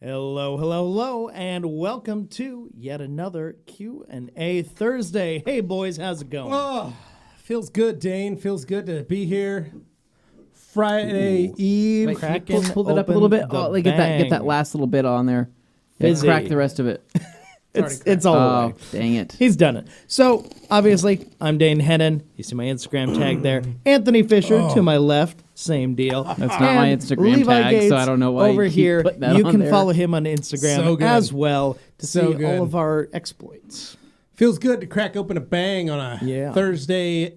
Hello, hello, hello, and welcome to yet another Q&A Thursday. Hey, boys, how's it going? Oh, feels good, Dane. Feels good to be here. Friday Eve. Wait, Cracking pull that up a little bit. the Oh, get that last little bit on there. Busy. Crack the rest of it. It's all Oh, right. dang it. He's done it. So, obviously, I'm Dane Hennen. You see my Instagram tag there. Anthony Fisher to my left, same deal. That's not my Instagram Levi tag, Gates so I don't know why over you keep here. putting that You on can there. follow him on Instagram So good. as well to So see good. all of our exploits. Feels good to crack open a bang on a Thursday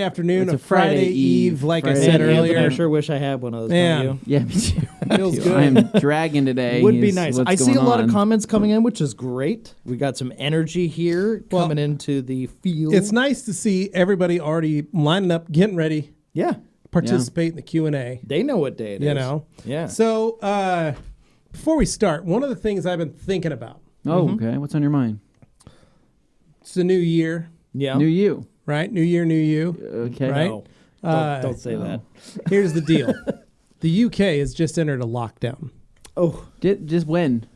afternoon, It's a Friday Eve, like I said earlier. I sure wish I had one of those. Man. Don't you? Yeah, me too. Feels good. I'm dragging today. Would be is nice. what's I see a going lot of on. comments coming in, which is great. We got some energy here coming into the field. It's nice to see everybody already lining up, getting ready, yeah. participate in the Q&A. They know what day it is. You know? Yeah. So before we start, one of the things I've been thinking about, Oh, okay. What's on your mind? it's a new year, Yeah. New you. right? New year, new you. Okay. Right? No. Don't say that. Here's the deal. The UK has just entered a lockdown Oh. Just when?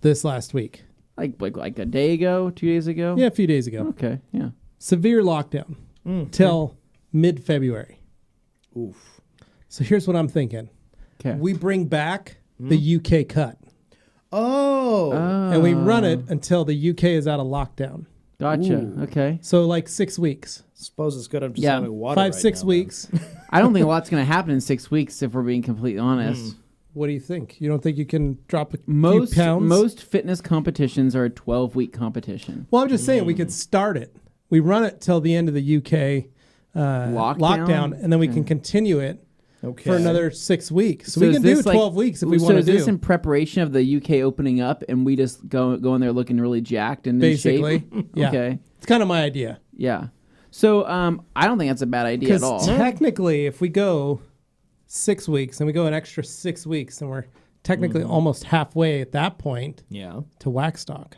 this last week. Like a day ago, 2 days ago? Yeah, a few days ago. Okay. Yeah. Severe lockdown till mid-February. Oof. So here's what I'm thinking. Okay. We bring back the UK cut, Oh. and we run it until the UK is out of lockdown. Gotcha. Ooh. Okay. So like 6 weeks, Suppose it's good. I'm just Yeah. having water. 5-6 right now, weeks. I don't think a lot's going to happen in 6 weeks if we're being completely honest. What do you think? You don't think you can drop a Most few pounds? most fitness competitions are a 12-week competition. Well, I'm just saying we could start it. We run it till the end of the UK lockdown, and then we can continue it Okay. for another 6 weeks. So we is can do this 12 weeks if we so want to is this do. in preparation of the UK opening up, and we just go in there looking really jacked and in Basically, shape? yeah. Okay. It's kind of my idea. Yeah. So I don't think that's a bad idea at all. Because technically, if we go 6 weeks and we go an extra 6 weeks, then we're technically almost halfway at that point Yeah. to wax stock.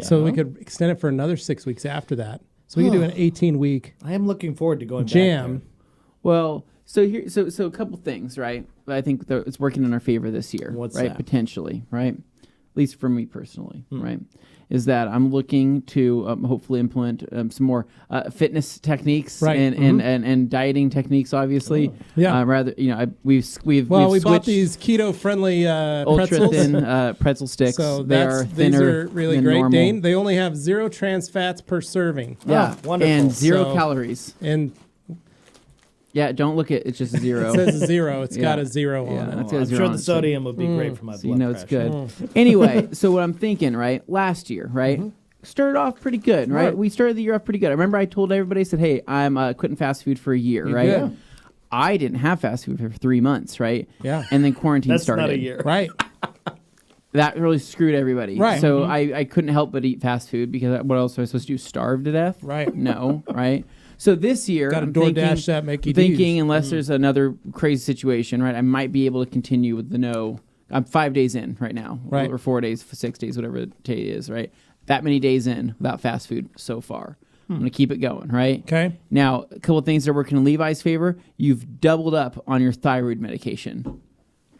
So we could extend it for another 6 weeks after that. So we could do an 18-week I am looking forward to going jam. back Well, so here, so a couple things, right? I think it's working in our favor this year, What's right? that? Potentially, right? At least for me personally, right? Is that I'm looking to hopefully implement some more fitness techniques Right. and dieting techniques, obviously. Yeah. Rather, we've We bought switched these keto-friendly ultra pretzels. thin pretzel sticks. So they are these thinner are really than great. normal. Dane, they only have 0 trans fats per serving. Yeah, wonderful. and 0 So- calories. And Yeah, don't look at it's just 0. it says 0. It's Yeah. got a 0 Yeah. on it. That's there. got I'm zero sure on the it, so- sodium would be great for my So blood you know it's pressure. good. Anyway, so what I'm thinking, right? Last year, right? Started off pretty good, right? Right. We started the year off pretty good. I remember I told everybody, I said, "Hey, I'm quitting fast food for a year," right? did. I didn't have fast food for 3 months, right? Yeah. And then quarantine That's started. not a year. Right. That really screwed everybody. Right. So I couldn't help but eat fast food because what else was I supposed to do? Starve to death? Right. No, right? So this year, Got to I'm DoorDash that Mickey D's. thinking unless there's another crazy situation, right, I might be able to continue with the no. I'm 5 days in right now, Right. or 4 days, 6 days, whatever the day is, right? That many days in without fast food so far. I'm going to keep it going, right? Okay. Now, a couple of things that are working in Levi's favor. You've doubled up on your thyroid medication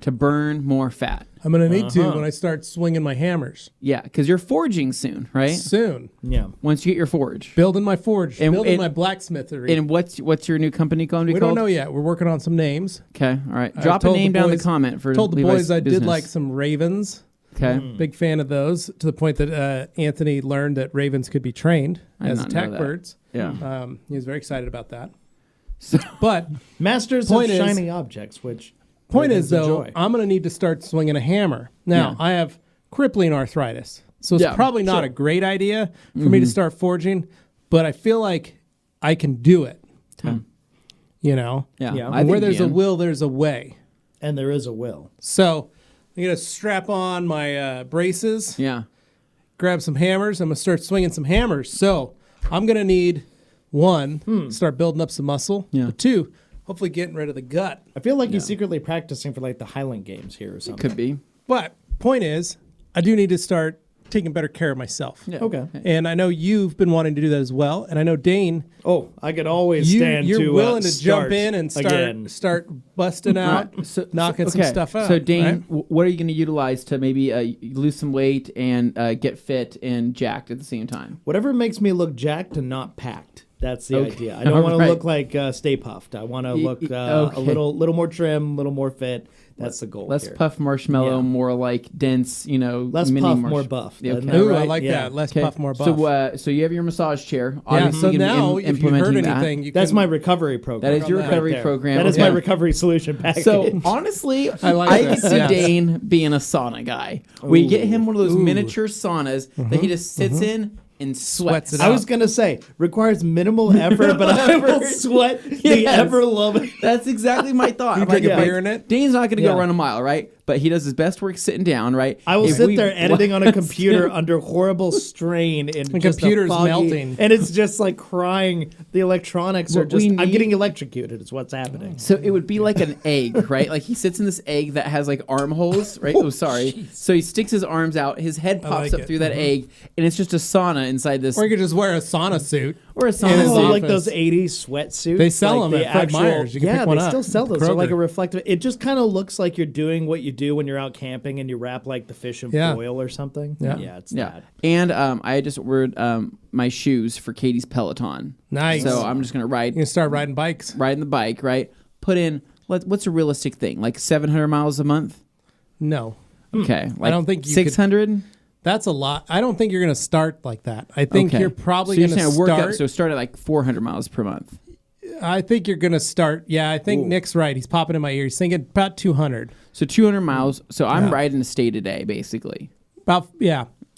to burn more fat. I'm going to need to when I start swinging my hammers. Yeah, because you're forging soon, right? Soon. Yeah. Once you get your forge. Building my forge. And- building and- my blacksmithery. And what's your new company going to be we called? don't know yet. We're working on some names. Okay, all right. I've Drop a told name the down in the boys- comment for Told the Levi's boys I business. did like some ravens. Okay. Big fan of those, to the point that Anthony learned that ravens could be trained I did as not know attack that. birds. Yeah. He was very excited about that. So- But Masters Point of is- shiny objects, which point ravens is, though, enjoy. I'm going to need to start swinging a hammer. Now, Yeah. I have crippling arthritis, so it's Yeah, probably not sure. a great idea for me to start forging, but I feel like I can do it. You know? Yeah. Yeah. I And where think there's you a can. will, there's a way. and there is a will. So I'm going to strap on my braces, Yeah. grab some hammers. I'm going to start swinging some hammers. So I'm going to need, one, start building up some muscle. Yeah. But two, hopefully getting rid of the gut. I feel like he's secretly practicing for like the Highland Games here or something. Could be. But point is, I do need to start taking better care of myself. Yeah. Okay. And I know you've been wanting to do that as well. And I know Dane, Oh, I could always stand you're to willing to start jump in and again. start busting out, knocking some stuff out. So Dane, right? what are you going to utilize to maybe lose some weight and get fit and jacked at the same time? Whatever makes me look jacked and not packed. That's the Okay. idea. I don't All want to right. look like Stay Puffed. I want to look okay. a little more trim, a little more fit. That's the goal. Less here. puff marshmallow, Yeah. more like dense, Less mini puff, marsh- more buff. Yeah, Doesn't okay. that Ooh, I right? like Yeah. that. Less Okay. puff, more buff. So you have your massage chair. yeah, Obviously so you're gonna be now, if you heard implementing that. anything, you That's can, my recovery program. That is your Right recovery there. program. That is Okay. my recovery solution package. So honestly, I like I that. could see Yes. Dane being a sauna guy. We get him one of those Ooh. miniature saunas that he just sits in and sweats it out. I was gonna say requires minimal effort, but I will sweat the Yes. ever loving. That's exactly my thought. You I'm drink like, a beer in it? Dane's not going to Yeah. go run a mile, right? But he does his best work sitting down, right? I will If sit we there editing on a blast computer him- under horrible strain and The just a computer's foggy- melting. and it's just like crying. The electronics are What just. we I'm need- getting electrocuted. Is what's happening. So it would be like an egg, right? Like he sits in this egg that has like armholes, right? Oh, sorry. So he sticks his arms out, his head pops like up it. through that egg, and it's just a sauna inside this, Or you could just wear a sauna suit. or a in his sauna. Oh, suit. like office. those '80s sweatsuits. They sell like them the at Fred Meyer's. You can yeah, pick one they up still sell at those. They're like a Kroger. reflective. It just kind of looks like you're doing what you do when you're out camping and you wrap like the fish in Yeah. foil or something. Yeah. It's Yeah, that. and I just ordered my shoes for Katie's Peloton. Nice. So I'm just gonna You can start riding bikes. riding the bike, right? Put in what's a realistic thing? Like 700 miles a month? No. Okay, like don't think you could- 600. That's a lot. I don't think you're going to start like that. I think you're probably so going to saying work start. up, so start at like 400 miles per month. I think you're going to start. Yeah, I think Nick's right. He's popping in my ear. He's thinking about 200. So 200 miles. So I'm riding a state a day, basically. I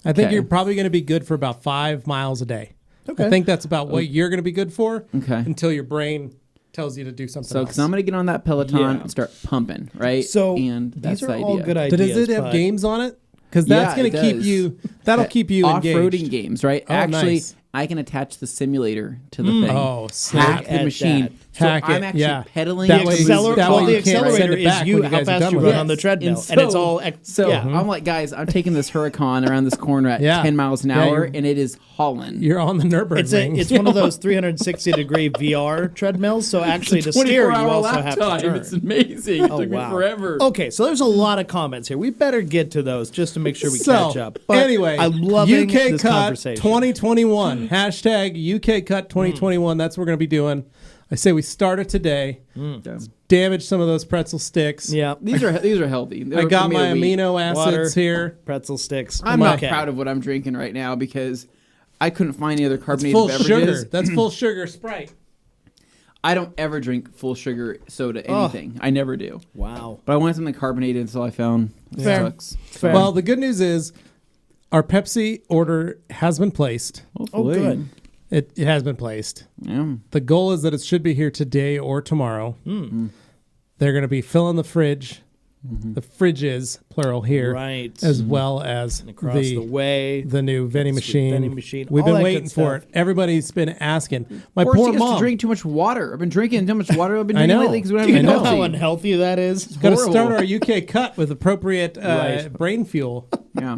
think Okay. you're probably going to be good for about 5 miles a day. Okay. I think that's about what you're going to be good for. Okay. Until your brain tells you to do something So else. because I'm gonna get on that Peloton Yeah. and start pumping, right? So and that's these are the all idea. good ideas. Does it have but- games on it? Because that's Yeah, going it to keep does. you. That'll keep you Off-roading engaged. games, right? Oh, Actually, nice. I can attach the simulator to the thing. Oh, snap. Hack the at machine. that. So Hack I'm it, actually yeah. pedaling. That and way- moving Acceler- that the way well, you the can't send accelerator it is back you when you how guys are fast done you with run it. on the treadmill, And and it's so- all. So yeah. I'm like, guys, I'm taking this Huracan around this corner at Yeah. 10 miles an Yeah, hour, you're- and it is hauling. You're on the Nürburgring. It's one of those 360-degree VR treadmills. So actually, to steer, you 24-hour also lap have time. to turn. It's amazing. It Oh, took me wow. forever. Okay, so there's a lot of comments here. We better get to those just to make sure we So, catch up. But anyway, I'm loving UK this Cut conversation. 2021. Hashtag UK Cut 2021. That's what we're going to be doing. I say we start it today. Okay. Damage some of those pretzel sticks. Yeah, These are healthy. I got my They're made of wheat. amino acids Water. here. pretzel sticks. I'm not Okay. proud of what I'm drinking right now because I couldn't find any other It's carbonated full beverages. sugar. That's full sugar Sprite. I don't ever drink full sugar soda anything. I never do. Wow. But I wanted something carbonated, so I found Fair. Starbucks. Fair. Well, the good news is our Pepsi order has been placed. Oh, Hopefully. good. It has been placed. Yeah. The goal is that it should be here today or tomorrow. They're going to be filling the fridge, the fridges, plural here, Right. as well as Across the way. the new vending Sweet machine. vending machine, We've all been that waiting good for stuff. it. Everybody's been asking. My Forcing poor us mom. to drink too much water. I've been drinking too much water. I've been I drinking know. lately because we don't Do have you any know how Pepsi. unhealthy that is? Got to start horrible. our UK cut with appropriate Right. brain fuel. Yeah.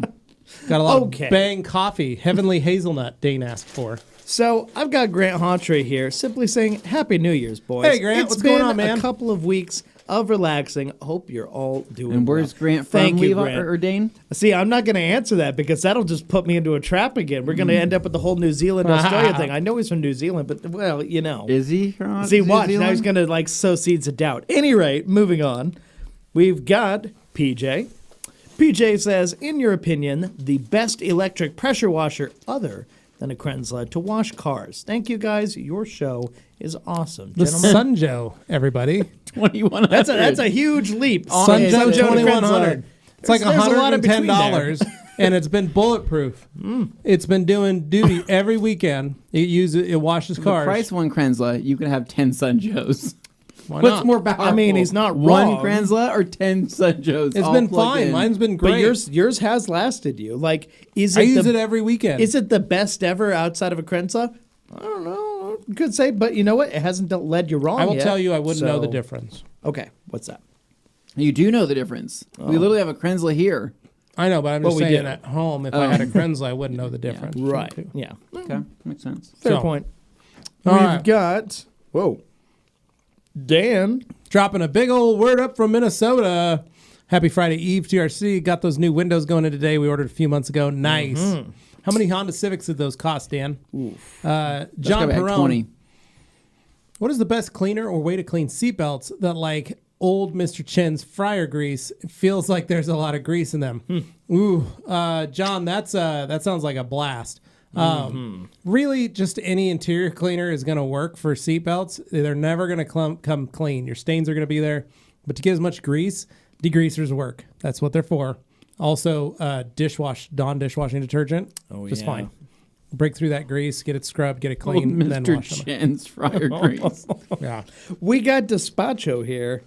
Got a lot Okay. of Bang coffee, heavenly hazelnut. Dane asked for. So I've got Grant Hawtrey here, simply saying Happy New Year's, boys. Hey, Grant, It's what's been going on, man? a couple of weeks of relaxing. Hope you're all doing And where's well. Grant from, Thank you, Levi Grant. or Dane? See, I'm not going to answer that because that'll just put me into a trap again. We're going to end up with the whole New Zealand Australia thing. I know he's from New Zealand, but well, you know. Is he from See, New watch. Now Zealand? he's going to like sow seeds of doubt. Any rate, moving on. We've got PJ. PJ says, in your opinion, the best electric pressure washer other than a Krenzla to wash cars. Thank you, guys. Your show is awesome. The Gentlemen, Sunjo, everybody. 2100. that's a huge leap. Sunjo Sunjo to 2100. Krenzla. It's like There's a lot in between there. $110, and it's been bulletproof. It's been doing duty every weekend. It washes the cars. price one Krenzla, you can have 10 Sunjos. Why What's not? more powerful? I mean, he's not One wrong. Krenzla or 10 Sunjos? It's all been plugged fine. in? Mine's been great. But yours has lasted you. Like, is it I use the, it every weekend. Is it the best ever outside of a Krenzla? I don't know. Could say, but you know what? It hasn't led you wrong. I will yet. tell you, I wouldn't know the So- difference. Okay, what's that? You do know the difference. We literally have a Krenzla here. I know, but I'm Well, just we saying do. at home, if I had a Krenzla, I wouldn't know the difference. Right. Yeah. Okay, makes sense. Fair So, point. all We've right. got Dan. Dropping a big old word up from Minnesota. Happy Friday Eve, TRC. Got those new windows going in today. We ordered a few months ago. Nice. How many Honda Civics did those cost, Dan? John Gotta be like Perone. 20. What is the best cleaner or way to clean seatbelts that, like old Mr. Chin's fryer grease, it feels like there's a lot of grease in them? Ooh, John, that sounds like a blast. Really, just any interior cleaner is going to work for seatbelts. They're never going to come clean. Your stains are going to be there, but to get as much grease, degreasers work. That's what they're for. Also, Dawn dishwashing detergent, just fine. break through that grease, get it scrubbed, get it Old clean, and then Mr. wash them. Chen's fryer grease. Yeah. We got Despacho here.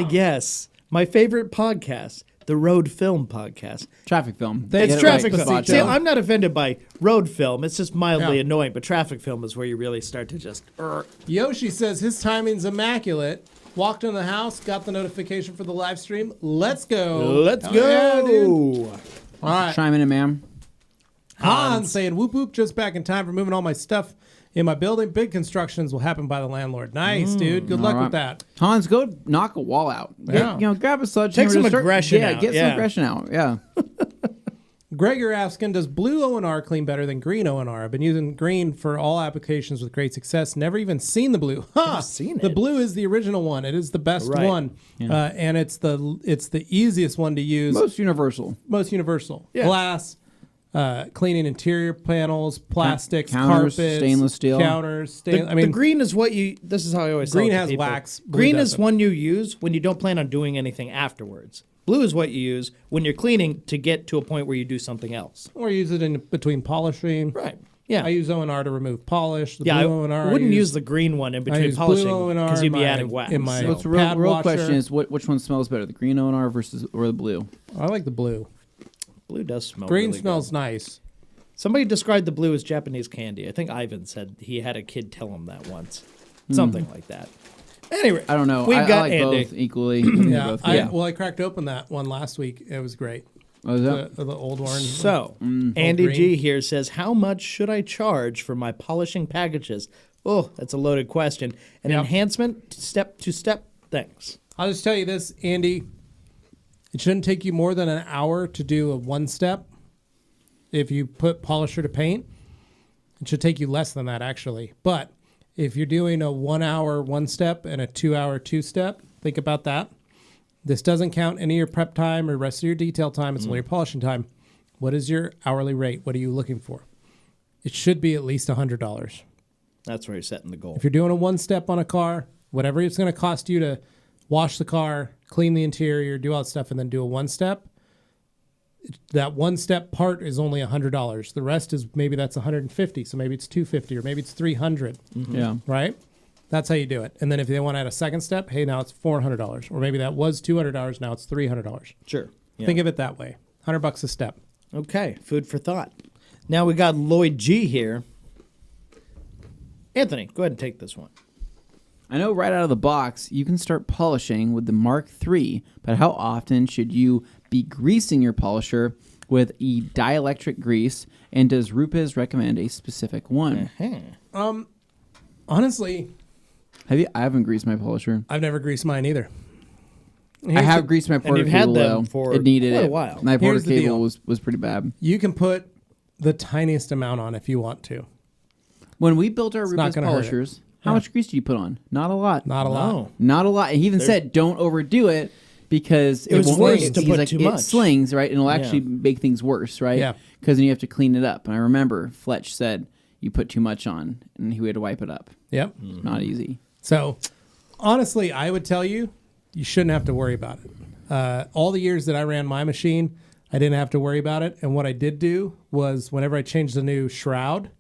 Yes. My favorite podcast, the Road Film Podcast. Traffic film. It's It's Yeah, traffic right, film. Despacho. See, I'm not offended by road film. It's just mildly Yeah. annoying. But traffic film is where you really start to just. Yoshi says his timing's immaculate. Walked in the house, got the notification for the live stream. Let's go. Let's Hell yeah, dude. go. All right. Chime in, ma'am. Hans saying, whoop whoop, just back in time for moving all my stuff in my building. Big constructions will happen by the landlord. Nice, dude. Good luck All right. with that. Hans, go knock a wall out. Yeah. Grab a sledgehammer. Take some to start- aggression Yeah, out, get yeah. some aggression out. Yeah. Gregor asking, does blue O&R clean better than green O&R? I've been using green for all applications with great success. Never even seen the blue. Never seen The it. blue is the original one. It is the best Right. one. And it's the easiest one to use. Most universal. Most universal. Yeah. Glass, cleaning interior panels, plastics, Counters, carpets, stainless steel. counters. The, I mean, the green is what you. This is how I always. Green sell it to has people. wax, blue Green is doesn't. one you use when you don't plan on doing anything afterwards. Blue is what you use when you're cleaning to get to a point where you do something else. or use it in between polishing. Right. Yeah. I use O&R to remove polish. The yeah. blue O&R I wouldn't use use the green one in I between use blue polishing O&R because you'd be in my- adding wax. in my- so. What's the Pad real washer. question is which one smells better, the green O&R versus or the blue? I like the blue. Blue does smell. Green really smells good. nice. Somebody described the blue as Japanese candy. I think Ivan said he had a kid tell him that once. Something like that. Anyway, I don't know. We've I got like Andy. both equally. They're Yeah, both good. I cracked open that one last week. It was great. What was that? The old orange. So, Andy green. G here says, how much should I charge for my polishing packages? Oh, that's a loaded question. An Yep. enhancement step to step? Thanks. I'll just tell you this, Andy. It shouldn't take you more than an hour to do a one step. If you put polisher to paint, it should take you less than that, actually. But if you're doing a 1 hour one step and a 2 hour two step, think about that. This doesn't count any of your prep time or rest of your detail time. It's only your polishing time. What is your hourly rate? What are you looking for? It should be at least $100. That's where you're setting the goal. If you're doing a one step on a car, whatever it's going to cost you to wash the car, clean the interior, do all that stuff, and then do a one step, that one step part is only $100. The rest is maybe that's $150. So maybe it's $250 or maybe it's $300. Yeah. Right? That's how you do it. And then if they want to add a second step, hey, now it's $400. Or maybe that was $200. Now it's $300. Sure. Yeah. Think of it that way. $100 a step. Okay, food for thought. Now we got Lloyd G here. Anthony, go ahead and take this one. I know right out of the box, you can start polishing with the Mark III, but how often should you be greasing your polisher with a dielectric grease? And does Rupes recommend a specific one? Honestly, I haven't greased my polisher. I've never greased mine either. I have greased my porter you've had cable, them though. for It needed quite a it. while. My porter Here's the cable deal. was pretty bad. You can put the tiniest amount on if you want to. When we built our not Rupes gonna hurt it. polishers, how much grease do you put on? Not a lot. Not a lot. No. Not a lot. And he even said, don't overdo it because It was won't- worse he's to put too it much. slings, right? And it'll actually Yeah. make things worse, right? Yeah. Because then you have to clean it up. And I remember Fletch said you put too much on and he had to wipe it up. Yep. Not easy. So, honestly, I would tell you, you shouldn't have to worry about it. All the years that I ran my machine, I didn't have to worry about it. And what I did do was whenever I changed the new shroud,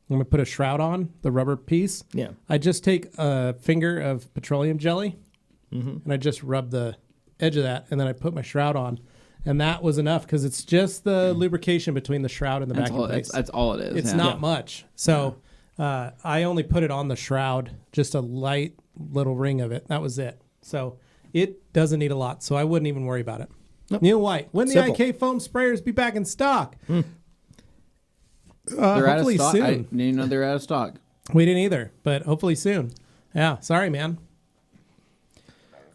when I put a shroud on, the rubber piece, Yeah. I just take a finger of petroleum jelly and I just rub the edge of that. And then I put my shroud on. And that was enough because it's just the lubrication between the shroud and the That's backing all, plate. that's all it is. It's yeah. not much. So I only put it on the shroud, just a light little ring of it. That was it. So it doesn't need a lot. So I wouldn't even worry about it. Neil White, when the Simple. IK foam sprayers be back in stock? They're out of Hopefully stock. soon. I didn't know they're out of stock. We didn't either, but hopefully soon. Yeah, sorry, man.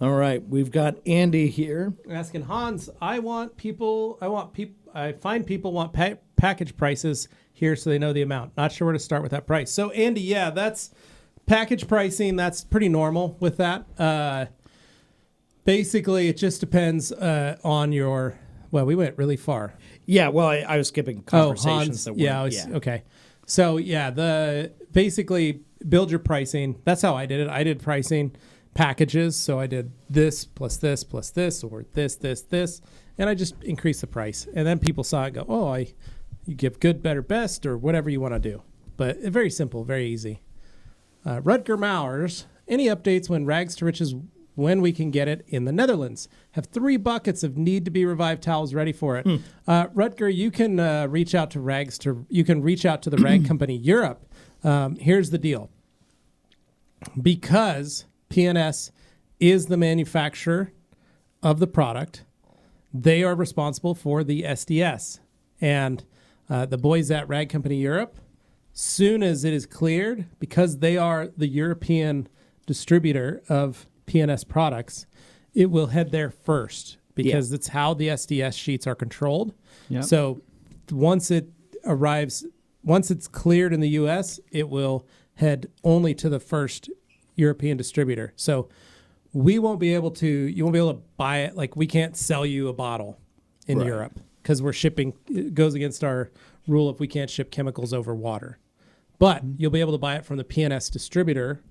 All right, we've got Andy here. Asking Hans, I find people want package prices here so they know the amount. Not sure where to start with that price. So Andy, yeah, that's package pricing. That's pretty normal with that. Basically, it just depends on your. Well, we went really far. Yeah, well, I was skipping conversations that were. Yeah, okay. So yeah, basically build your pricing. That's how I did it. I did pricing packages. So I did this plus this plus this or this, and I just increased the price. And then people saw it, go, oh, You give good, better, best, or whatever you want to do. But very simple, very easy. Rutger Mowers, any updates when Rags to Riches, when we can get it in the Netherlands? Have 3 buckets of need to be revived towels ready for it. Rutger, you can reach out to the Rag Company Europe. Here's the deal. Because PNS is the manufacturer of the product, they are responsible for the SDS. And the boys at Rag Company Europe, soon as it is cleared, because they are the European distributor of PNS products, it will head there first because that's how the SDS sheets are controlled. Yep. So once it arrives, once it's cleared in the U.S., it will head only to the first European distributor. So you won't be able to buy it. Like, we can't sell you a bottle in Europe because we're shipping. It goes against our rule if we can't ship chemicals over water. But you'll be able to buy it from the PNS distributor,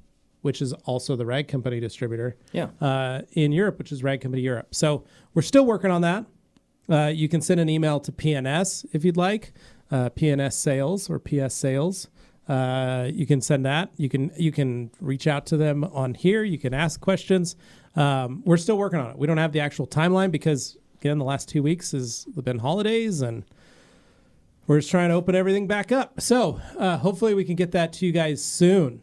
which is also the Rag Company distributor in Europe, which is Rag Company Europe. So we're still working on that. You can send an email to PNS if you'd like, PNS sales or PS sales. You can send that. You can reach out to them on here. You can ask questions. We're still working on it. We don't have the actual timeline because, again, the last 2 weeks has been holidays and we're just trying to open everything back up. So hopefully we can get that to you guys soon.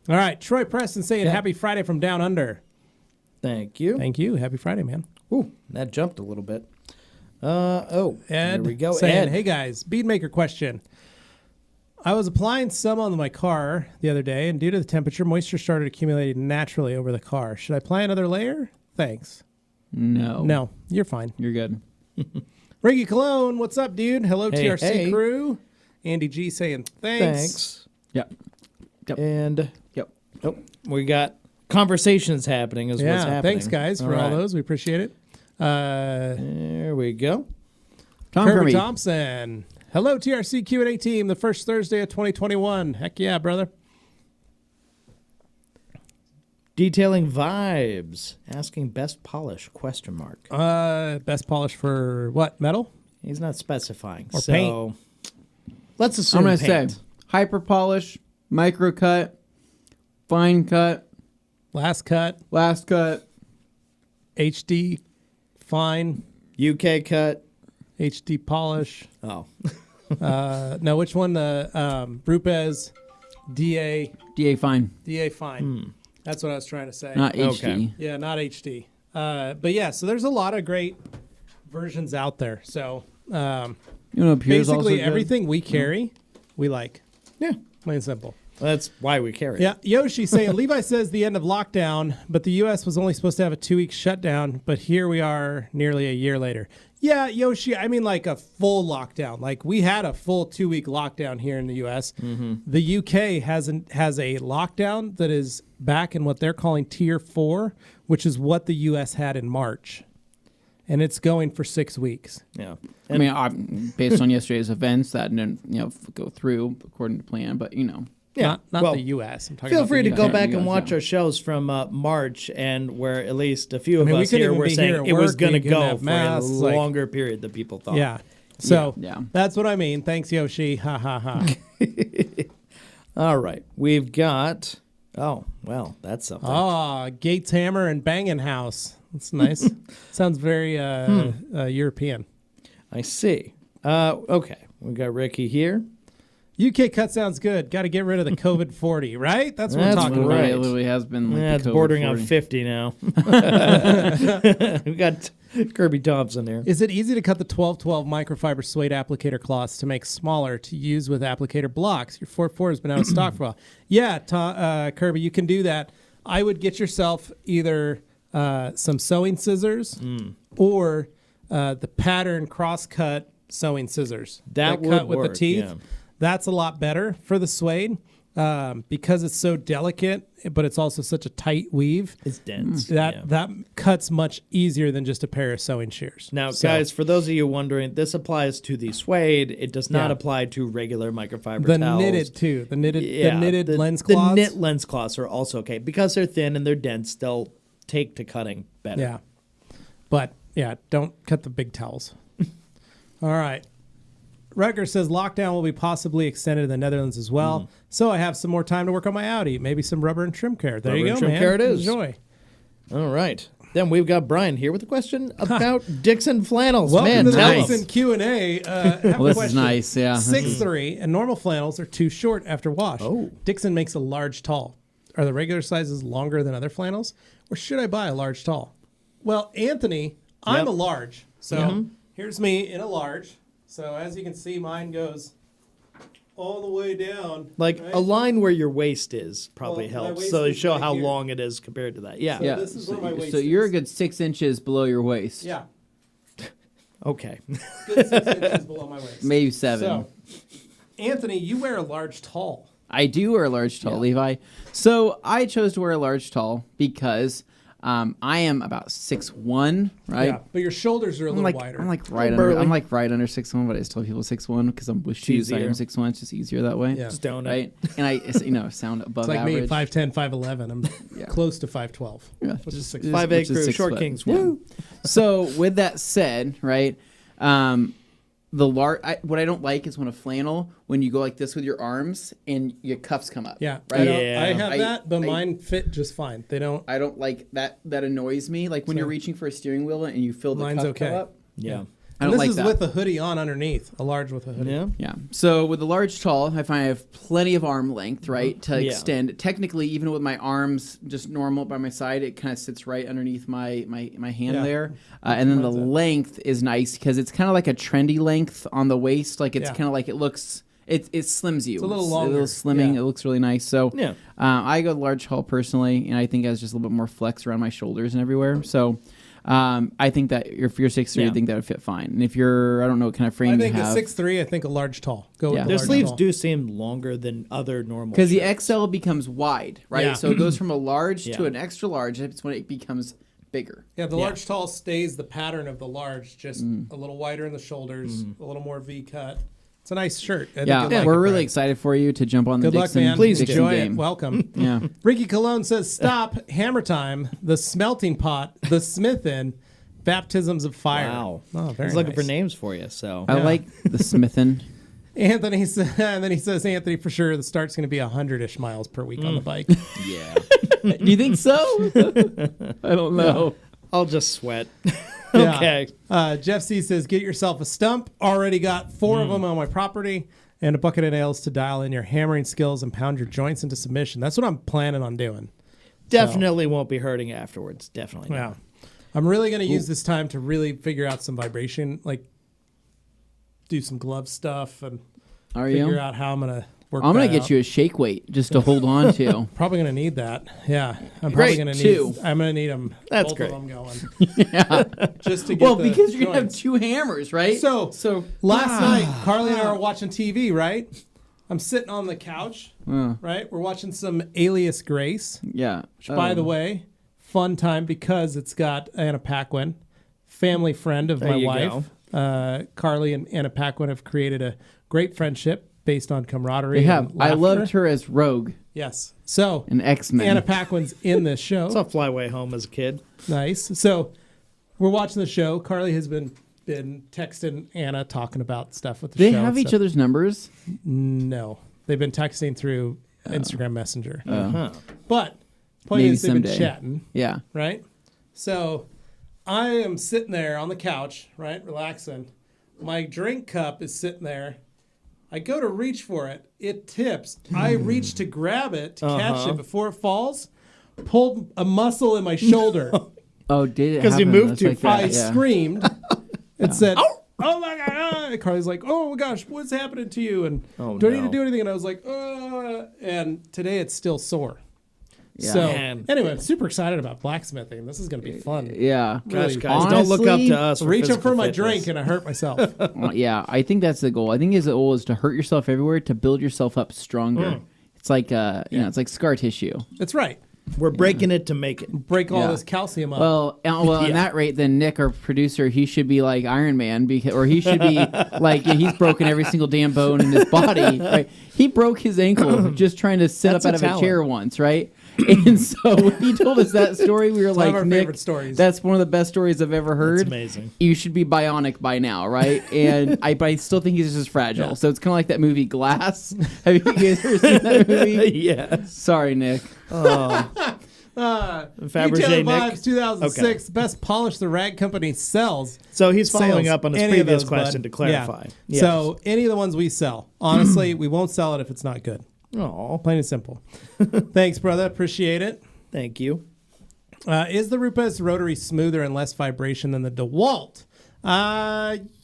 All right, Troy Preston saying happy Friday from down under. Thank you. Thank you. Happy Friday, man. Ooh, that jumped a little bit. Ed, there we go. Saying, Ed. hey guys, Beadmaker question. I was applying some on my car the other day, and due to the temperature, moisture started accumulating naturally over the car. Should I apply another layer? Thanks. No, you're fine. You're good. Reggie Cologne, what's up, dude? Hello, Hey, TRC hey. crew. Andy G saying thanks. Yep. And Yep. we got conversations happening is what's happening. Thanks, guys, for all those. We appreciate it. There we go. Tom Kirby Kirby. Thompson. Hello, TRC Q&A team. The first Thursday of 2021. Heck yeah, brother. Detailing vibes. Asking best polish, ? Best polish for what? Metal? He's not specifying. Or so paint. let's assume I'm going to paint. say hyper polish, micro cut, fine cut, Last cut. last cut, HD. Fine. UK cut. HD polish. Oh. No, which one? The Rupes. DA. DA fine, DA fine. That's what I was trying to say. not HD. Okay. Yeah, not HD. But yeah, so there's a lot of great versions out there. So You know, Pure's also basically good. everything we carry, we like. Yeah. Plain and simple. That's why we carry it. Yeah, Yoshi saying Levi says the end of lockdown, but the U.S. was only supposed to have a 2-week shutdown, but here we are nearly a year later. Yeah, Yoshi, I mean like a full lockdown. Like we had a full 2-week lockdown here in the U.S. The U.K. has a lockdown that is back in what they're calling Tier 4, which is what the U.S. had in March. And it's going for 6 weeks. Yeah. I mean, based on yesterday's events, that didn't go through according to plan, but Not well, the U.S. I'm talking Feel about free the to US. go Yeah, back you and guys, watch yeah. our shows from March, and where at least a few of we us couldn't here even were be saying here at it was work. going to We couldn't go have for masks, a like- longer period than people thought. Yeah. So Yeah. that's what I mean. Thanks, Yoshi. Ha, ha, ha. All right. We've got... Oh, well, that's something. Gates Hammer and Bangin' House. That's nice. Sounds very European. I see. Okay. We've got Ricky here. UK cut sounds good. Got to get rid of the COVID 40, right? That's what That's we're talking right. about. It literally has been like Yeah, the it's COVID bordering on 40. 50 now. We've got Kirby Thompson here. Is it easy to cut the 1212 microfiber suede applicator cloths to make smaller to use with applicator blocks? Your 4.4 has been out of stock for a while. Yeah, Kirby, you can do that. I would get yourself either some sewing scissors or the pattern cross-cut sewing scissors. That would cut with work, the teeth. yeah. That's a lot better for the suede because it's so delicate, but it's also such a tight weave. It's dense. That cuts much easier than just a pair of sewing shears. Now, So, guys, for those of you wondering, this applies to the suede. It does not Yeah. apply to regular microfiber the towels. knitted too, the knitted the lens cloths. The knit lens cloths are also okay. Because they're thin and they're dense, they'll take to cutting better. Yeah, but yeah, don't cut the big towels. All right, Rutger says lockdown will be possibly extended in the Netherlands as well. So I have some more time to work on my Audi. Maybe some rubber and trim care. There Rubber you and go, trim man. care it is. Enjoy. All right. Then we've got Brian here with a question about Dixon flannels. Welcome Man, to the tell nice. Dixon us. Q&A. Well, this is nice. Yeah. 6'3", and normal flannels are too short after wash. Oh. Dixon makes a large tall. Are the regular sizes longer than other flannels? Or should I buy a large tall? Well, Anthony, I'm Yep. a large. So here's me in a large. So as you can see, mine goes all the way down. Like right? a line where your waist is probably Well, my helps. waist So they is show right how here. long it is compared to that. Yeah. Yeah. this is where my waist so you're a is. good 6 inches below your waist. Yeah. Okay. Good 6 inches below my waist. Maybe 7. So, Anthony, you wear a large tall. I do wear a large tall, Levi. So I chose to wear a large tall because I am about 6'1", right? Yeah, but your shoulders are a little wider. I'm like right burly. under. I'm like right under 6'1", but I still tell people 6'1" because I'm with shoes. I am easier. 6'1". It's just easier that way. Yeah. Just don't it. Right. And I, sound above It's like average. me, 5'10", 5'11". I'm close to 5'12", Yeah, which is 6'5". 5'8" which is crew, 6 short foot. kings. Yeah. Woo. So with that said, right, the what I don't like is when a flannel, when you go like this with your arms and your cuffs come up. Yeah, Right. I have I- that, but I- mine fit just fine. They don't. I don't like that. That annoys me. Like when you're reaching for a steering wheel and you feel the Mine's cuff okay. come up. Yeah. I And don't this like is that. with a hoodie on underneath, a large with a hoodie. Yeah. Yeah. So with the large tall, I find I have plenty of arm length, right, to Yeah. extend. Technically, even with my arms just normal by my side, it kind of sits right underneath my hand Yeah. there. And then the Mine's a- length is nice because it's kind of like a trendy length on the waist. Like it's Yeah. kind of like it looks. It slims you. It's a little A longer. little slimming. Yeah. It looks really nice. So Yeah. I go large tall personally, and I think it has just a little bit more flex around my shoulders and everywhere. So. I think that if you're 6'3", Yeah. I think that would fit fine. And if you're, I don't know what kind of frame I you think a have. 6'3", I think a large tall. Go Yeah. with the Their large sleeves tall. do seem longer than other normal. Because the shirts. XL becomes wide, right? Yeah. So it goes from a large to Yeah. an extra large. It's when it becomes bigger. Yeah, the Yeah. large tall stays the pattern of the large, just a little wider in the shoulders, a little more V cut. It's a nice shirt. I think Yeah, you'll like we're it, really Brian. excited for you to jump on the Good luck, Dixon, man. Please Dixon enjoy game. it. Welcome. Yeah. Ricky Cologne says, "Stop! Hammer time! The smelting pot, the smith in, baptisms of fire." Wow. Oh, very He's looking for nice. names for you. So I like the Smithin. Anthony says, and then he says, "Anthony, for sure, the start's going to be 100-ish miles per week on the bike." yeah, Do you think so? I don't know. I'll just sweat. Yeah. Okay. Jeff C says, "Get yourself a stump. Already got 4 of them on my property, and a bucket of nails to dial in your hammering skills and pound your joints into submission." That's what I'm planning on doing. Definitely won't be hurting afterwards. Definitely. Yeah. Not. I'm really going to use this time to really figure out some vibration, like do some glove stuff and Are figure you? out how I'm going to work I'm gonna that get out. you a shake weight just to hold on to. Probably going to need that. Yeah. I'm Great, probably going to two. need I'm going to need them. That's both great. of them going. Yeah. Just to get Well, the because you're gonna have joints. 2 hammers, right? So last night, Carly and I were watching TV, right? I'm sitting on the couch, right? We're watching some Alias Grace, yeah. which, by the way, fun time because it's got Anna Paquin, family friend of There my you wife. Carly and Anna Paquin have created a great friendship based on camaraderie. They have. and I laughter. loved her as Rogue Yes. So in X-Men. Anna Paquin's in this show. Saw Flyway home as a kid. Nice. So we're watching the show. Carly has been texting Anna, talking about stuff with the They show. have each other's numbers. No, they've been texting through Instagram Messenger. Huh. But point Maybe is, they've been someday. chatting, Yeah. right? So I am sitting there on the couch, right, relaxing. My drink cup is sitting there. I go to reach for it. It tips. I reach to grab it to catch it before it falls. Pulled a muscle in my shoulder. Oh, did it? 'Cause you happen? moved That's too like that, I yeah. screamed and said, "Oh my god!" And Carly's like, "Oh my gosh, what's happening to you?" And Oh, do I need no. to do anything? And I was like, and today it's still sore. Yeah. So Man. anyway, I'm super excited about blacksmithing. This is going to be fun. Yeah. Gosh, Really, guys, don't look up honestly, to us. Reaching physical for my fitness. drink and I hurt myself. Yeah, I think that's the goal. I think his goal is to hurt yourself everywhere to build yourself up stronger. It's like it's like scar tissue. That's right. We're breaking it to make it. Break all Yeah. this calcium up. Well, Yeah. at that rate, then Nick, our producer, he should be like Iron Man, or he should be like he's broken every single damn bone in his body. Right? He broke his ankle just trying to sit That's up a out of a talent. chair once, right? And so when he told us that story, we were one of like, our Nick, favorite stories. that's one of the best stories I've ever heard. That's amazing. You should be bionic by now, right? And but I still think he's just fragile. Yeah. So it's kind of like that movie Glass. Have you guys ever seen that movie? Yes. Sorry, Nick. Oh. Fabergé Nick? Vibes 2006, best polish the rag company sells. So he's following Sales. up on his Any of previous those, question bud. to clarify. Yeah. Yes. So any of the ones we sell, honestly, we won't sell it if it's not good. Oh, Plain and simple. Thanks, brother. Appreciate it. thank you. Is the Rupes rotary smoother and less vibration than the DeWalt?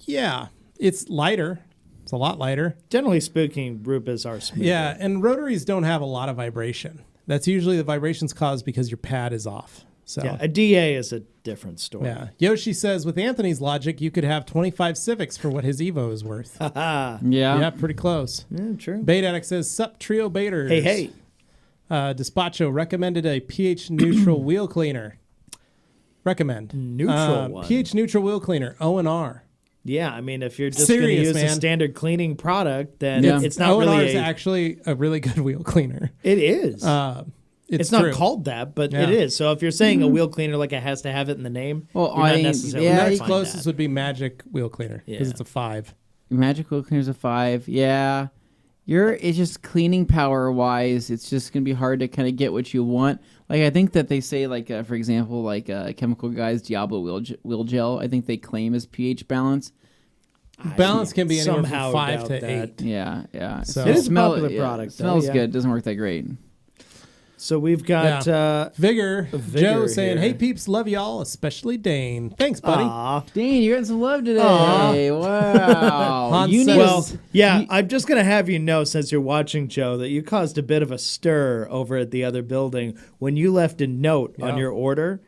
Yeah. It's lighter. It's a lot lighter. Generally speaking, Rupas are smooth. Yeah, and rotaries don't have a lot of vibration. That's usually the vibrations caused because your pad is off. So Yeah, a DA is a different story. yeah. Yoshi says, with Anthony's logic, you could have 25 Civics for what his Evo is worth. Yeah. Yeah, pretty close. Yeah, true. Bait Addict says, sup trio baiters. Hey. Despacho recommended a pH neutral wheel cleaner. Recommend. Neutral one. pH neutral wheel cleaner, O&R. Yeah, I mean, if you're just going to Serious, use a man. standard cleaning product, then Yeah. it's not O&R really is actually a really good wheel cleaner. It is. It's not true. called that, but Yeah. it is. So if you're saying a wheel cleaner, like it has to have it in the name, Well, you're I not mean, necessarily yeah, gonna Next find closest that. would be Magic wheel cleaner because Yeah. it's a 5. Magic Wheel Cleaner's a 5. Yeah. It's just cleaning power wise, it's just going to be hard to kind of get what you want. Like, I think that they say, like, for example, like Chemical Guys Diablo wheel gel, I think they claim as pH balance. Balance can be anywhere somehow from 5 doubt to that. 8. Yeah, yeah. So- It is a popular product, though, Smells yeah. good. Doesn't work that great. So we've got Vigor. Vigor Joe saying, here. hey, peeps, love y'all, especially Dane. Thanks, buddy. Aw. Dane, you're getting some love today. Aw. Wow. Han You need says- Well, to- yeah, I'm just going to have you know, since you're watching, Joe, that you caused a bit of a stir over at the other building when you left a note on Yeah. your order.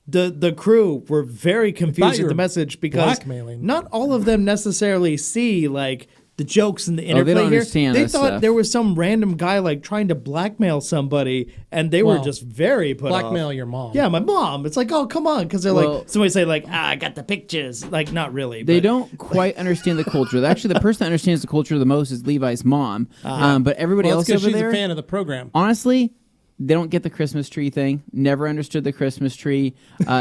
The crew were very confused you with the were message because blackmailing. not all of them necessarily see, like, the jokes and the they interplay don't here. understand They this thought stuff. there was some random guy, like, trying to blackmail somebody, and they were Well, just very put Blackmail off. your mom. Yeah, my mom. It's like, oh, come on. Because they're Well- like, somebody say, like, I got the pictures. Like, not really. They but- don't quite understand the culture. Actually, the person that understands the culture the most is Levi's mom. But everybody Well, else because over she's there, a fan of the program. honestly, they don't get the Christmas tree thing. Never understood the Christmas tree.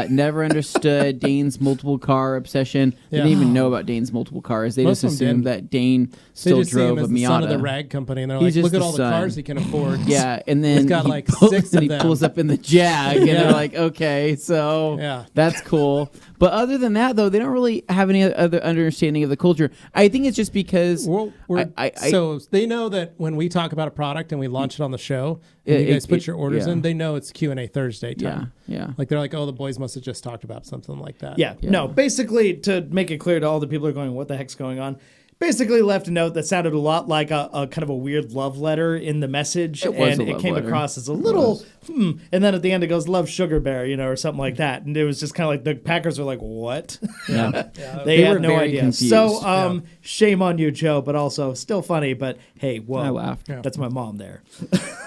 Never understood Dane's multiple car obsession. They Yeah. didn't even know about Dane's multiple cars. They Most just of them assumed didn't. that Dane They still just see him drove a as the son of the Miata. rag company, and they're He's like, just look at the all the son. cars he can afford. Yeah, and then He's got he like pulls- 6 and of he them. pulls up in the Jag, and Yeah. they're like, okay, so Yeah. that's cool. But other than that, though, they don't really have any other understanding of the culture. I think it's just because Well, I- so they know that when we talk about a product and we launch it on the show, and It- you guys it- put your orders yeah. in, they know it's Q&A Thursday yeah, time. yeah. Like they're like, oh, the boys must have just talked about something like that. Yeah, no, basically, to make it clear to all the people who are going, what the heck's going on? Basically left a note that sounded a lot like a kind of a weird love letter in the message. It was and a it love came letter. across as a little, and then at the end it goes, love sugar bear, or something like that. And it was just kind of like the Packers were like, what? Yeah. They They had were no very idea. confused. So, shame on you, Joe, but also still funny. But hey, whoa. I laughed. Yeah. That's my mom there.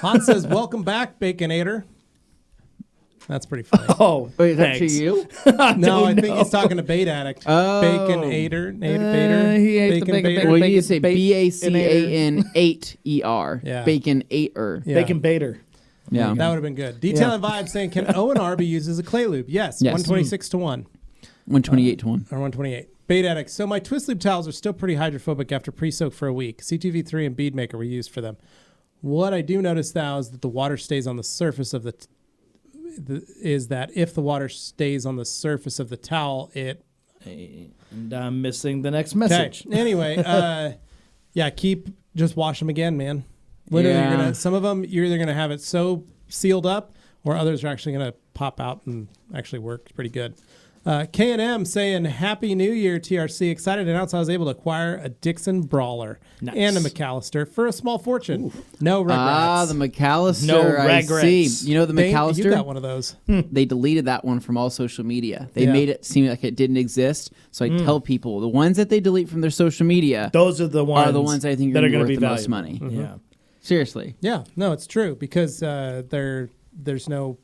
Han says, welcome back, Baconator. That's pretty funny. Oh, Wait, is that to thanks. you? No, I think he's talking to Bait Addict. Oh. Baconator. Baiter. he ate the bacon Baiter. Well, you Bacon- need to say bacon- BACAN8ER. Yeah. Bacon 8er. Yeah. Bacon baiter. Yeah. That would have been good. Detail and Vibe saying, can O&R be used as a clay lube? Yes. Yes. 126 to 1. 128 to 1. Or 128. Bait Addict. So my twist lube towels are still pretty hydrophobic after pre-soak for a week. CTV3 and Bead Maker were used for them. What I do notice now is that the water stays on the surface of is that if the water stays on the surface of the towel, it... And I'm missing the next Okay. message. Anyway, just wash them again, man. Literally, Yeah. some of them, you're either going to have it so sealed up or others are actually going to pop out and actually work pretty good. K&M saying, Happy New Year, TRC. Excited to announce I was able to acquire a Dixon Brawler Nice. and a McAllister for a small fortune. No regrets. Ah, the McAllister. No I regrets. see. You know the Dane, McAllister? You got one of those. They deleted that one from all social media. They Yeah. made it seem like it didn't exist. So I tell people the ones that they delete from their social media Those are the ones, are the ones I think that are are going going to to be be worth the most valuable. money. Yeah. Seriously. Yeah, no, it's true because there's no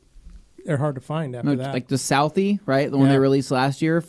they're hard to find after No, that. like the Southie, right? The one Yeah. they released last year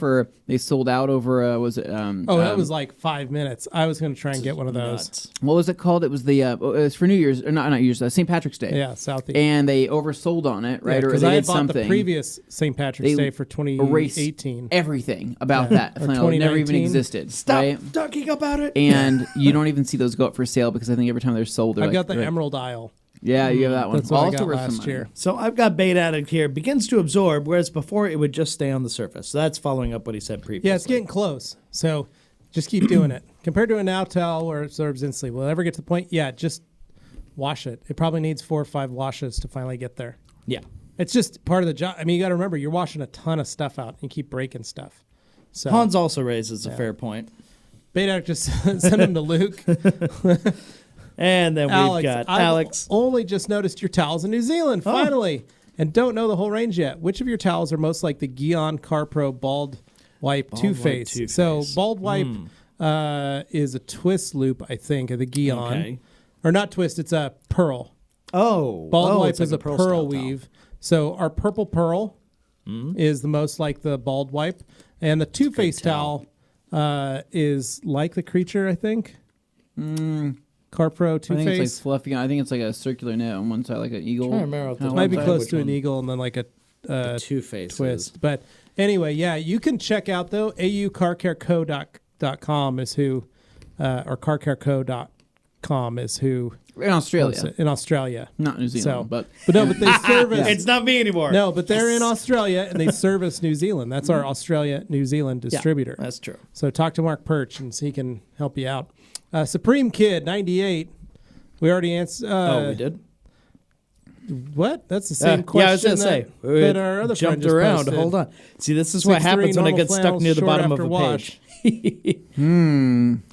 they sold out over, was it? that was like 5 minutes. I was going to try and get one of those. Nuts. What was it called? It was it was for New Year's, or not New Year's, St. Patrick's Day. Yeah, Southie. And they oversold on it, right? Or Because they I did had bought something. the previous St. Patrick's They Day for erased 2018. everything about Yeah. that Or flannel. It never even 2019. existed. Stop Right? talking about it. And you don't even see those go up for sale because I think every time they're sold, they're I've got the they're Emerald Isle. Yeah, you have that one. That's what I Also got worth some last money. year. So I've got Bait Addict here. Begins to absorb, whereas before it would just stay on the surface. So that's following up what he said previously. Yeah, it's getting close. So just keep doing it. Compared to a now towel where it absorbs instantly, will it ever get to the point? Yeah, just wash it. It probably needs 4 or 5 washes to finally get there. Yeah. It's just part of the job. I mean, you got to remember, you're washing a ton of stuff out and you keep breaking stuff. So Hans also raises a fair point. Bait Addict just send him to Luke. And then we've got I've Alex. only just noticed your towels in New Zealand, finally, and don't know the whole range yet. Which of your towels are most like the Gion CarPro Bald Wipe Bald Two Wipe Face? Two-Face. So Bald Wipe is a twist loop, I think, of the Gion. Okay. Or not twist, it's a pearl. Oh. Bald Wipe it's like is a style pearl towel. weave. So our purple pearl is the most like the Bald Wipe. And the Two Face towel is like the creature, I think. CarPro Two I think it's Face. like fluffy. I think it's like a circular net on one side, like an eagle. Trying to remember off the How top Might of be my head close which to an one. eagle and then like a Two faces. twist. But anyway, yeah, you can check out though. aucarcareco.com is who, or carcareco.com is who. In Australia, In Australia. not New Zealand, So, but no, but they service. It's not me anymore. No, but they're in Australia and they service New Zealand. That's our Australia New Zealand Yeah, distributor. that's true. So talk to Mark Perch and he can help you out. Supreme Kid 98. We already answered. We did? What? That's the same question. Yeah, I was going to say. that our other friend jumped just around. posted. Hold on. See, this is what 6'3" happens when I normal get stuck flannels, near the short bottom of after a wash. page.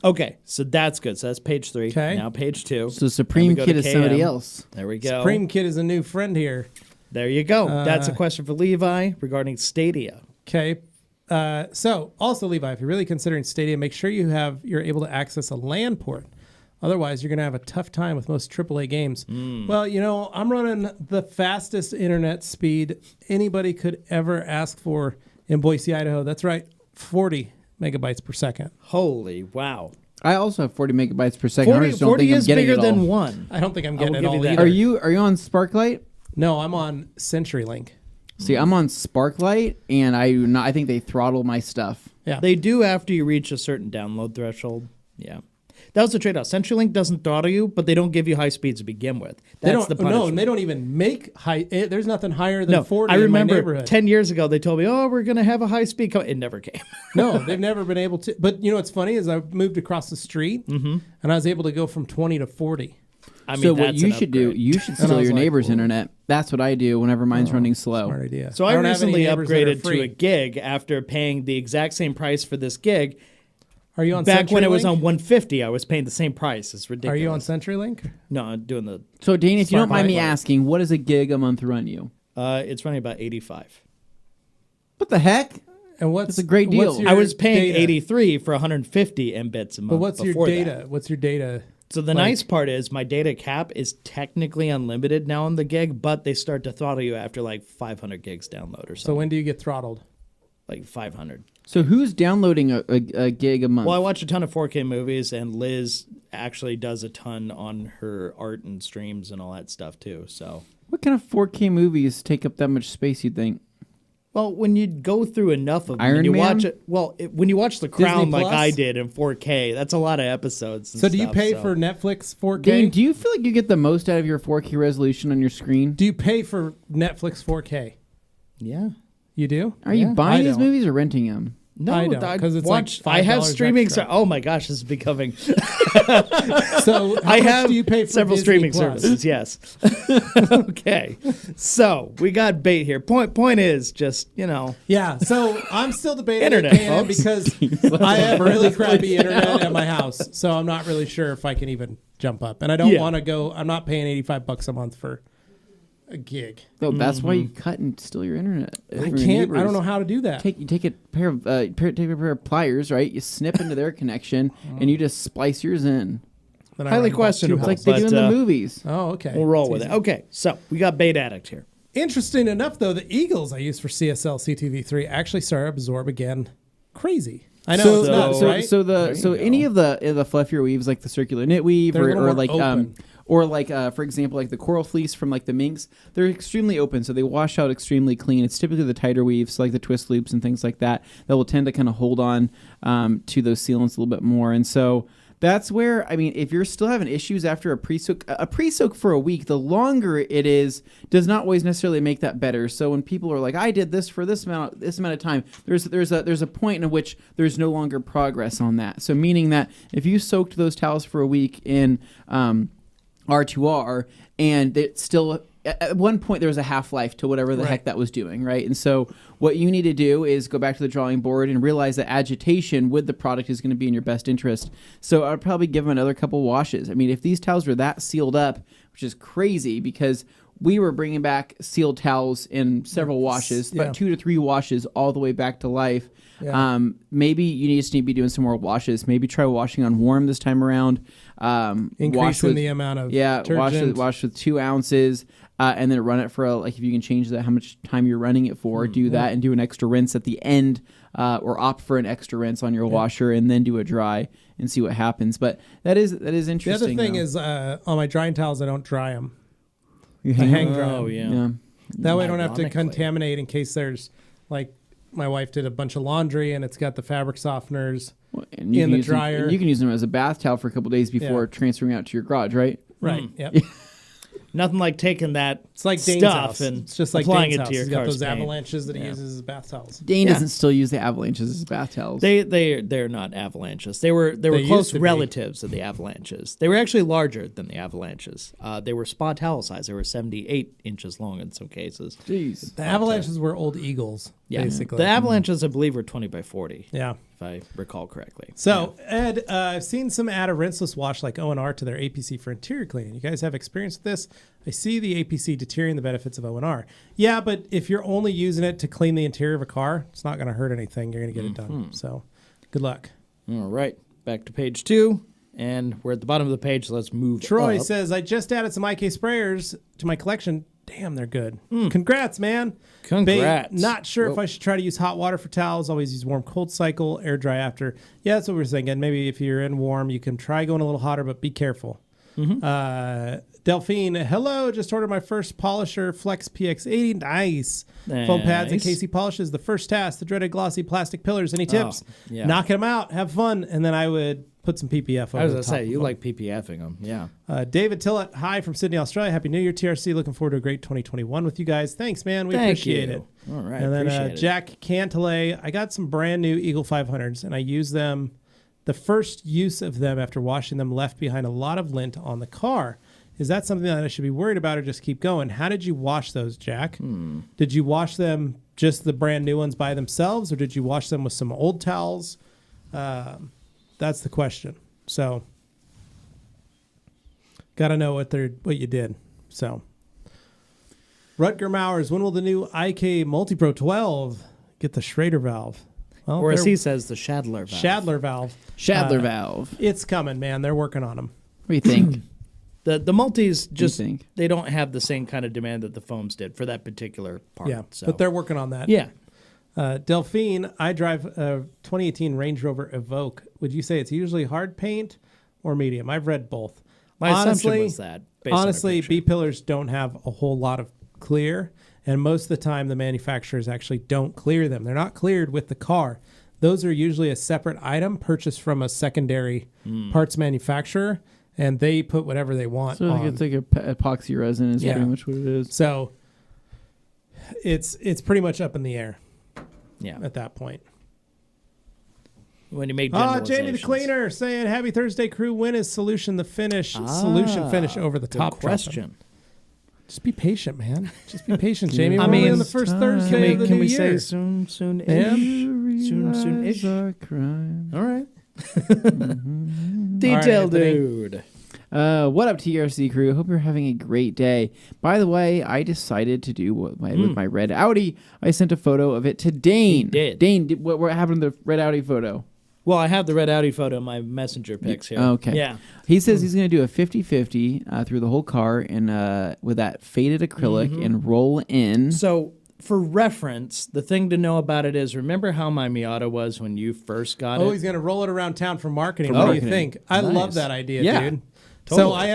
Okay, so that's good. So that's page 3. Okay. Now page 2. so Supreme go Kid to is somebody KM. else. There we go. Supreme Kid is a new friend here. There you go. That's a question for Levi regarding Stadia. Okay. So also Levi, if you're really considering Stadia, make sure you're able to access a LAN port. Otherwise, you're going to have a tough time with most AAA games. Well, I'm running the fastest internet speed anybody could ever ask for in Boise, Idaho. That's right, 40 megabytes per second. Holy wow. I also have 40 megabytes per second. I 40, just don't 40 think I'm is getting bigger it all. than 1. I don't think I'm will getting it give you all that. either. Are you on Sparklight? No, I'm on CenturyLink. See, I'm on Sparklight, and I think they throttle my stuff. Yeah. They do after you reach a certain download threshold. Yeah. That was the trade-off. CenturyLink doesn't throttle you, but they don't give you high speeds to begin with. That's the punishment. No, and they don't even make high. There's nothing higher than 40 I in my remember neighborhood. 10 years ago they told me, "Oh, we're going to have a high speed." It never came. No, they've never been able to. But what's funny is I moved across the street and I was able to go from 20 to 40. I mean, So what that's you an should do, upgrade. you should I steal was your like, neighbor's "Ooh." internet. That's what I do whenever mine's running slow. Smart idea. So I don't have any recently neighbors that are upgraded to free. a gig after paying the exact same price for this gig. Are you on Back when it was CenturyLink? on 150, I was paying the same price. It's ridiculous. Are you on CenturyLink? No, I'm doing the. So, Dane, if you don't mind me Sparklight. asking, what does a gig a month run you? It's running about 85. What the heck? And what's That's a great deal. what's your I was paying data? 83 for 150 mbits a month. But what's your before data? that. What's your data? So the nice part is my data cap is technically unlimited now on the gig, but they start to throttle you after like 500 gigs download or So something. when do you get throttled? Like 500. So who's downloading a gig a month? Well, I watch a ton of 4K movies, and Liz actually does a ton on her art and streams and all that stuff too. So, What kind of 4K movies take up that much space, you think? well, when you go through enough of them, Iron when you Man? watch it, when you watch The Crown like Plus? I did in 4K, that's a lot of episodes. And So do you stuff, pay so. for Netflix 4K? Dane, do you feel like you get the most out of your 4K resolution on your screen? Do you pay for Netflix 4K? Yeah. You do? Are you Yeah. buying I these don't. movies or renting them? No, I don't, 'cause it's like I have $5 streaming. extra. Oh my gosh, this is becoming. So how I much have do you pay for several Disney streaming Plus? services. Yes. Okay. So we got bait here. Point is just Yeah, so I'm still debating Internet, paying it folks. because I have really crappy internet at my house, so I'm not really sure if I can even jump up. And I don't Yeah. want to go. I'm not paying $85 a month for a gig. No, that's why you cut and steal your internet. I from your can't. I neighbors. don't know how to do that. You take a pair of take a pair of pliers, right? You snip into their connection, and you just splice yours in. Then I highly run about questionable. It's like $2. they do in But, the movies. Oh, okay. we'll roll It's with easy. it. Okay. So we got bait addict here. Interesting enough, though, the Eagles I use for CSL CTV3 actually start to absorb again. Crazy. I know it's nuts, right? So any of the fluffier weaves like the circular knit weave They're a little or more like open. For example, like the coral fleece from like the minks, they're extremely open, so they wash out extremely clean. It's typically the tighter weaves, like the twist loops and things like that, that will tend to kind of hold on to those sealants a little bit more. And so that's where, I mean, if you're still having issues after a pre-soak for a week, the longer it is does not always necessarily make that better. So when people are like, I did this for this amount of time, there's a point in which there's no longer progress on that. So meaning that if you soaked those towels for a week in R2R and it still at one point there was a half-life to whatever the heck that was doing, right? And so what you need to do is go back to the drawing board and realize that agitation with the product is going to be in your best interest. So I'd probably give them another couple washes. I mean, if these towels were that sealed up, which is crazy because we were bringing back sealed towels in several washes, but 2 to 3 washes all the way back to life. Yeah. Maybe you just need to be doing some more washes. Maybe try washing on warm this time around. Increasing the amount of detergent. Wash with 2 ounces. And then run it for if you can change that, how much time you're running it for, do that and do an extra rinse at the end, or opt for an extra rinse on your washer and then do a dry and see what happens. But that is interesting. The other thing is on my drying towels, I don't dry them. I hang dry them. Oh, yeah. That way I don't have to contaminate in case there's, like, my wife did a bunch of laundry and it's got the fabric softeners in the dryer. You can use them as a bath towel for a couple days before transferring out to your garage, right? Right, yep. Nothing like taking that it's like Dane's stuff house. and it's just like applying Dane's it house. to your He's got car's those paint. avalanches that he uses as bath towels. Dane doesn't still use the avalanches as bath towels. They're not avalanches. They were close relatives of the avalanches. They were actually larger than the avalanches. They were spa towel size. They were 78 inches long in some cases. Jeez. The avalanches were old eagles, basically. The avalanches, I believe, were 20 by 40. Yeah. If I recall correctly. So, Ed, I've seen some add a rinseless wash like O&R to their APC for interior cleaning. You guys have experience with this? I see the APC deteriorating the benefits of O&R. Yeah, but if you're only using it to clean the interior of a car, it's not going to hurt anything. You're going to get it done. So, good luck. All right. Back to page 2. And we're at the bottom of the page, so let's move Troy up. says, I just added some IK sprayers to my collection. Damn, they're good. Congrats, man. Congrats. Not sure if I should try to use hot water for towels. Always use warm, cold cycle, air dry after. Yeah, that's what we're thinking. Maybe if you're in warm, you can try going a little hotter, but be careful. Delphine, hello. Just ordered my first polisher, Flex PX80. Nice. Foam pads and KC polishes. The first task, the dreaded glossy plastic pillars. Any tips? Yeah. Knocking them out. Have fun. And then I would put some PPF over I was the going to top say, of you them. like PPFing them. Yeah. David Tillett, hi from Sydney, Australia. Happy New Year, TRC. Looking forward to a great 2021 with you guys. Thanks, man. We appreciate it. All right. And then appreciate it. Jack Cantelay, I got some brand new Eagle 500s, and I used them. The first use of them after washing them left behind a lot of lint on the car. Is that something that I should be worried about or just keep going? How did you wash those, Jack? Did you wash them just the brand new ones by themselves, or did you wash them with some old towels? That's the question. So, got to know what you did. So, Rutger Mowers, when will the new IK Multi-Pro 12 get the Schrader valve? Well, or as he says, the Shadler valve. Shadler valve. Shadler valve. It's coming, man. They're working on them. What do you think? The multis just, think? they don't have the same kind of demand that the foams did for that particular part. Yeah, so. but they're working on that. Yeah. Delphine, I drive a 2018 Range Rover Evoque. Would you say it's usually hard paint or medium? I've read both. My assumption was that. Honestly, B-pillars don't have a whole lot of clear, and most of the time the manufacturers actually don't clear them. They're not cleared with the car. Those are usually a separate item purchased from a secondary parts manufacturer, and they put whatever they want So on. it's like a epoxy resin is pretty much what it is. So it's pretty much up in the air. Yeah. At that point. When you make Jamie the cleaner saying happy Thursday crew. When is solution the finish? Solution finish over the top. Question. Just be patient, man. Just be patient, Jamie. I We're only mean, on the first Thursday of the can new we year. say soon-ish? Yeah. Soon-ish. All right. All Detail right, Anthony. dude. What up, TRC crew? Hope you're having a great day. By the way, I decided to do with my red Audi. I sent a photo of it to Dane. He did. Dane, what happened to the red Audi photo? Well, I have the red Audi photo in my messenger pics here. Okay. Yeah. He says he's going to do a 50-50 through the whole car and with that faded acrylic and roll in. So, for reference, the thing to know about it is, remember how my Miata was when you first got it? Oh, he's going to roll it around town for marketing. For What do marketing. you think? I Nice. love that idea, Yeah, dude. totally. So I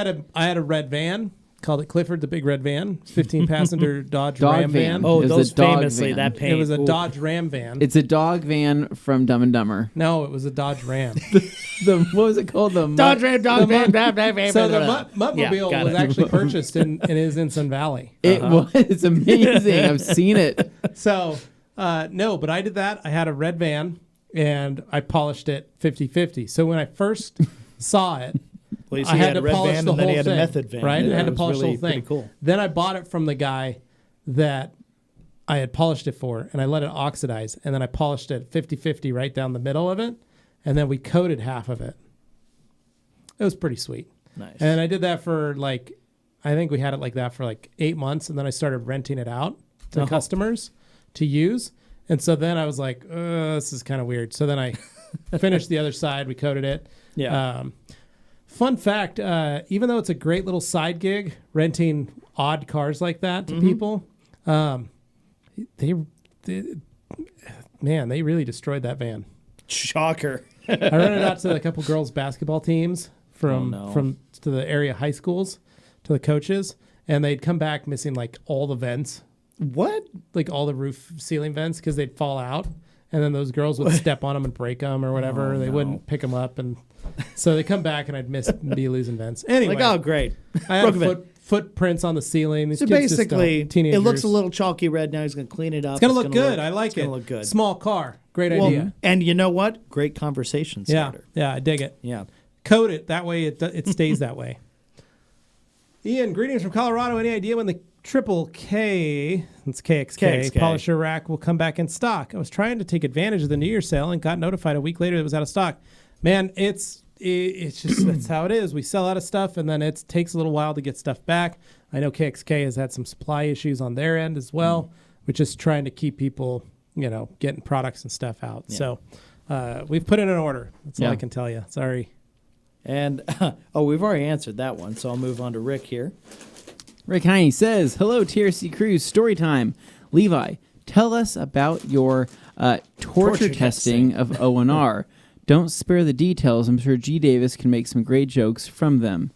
had a red van. Called it Clifford, the big red van. 15-passenger Dodge Dog Ram van. van. Oh, It was those a dog famously, van. that paint. It was a Ooh. Dodge Ram van. It's a dog van from Dumb and Dumber. No, it was a Dodge Ram. What was it called? The Dodge Ram, dog van, dog van. So the Muttmobile got was it. actually purchased and is in Sun Valley. It was. It's amazing. I've seen it. So, no, but I did that. I had a red van, and I polished it 50-50. So when I first saw it, Well, you see, I he had had to a red polish van the and then whole he had thing, a method van. right? Yeah, I had it to was polish really the whole thing. pretty cool. Then I bought it from the guy that I had polished it for, and I let it oxidize, and then I polished it 50-50 right down the middle of it, and then we coated half of it. It was pretty sweet. Nice. And I did that for I think we had it like that for 8 months, and then I started renting it out to customers to use. And so then I was like, this is kind of weird. So then I finished the other side. We coated it. Yeah. Fun fact, even though it's a great little side gig, renting odd cars like that to people, they really destroyed that van. Shocker. I rented it out to a couple girls' basketball teams from Oh, no. to the area high schools, to the coaches, and they'd come back missing all the vents, What? all the roof ceiling vents, because they'd fall out, and then those girls would step on them and break them or whatever. Oh, They no. wouldn't pick them up, and so they come back and I'd be losing vents. Anyway, Like, oh, great. I had Broke a vent. footprints on the ceiling. These So kids just basically, don't. Teenagers. it looks a little chalky red now. He's going to clean it up. It's gonna look good. I like it's it. Gonna look good. Small car, great Well, idea. and you know what? Great conversation Yeah, starter. yeah, I dig it. Yeah. Coat it that way. It stays that way. Ian, greetings from Colorado. Any idea when the Triple K, it's KXK, KXK. polisher rack will come back in stock? I was trying to take advantage of the New Year's sale and got notified a week later it was out of stock. Man, it's just that's how it is. We sell out of stuff, and then it takes a little while to get stuff back. I know KXK has had some supply issues on their end as well. We're just trying to keep people, getting products and stuff out. Yeah. So we've put in an order. That's all Yeah. I can tell you. Sorry. And, we've already answered that one, so I'll move on to Rick here. Rick Heine says, "Hello, TRC crew. Story time. Levi, tell us about your torture testing of O&R. Don't spare the details. I'm sure G. Davis can make some great jokes from them.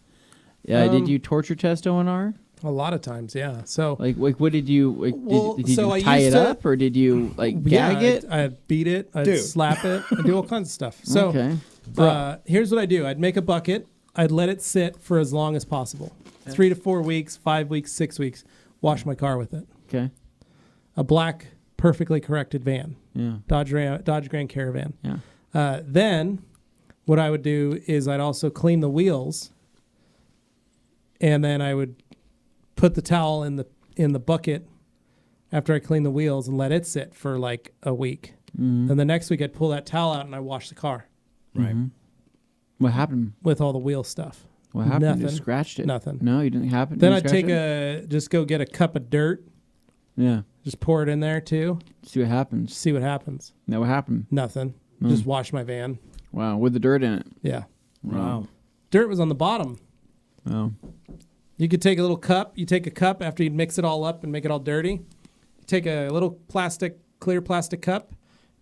Did you torture test O&R? A lot of times, yeah. So Like what did you Well, did so I you tie used it to- up or did you gag it? I'd beat it. I'd Dude. slap it. I'd do all kinds of stuff. So Okay. here's what I do. I'd make a bucket. I'd let it sit for as long as possible. 3 to 4 weeks, 5 weeks, 6 weeks. Wash my car with it. Okay. A black, perfectly corrected van. Yeah. Dodge Grand Caravan. Yeah. Then what I would do is I'd also clean the wheels, and then I would put the towel in the bucket after I clean the wheels and let it sit for a week. Then the next week I'd pull that towel out and I wash the car Right. What happened? with all the wheel stuff. What happened? You Nothing. scratched it. Nothing. No, you didn't happen. Then you I'd scratch take it? just go get a cup of dirt, Yeah. just pour it in there too, See what happens. see what happens. Now what happened? Nothing. Just wash my van. Wow, with the dirt in it. Yeah. Wow. Dirt was on the bottom. Oh. You could take a little cup. You take a cup after you mix it all up and make it all dirty. You take a little clear plastic cup,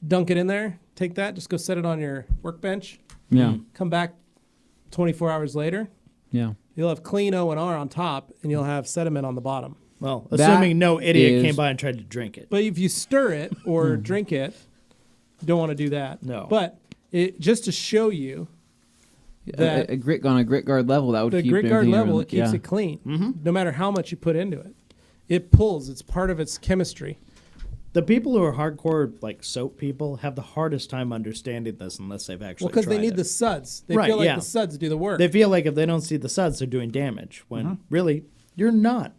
dunk it in there. Take that, just go set it on your workbench. Yeah. Come back 24 hours later. Yeah. You'll have clean O&R on top, and you'll have sediment on the bottom. Well, That assuming no idiot is- came by and tried to drink it. But if you stir it or drink it, you don't want to do that. No. But just to show you that A grit on a grit guard level that would the keep grit guard everything level, around- it keeps yeah. it clean, no matter how much you put into it. It pulls. It's part of its chemistry. The people who are hardcore soap people have the hardest time understanding this unless they've actually Well, because they tried need it. the suds. They Right, feel like yeah. the suds do the work. They feel like if they don't see the suds, they're doing damage. When really, you're not.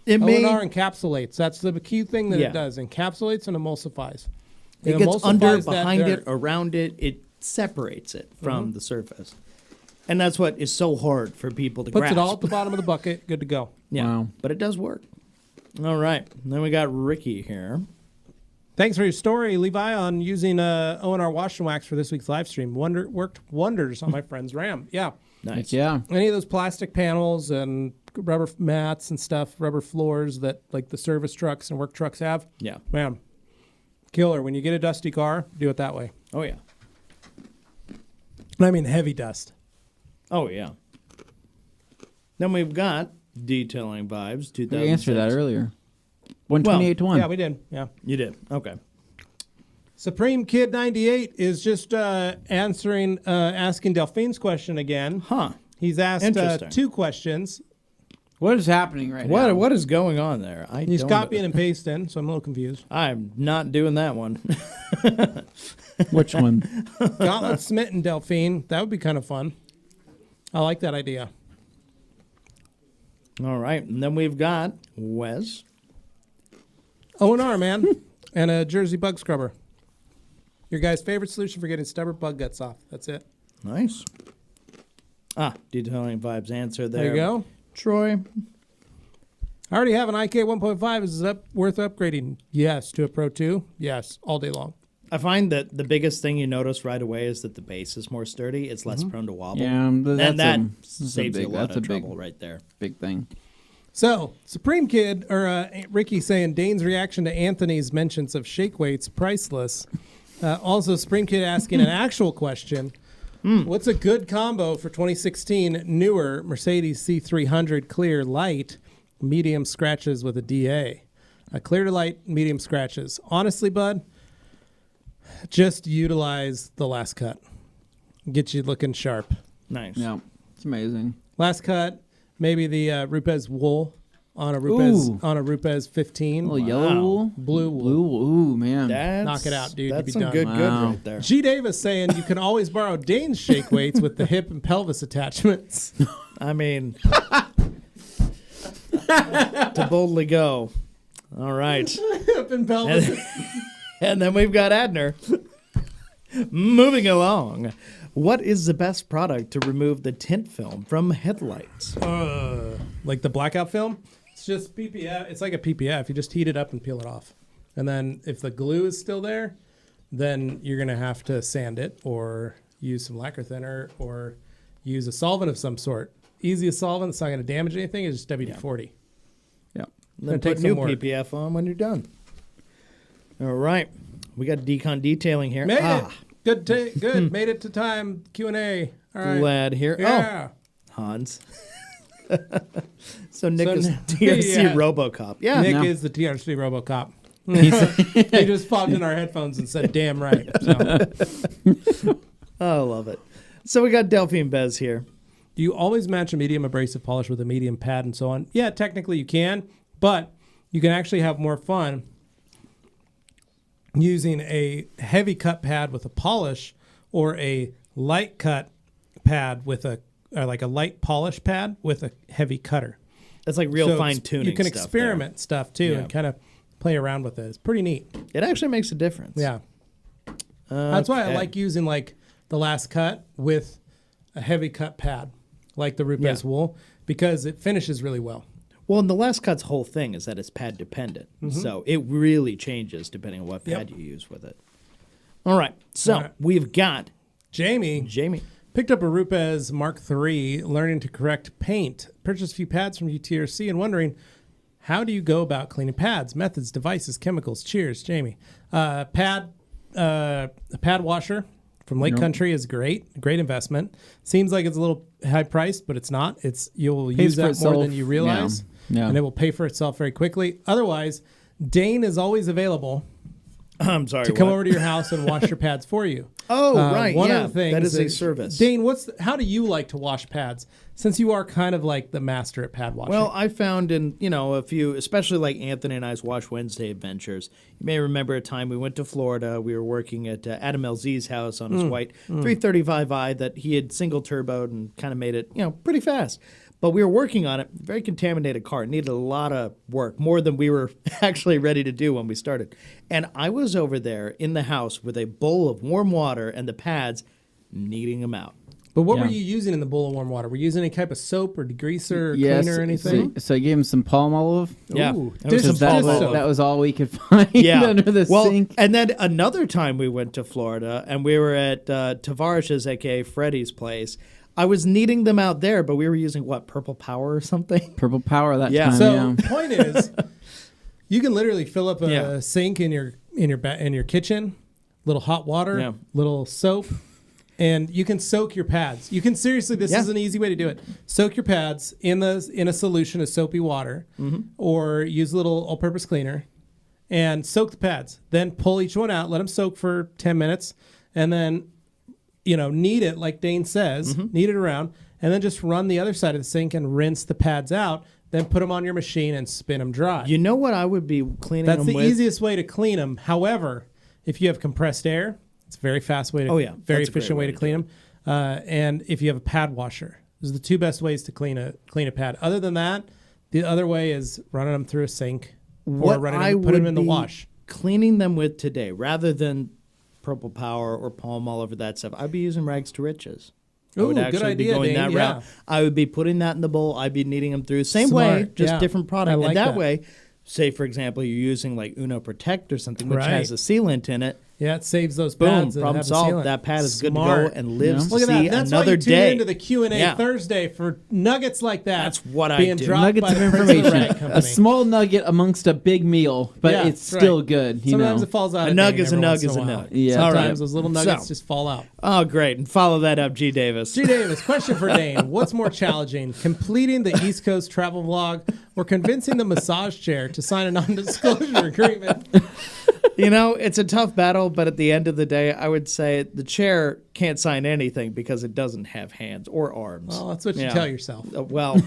It O&R encapsulates. That's the key thing that Yeah. it does. Encapsulates and emulsifies. it gets under, emulsifies that behind it, dirt. around it. It separates it from the surface, and that's what is so hard for people to Puts grasp. it all at the bottom of the bucket. Good to go. Yeah, Wow. but it does work. All right, then we got Ricky here. Thanks for your story, Levi, on using O&R Wash and Wax for this week's live stream. Worked wonders on my friend's Ram. Yeah. Nice. Yeah. Any of those plastic panels and rubber mats and stuff, rubber floors that like the service trucks and work trucks have. Yeah. Man, killer. When you get a dusty car, do it that way. Oh, yeah. I mean, heavy dust. Oh, yeah. Then we've got Detailing Vibes 2006. We answered that earlier. 128 to 1. Yeah, we did. Yeah. You did. Okay. Supreme Kid 98 is just asking Delphine's question again. Huh. He's asked Interesting. 2 questions. What is happening right now? What is going on there? He's copying and pasting, so I'm a little confused. I'm not doing that one. Which one? Gauntlet Smitten, Delphine. That would be kind of fun. I like that idea. All right. And then we've got Wes. O&R, man. And a Jersey bug scrubber. Your guy's favorite solution for getting stubborn bug guts off. That's it. Nice. Detailing Vibes answer there. There you go. Troy. I already have an IK 1.5. Is it worth upgrading? Yes. To a Pro 2? Yes. All day long. I find that the biggest thing you notice right away is that the base is more sturdy. It's less prone to wobble. Yeah, and that that's saves you a lot that's of a big- trouble right there. Big thing. So, Supreme Kid, or Ricky saying Dane's reaction to Anthony's mentions of shake weights, priceless. Also, Supreme Kid asking an actual question. What's a good combo for 2016 newer Mercedes C300 clear light, medium scratches with a DA? Clear to light, medium scratches. Honestly, bud, just utilize the last cut. Get you looking sharp. Nice. Yeah, it's amazing. Last cut, maybe the Rupes wool on a Ooh. Rupes 15. A little yellow wool, Blue wool. blue wool. Ooh, man. Knock it out, dude. That's You'd be some done. good Wow. right there. G. Davis saying you can always borrow Dane's shake weights with the hip and pelvis attachments. I mean, to boldly go. All right. Hip and pelvis. And then we've got Adner. Moving along. What is the best product to remove the tint film from headlights? Like the blackout film. It's just PPF. It's like a PPF. You just heat it up and peel it off. And then if the glue is still there, then you're going to have to sand it or use some lacquer thinner or use a solvent of some sort. Easiest solvent that's not going to damage anything is just WD-40. Yeah. Then Gonna take put new some work. PPF on when you're done. All right. We got Decon Detailing here. Made it. Good. Made it to time. Q&A. All right. Glad here. Yeah. Oh, Hans. So Nick So is n- TRC yeah. RoboCop. Yeah. Nick No. is the TRC RoboCop. He just popped in our headphones and said, damn right. So. I love it. So we got Delphine Bez here. Do you always match a medium abrasive polish with a medium pad and so on? Yeah, technically you can, but you can actually have more fun using a heavy cut pad with a polish or a light cut pad with like a light polish pad with a heavy cutter. That's like real So fine tuning. You can stuff experiment stuff too Yeah. and kind of play around with it. It's pretty neat. there. It actually makes a difference. Yeah. That's why I Okay. like using like the last cut with a heavy cut pad, like the Rupes Yeah. wool, because it finishes really well. Well, and the last cut's whole thing is that it's pad dependent. So it really changes depending on what pad Yep. you use with it. All right. So All right. we've got Jamie Jamie. picked up a Rupes Mark III, learning to correct paint. Purchased a few pads from UTRC and wondering, how do you go about cleaning pads? Methods, devices, chemicals. Cheers, Jamie. A pad washer from Lake Country is great investment. Seems like it's a little high priced, but it's not. You'll Pays use for that more itself. than you realize, Yeah. and it will pay for itself very quickly. Otherwise, Dane is always available I'm sorry. to come what? over to your house and wash your pads for you. Oh, right. One yeah. of the things that is a service. Dane, how do you like to wash pads? Since you are kind of like the master at pad washing. Well, I found in, a few, especially like Anthony and I's Wash Wednesday adventures, you may remember a time we went to Florida. We were working at Adam LZ's house on his white 335i that he had single turboed and kind of made it, pretty fast. But we were working on it. Very contaminated car. It needed a lot of work, more than we were actually ready to do when we started. And I was over there in the house with a bowl of warm water and the pads, kneading them out. But what were Yeah. you using in the bowl of warm water? Were you using any type of soap or degreaser or Yes, cleaner or anything? So I gave him some palm olive. Yeah. Ooh, That was dish some palm soap. olive. That was all we could find under the sink. And then another time we went to Florida and we were at Tavares's, aka Freddie's place. I was needing them out there, but we were using Purple Power or something. Purple Power that Yeah. time. So yeah. point is, you can literally fill up a Yeah. sink in your kitchen, little hot water, Yeah. little soap, and you can soak your pads. You can seriously, this Yeah. is an easy way to do it. Soak your pads in a solution of soapy water, or use a little all-purpose cleaner, and soak the pads. Then pull each one out, let them soak for 10 minutes, and then knead it like Dane says, knead it around, and then just run the other side of the sink and rinse the pads out. Then put them on your machine and spin them dry. You know what I would be cleaning That's them the with? easiest way to clean them. However, if you have compressed air, it's a very fast way to, Oh, yeah. very That's a great efficient way to clean them. And if you have a pad washer, those are the two best ways to clean a pad. Other than that, the other way is running them through a sink or put them in the wash. Cleaning them with today, rather than Purple Power or palm olive or that stuff, I'd be using rags to riches. I Ooh, would good actually idea, be going Dane, that yeah. route. I would be putting that in the bowl. I'd be kneading them through. Same Smart, way, just yeah. different product. I like and that that. way, say, for example, you're using like Uno Protect or something, which Right. has a sealant in it. Yeah, it saves those Boom, pads. that problem have the solved. sealant. That pad is good to Smart. go and lives Look to at see that. That's another why you tune day. into the Q&A Yeah. Thursday for nuggets like that. That's what I being do. dropped Nuggets by of the President information. Rag A Company. small nugget amongst a big meal, but Yeah, it's that's still right. good. You Sometimes know. it falls out. A of nug Dane is a every nug once in is a while. nug. Yeah. All Sometimes right. those little nuggets So- just fall out. Oh, great. And follow that up, G. Davis. G. Davis, question for Dane. What's more challenging, completing the East Coast travel vlog or convincing the massage chair to sign a non-disclosure agreement? You know, it's a tough battle, but at the end of the day, I would say the chair can't sign anything because it doesn't have hands or arms. Well, that's what you Yeah. tell yourself. Well,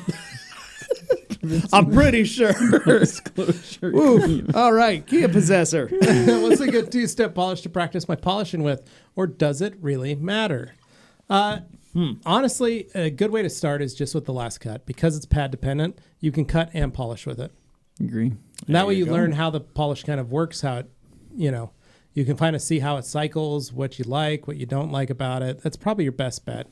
I'm pretty sure. Disclosure. Ooh, all right, Kia Possessor. What's a good two-step polish to practice my polishing with, or does it really matter? Honestly, a good way to start is just with the last cut. Because it's pad dependent, you can cut and polish with it. Agree. And that way you you go. learn how the polish kind of works, how it, you can kind of see how it cycles, what you like, what you don't like about it. That's probably your best bet.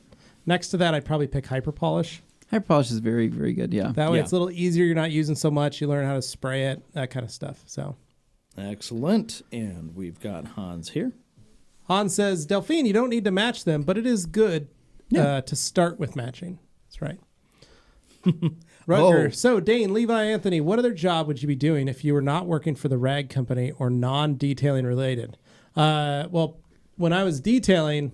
Next to that, I'd probably pick hyper polish. Hyper polish is very, very good. Yeah. That way Yeah. it's a little easier. You're not using so much. You learn how to spray it, that kind of stuff. So Excellent. And we've got Hans here. Hans says, Delphine, you don't need to match them, but it is good to start with matching. That's right. Rutger. Oh. So, Dane, Levi Anthony, what other job would you be doing if you were not working for the rag company or non-detailing related? Well, when I was detailing,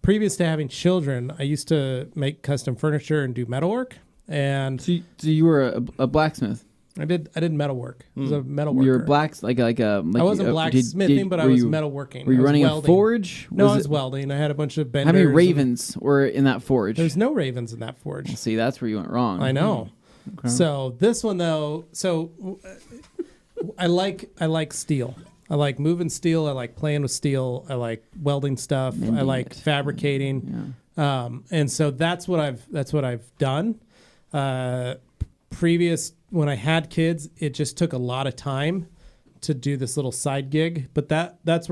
previous to having children, I used to make custom furniture and do metalwork. And So you were a blacksmith. I did metalwork. I was a metal worker. You were like I wasn't blacksmithing, but I was metalworking. Were you I was running welding. a forge? No, I was welding. I had a bunch of benders. How many and- ravens were in that forge? There's no ravens in that forge. See, that's where you went wrong. I know. Okay. So this one though, I like steel. I like moving steel. I like playing with steel. I like welding stuff. I Mending like it. fabricating. And so that's what I've done. Previous when I had kids, it just took a lot of time to do this little side gig. But that was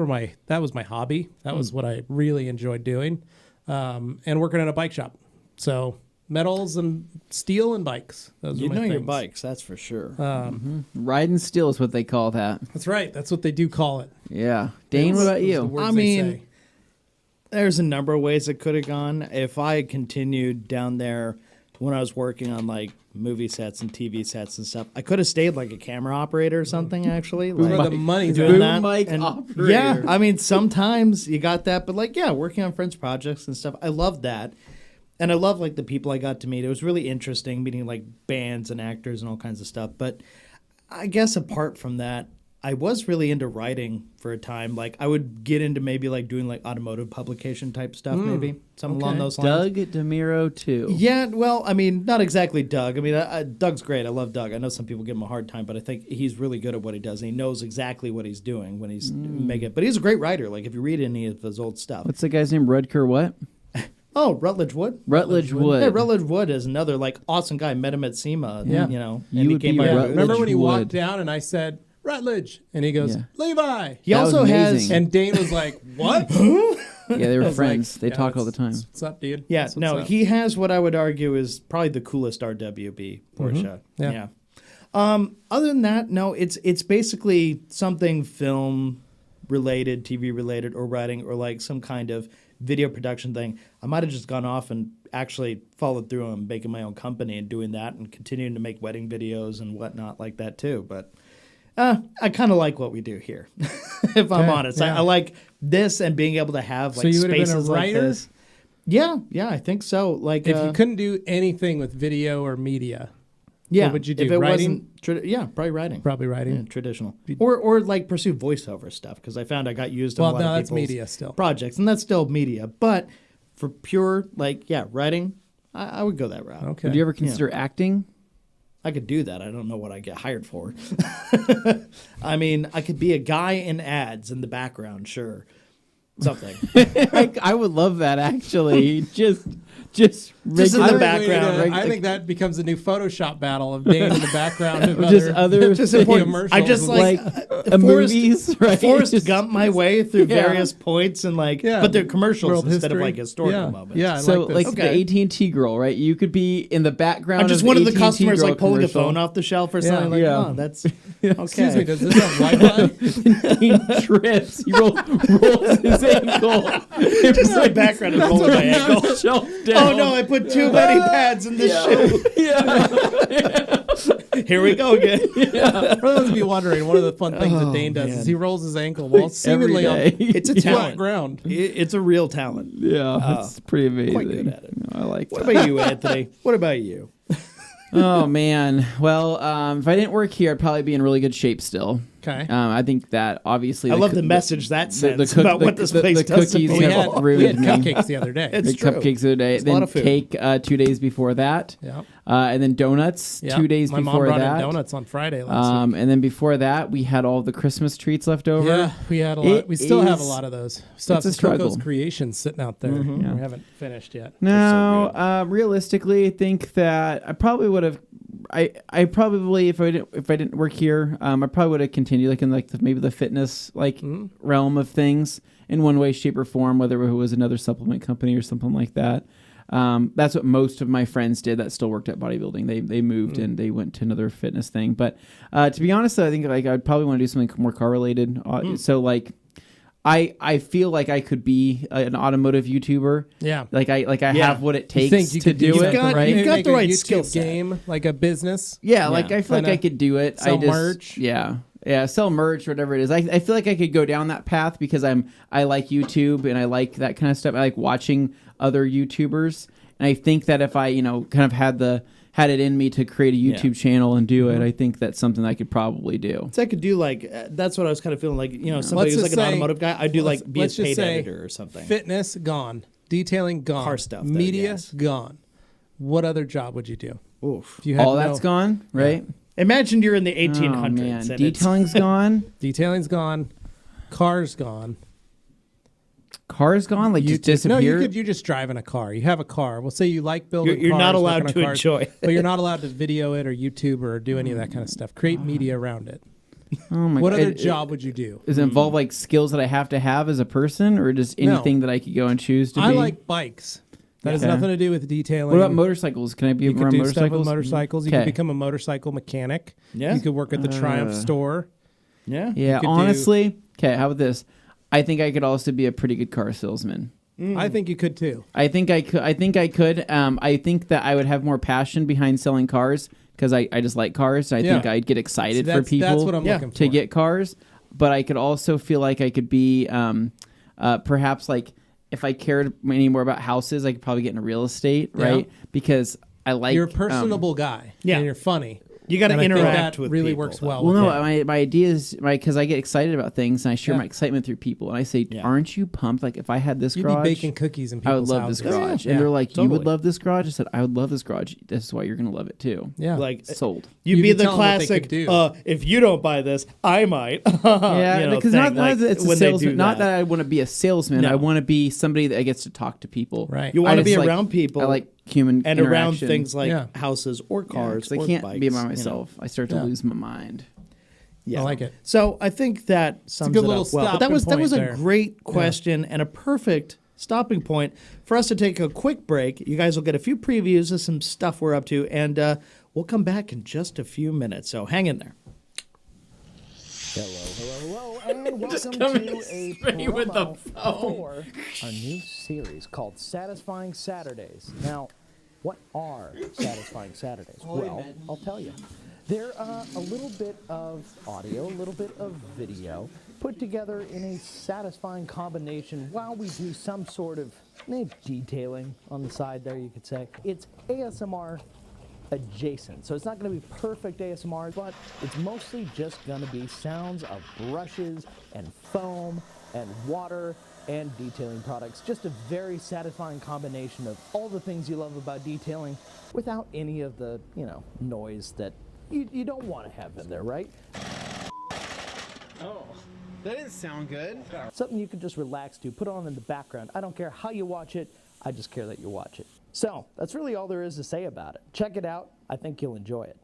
my hobby. That was what I really enjoyed doing. And working at a bike shop. So metals and steel and bikes. Those You are my know your things. bikes, that's for sure. Riding steel is what they call that. That's right. That's what they do call it. Yeah. Dane, what about Those are the you? words I they mean, say. There's a number of ways it could have gone. If I had continued down there when I was working on like movie sets and TV sets and stuff, I could have stayed like a camera operator or something. Actually, Where like the money's doing at. Boom that. mic And operator. yeah, I mean sometimes you got that, but like working on French projects and stuff, I love that. And I love like the people I got to meet. It was really interesting meeting like bands and actors and all kinds of stuff. But I guess apart from that, I was really into writing for a time. Like I would get into maybe like doing like automotive publication type stuff, maybe something along okay. those lines. Doug DeMiro too. Yeah, well, I mean, not exactly Doug. I mean, Doug's great. I love Doug. I know some people give him a hard time, but I think he's really good at what he does. And he knows exactly what he's doing when he's making it. But he's a great writer. Like if you read any of his old stuff. What's the guy's name? Rutger what? Oh, Rutledge Wood. Rutledge Wood. Yeah, Rutledge Wood is another like awesome guy. Met him at SEMA. Yeah. You know, You and he would came be by. Rutledge Remember when he Wood. walked down and I said, Rutledge? And he goes, Yeah. Levi. He That was also has. amazing. And Dane was like, what? Yeah, they were was friends. like, They yeah, talk all the time. What's up, dude? Yeah, That's what's no, up. he has what I would argue is probably the coolest RWB Porsche. Yeah. Other than that, no, it's basically something film related, TV related, or writing, or like some kind of video production thing. I might have just gone off and actually followed through on making my own company and doing that and continuing to make wedding videos and whatnot like that too. But I kind of like what we do here, if I'm honest. yeah. I like this and being able to have like So you would have been a spaces like writer? this. Yeah, I think so. Like If you couldn't do anything with video or media, yeah, what would you do? If it Writing? wasn't, probably writing. probably writing. Yeah, traditional, or like pursue voiceover stuff because I found I got used in Well, a lot no, of that's people's media still. projects, and that's still media. But for pure writing, I would go that route. Okay. Would you ever consider acting? I could do that. I don't know what I get hired for. I mean, I could be a guy in ads in the background, sure, something. I would love that actually. Just Just in the I think background, we need right? I think that becomes a new Photoshop battle of Dane in the background of Just other Just things. important. commercials. I just like movies, right? Forrest Just- Gump my way through Yeah. various points and like, Yeah. but they're commercials World instead of history. like historical Yeah. moments. Yeah, I So like like this. Okay. the AT&T girl, right? You could be in the background. I'm just of one of the AT&T customers girl like pulling commercial. a phone off the shelf or Yeah. something. Like, Yeah. oh, that's okay. Excuse me, does this have Wi-Fi? He trips. He rolls his ankle. Just in the background and rolling my ankle. Shelf Oh down. no, I put too many pads in this shoe. Here we go again. For those of you wondering, one of the fun things that Dane does man. is he rolls his ankle while seemingly on day. It's a flat talent. ground. It's a real talent. Yeah, it's pretty amazing. quite good at it. I like What that. about you, Anthony? What about you? Oh man. Well, if I didn't work here, I'd probably be in really good shape still. Okay. I think that obviously. I love the message that sends about what this place does to cookies We have had, people. we had ruined me. cupcakes the other day. It's The true. cupcakes the other day. It's a lot Then of food. cake 2 days before that. Yep. And then donuts Yep. 2 days My mom before brought that. in donuts on Friday last week. And then before that, we had all the Christmas treats left over. Yeah, we had a lot. It We still have a is- lot of those. Still have it's a some Coco's struggle. Creations sitting out there. Yeah. We haven't finished yet. No, realistically, I think that I probably would have. I probably if I didn't work here, I probably would have continued like in like maybe the fitness realm of things in one way, shape, or form. Whether it was another supplement company or something like that. That's what most of my friends did that still worked at bodybuilding. They moved and they went to another fitness thing. But to be honest, I think like I'd probably want to do something more car related. So like. I feel like I could be an automotive YouTuber. Yeah. Like I Yeah. have what it You takes think you to could do do something, it, got- right? you've Maybe got make the a right YouTube skill set. game, like a business. Yeah, like I feel like Kinda I could do it. sell I just, merch. Yeah, sell merch or whatever it is. I feel like I could go down that path because I like YouTube and I like that kind of stuff. I like watching other YouTubers, and I think that if I kind of had it in me to create a YouTube channel and do it, I think that's something I could probably do. So I could do like that's what I was kind of feeling like. Somebody Let's who's just like an say- automotive guy. I'd do let's- like be a let's just paid say editor or something. Fitness gone. Detailing gone. Car stuff, though, Media yes. gone. What other job would you do? Oof. If you had All that's gone, right? Imagine you're in the Oh 1800s. man, and it's- detailing's gone, Detailing's gone. Cars gone. cars gone, like just disappear. No, you just drive in a car. You have a car. We'll say you like building You're cars, not working allowed on to cars, enjoy it. but you're not allowed to video it or YouTube or do any of that kind of stuff. Create media around it. Oh my What God. other job would you do? Does it involve like skills that I have to have as a person, or just No. anything that I could go and choose to I be? like bikes. That has Okay. nothing to do with detailing. What about motorcycles? Can I be You could around do stuff motorcycles? with motorcycles. You Okay. could become a motorcycle mechanic. Yeah. You could work at the Triumph store. Yeah. Yeah, could do- honestly. Okay, how about this? I think I could also be a pretty good car salesman. I think you could too. I think I could. I think that I would have more passion behind selling cars because I just like cars. I think I'd get excited for people That's what I'm looking for. to get cars. But I could also feel like I could be perhaps like if I cared any more about houses, I could probably get into real estate, right? Because I like You're a personable guy. Yeah. And you're funny. You got to And I think interact that with really people, works though. well. Well, no, Yeah. my idea is because I get excited about things and I share Yeah. my excitement through people. And I say, Yeah. "Aren't you pumped? Like if I had this You'd garage, be baking cookies in I would people's love this houses. garage." Yeah. And they're like, "You totally. would love this garage?" I said, "I would love this garage. This is why you're gonna love it too." Yeah. Like Sold. you'd You be can the tell 'em what they classic. could do. If you don't buy this, I might. Yeah, because not that it's a when they salesman. do Not that I want to be a salesman. No. I want to be somebody that gets to talk to people. Right. You I want to just be like- around people. I like human and around interaction. things like Yeah. houses or cars. 'Cause I or can't bikes, be by you know. myself. I start to Yeah. lose my mind. Yeah. I like it. So I think that sums good it little up well. But that stopping was point a there. great question and a perfect stopping point for us to take a quick break. You guys will get a few previews of some stuff we're up to, and we'll come back in just a few minutes. So hang in there. Hello, and welcome coming to a straight with the promo phone. for our new series called Satisfying Saturdays. Now, what are Satisfying Saturdays? Well, I'll tell you. They're a little bit of audio, a little bit of video, put together in a satisfying combination while we do some sort of detailing on the side there, you could say. It's ASMR adjacent. So it's not going to be perfect ASMR, but it's mostly just going to be sounds of brushes and foam and water and detailing products. Just a very satisfying combination of all the things you love about detailing without any of the, noise that you don't want to have in there, right? Oh, that didn't sound good. Something you can just relax to, put on in the background. I don't care how you watch it, I just care that you watch it. So, that's really all there is to say about it. Check it out, I think you'll enjoy it.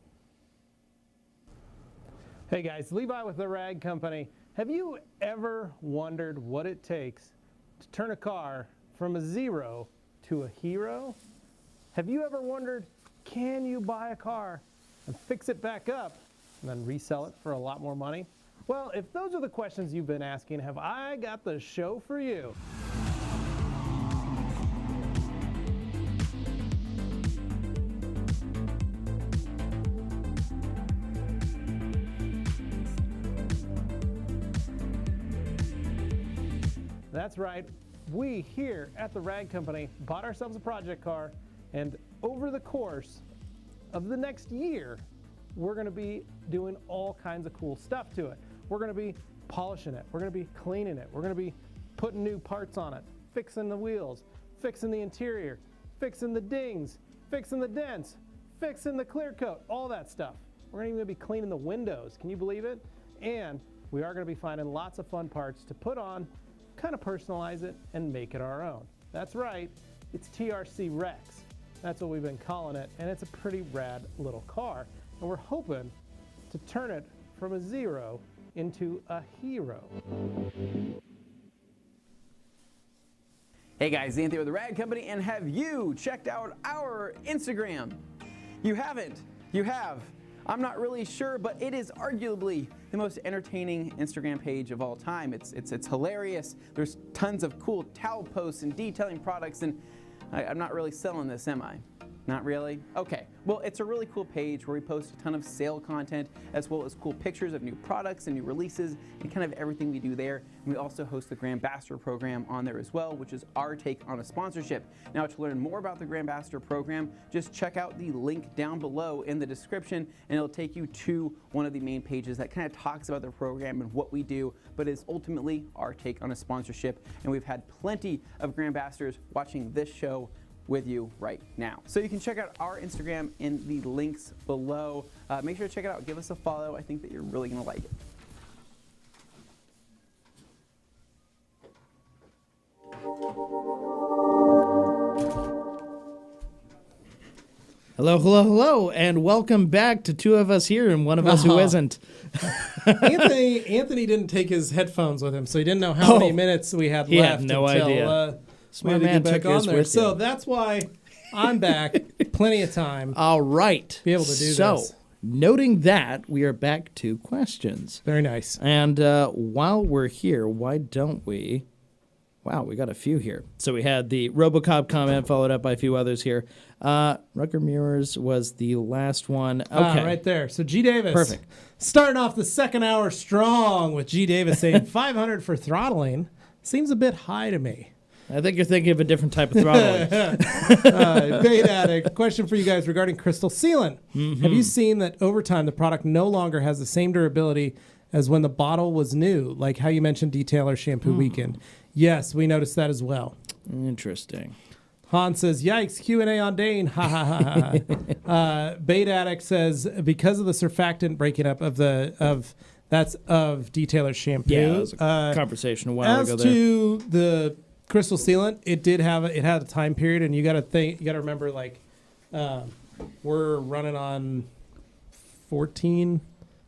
Hey guys, Levi with the Rag Company. Have you ever wondered what it takes to turn a car from a 0 to a hero? Have you ever wondered, can you buy a car and fix it back up and then resell it for a lot more money? Well, if those are the questions you've been asking, have I got the show for you. That's right, we here at the Rag Company bought ourselves a project car, and over the course of the next year, we're gonna be doing all kinds of cool stuff to it. We're gonna be polishing it, we're gonna be cleaning it, we're gonna be putting new parts on it, fixing the wheels, fixing the interior, fixing the dings, fixing the dents, fixing the clear coat, all that stuff. We're even gonna be cleaning the windows, can you believe it? And we are gonna be finding lots of fun parts to put on, kind of personalize it, and make it our own. That's right, it's TRC Rex. That's what we've been calling it, and it's a pretty rad little car. And we're hoping to turn it from a 0 into a hero. Hey guys, Anthony with the Rag Company, and have you checked out our Instagram? You haven't? You have? I'm not really sure, but it is arguably the most entertaining Instagram page of all time. It's hilarious. There's tons of cool towel posts and detailing products, and I'm not really selling this, am I? Not really? Okay. Well, it's a really cool page where we post a ton of sale content as well as cool pictures of new products and new releases and kind of everything we do there. And we also host the Grand Ambassador program on there as well, which is our take on a sponsorship. Now, to learn more about the Grand Ambassador program, just check out the link down below in the description, and it'll take you to one of the main pages that kind of talks about the program and what we do, but is ultimately our take on a sponsorship. And we've had plenty of Grand Ambassadors watching this show with you right now. So you can check out our Instagram in the links below. Make sure to check it out. Give us a follow. I think that you're really gonna like it. Hello, hello, hello, and welcome back to two of us here and one of us who isn't. Anthony didn't take his headphones with him, so he didn't know how many minutes we had he left had no until idea. we had to man get back took his on there. with So him. that's why I'm back. Plenty of time. All right. Be able to do so, this. noting that, we are back to questions. Very nice. And while we're here, why don't we... Wow, we got a few here. So we had the RoboCop comment followed up by a few others here. Rucker Muirs was the last one. Okay. Right there. So G. Davis. Perfect. Starting off the second hour strong with G. Davis saying 500 for throttling. Seems a bit high to me. I think you're thinking of a different type of throttling. Bait Addict, question for you guys regarding crystal sealant. Have you seen that over time the product no longer has the same durability as when the bottle was new, like how you mentioned Detailer Shampoo Weekend? Yes, we noticed that as well. Interesting. Han says, yikes, Q&A on Dane. Ha, ha, ha, ha. Bait Addict says, because of the surfactant breaking up of Detailer Shampoo. Yeah, that was a conversation a while ago As there. to the crystal sealant, it had a time period, and you got to remember, like, we're running on 14,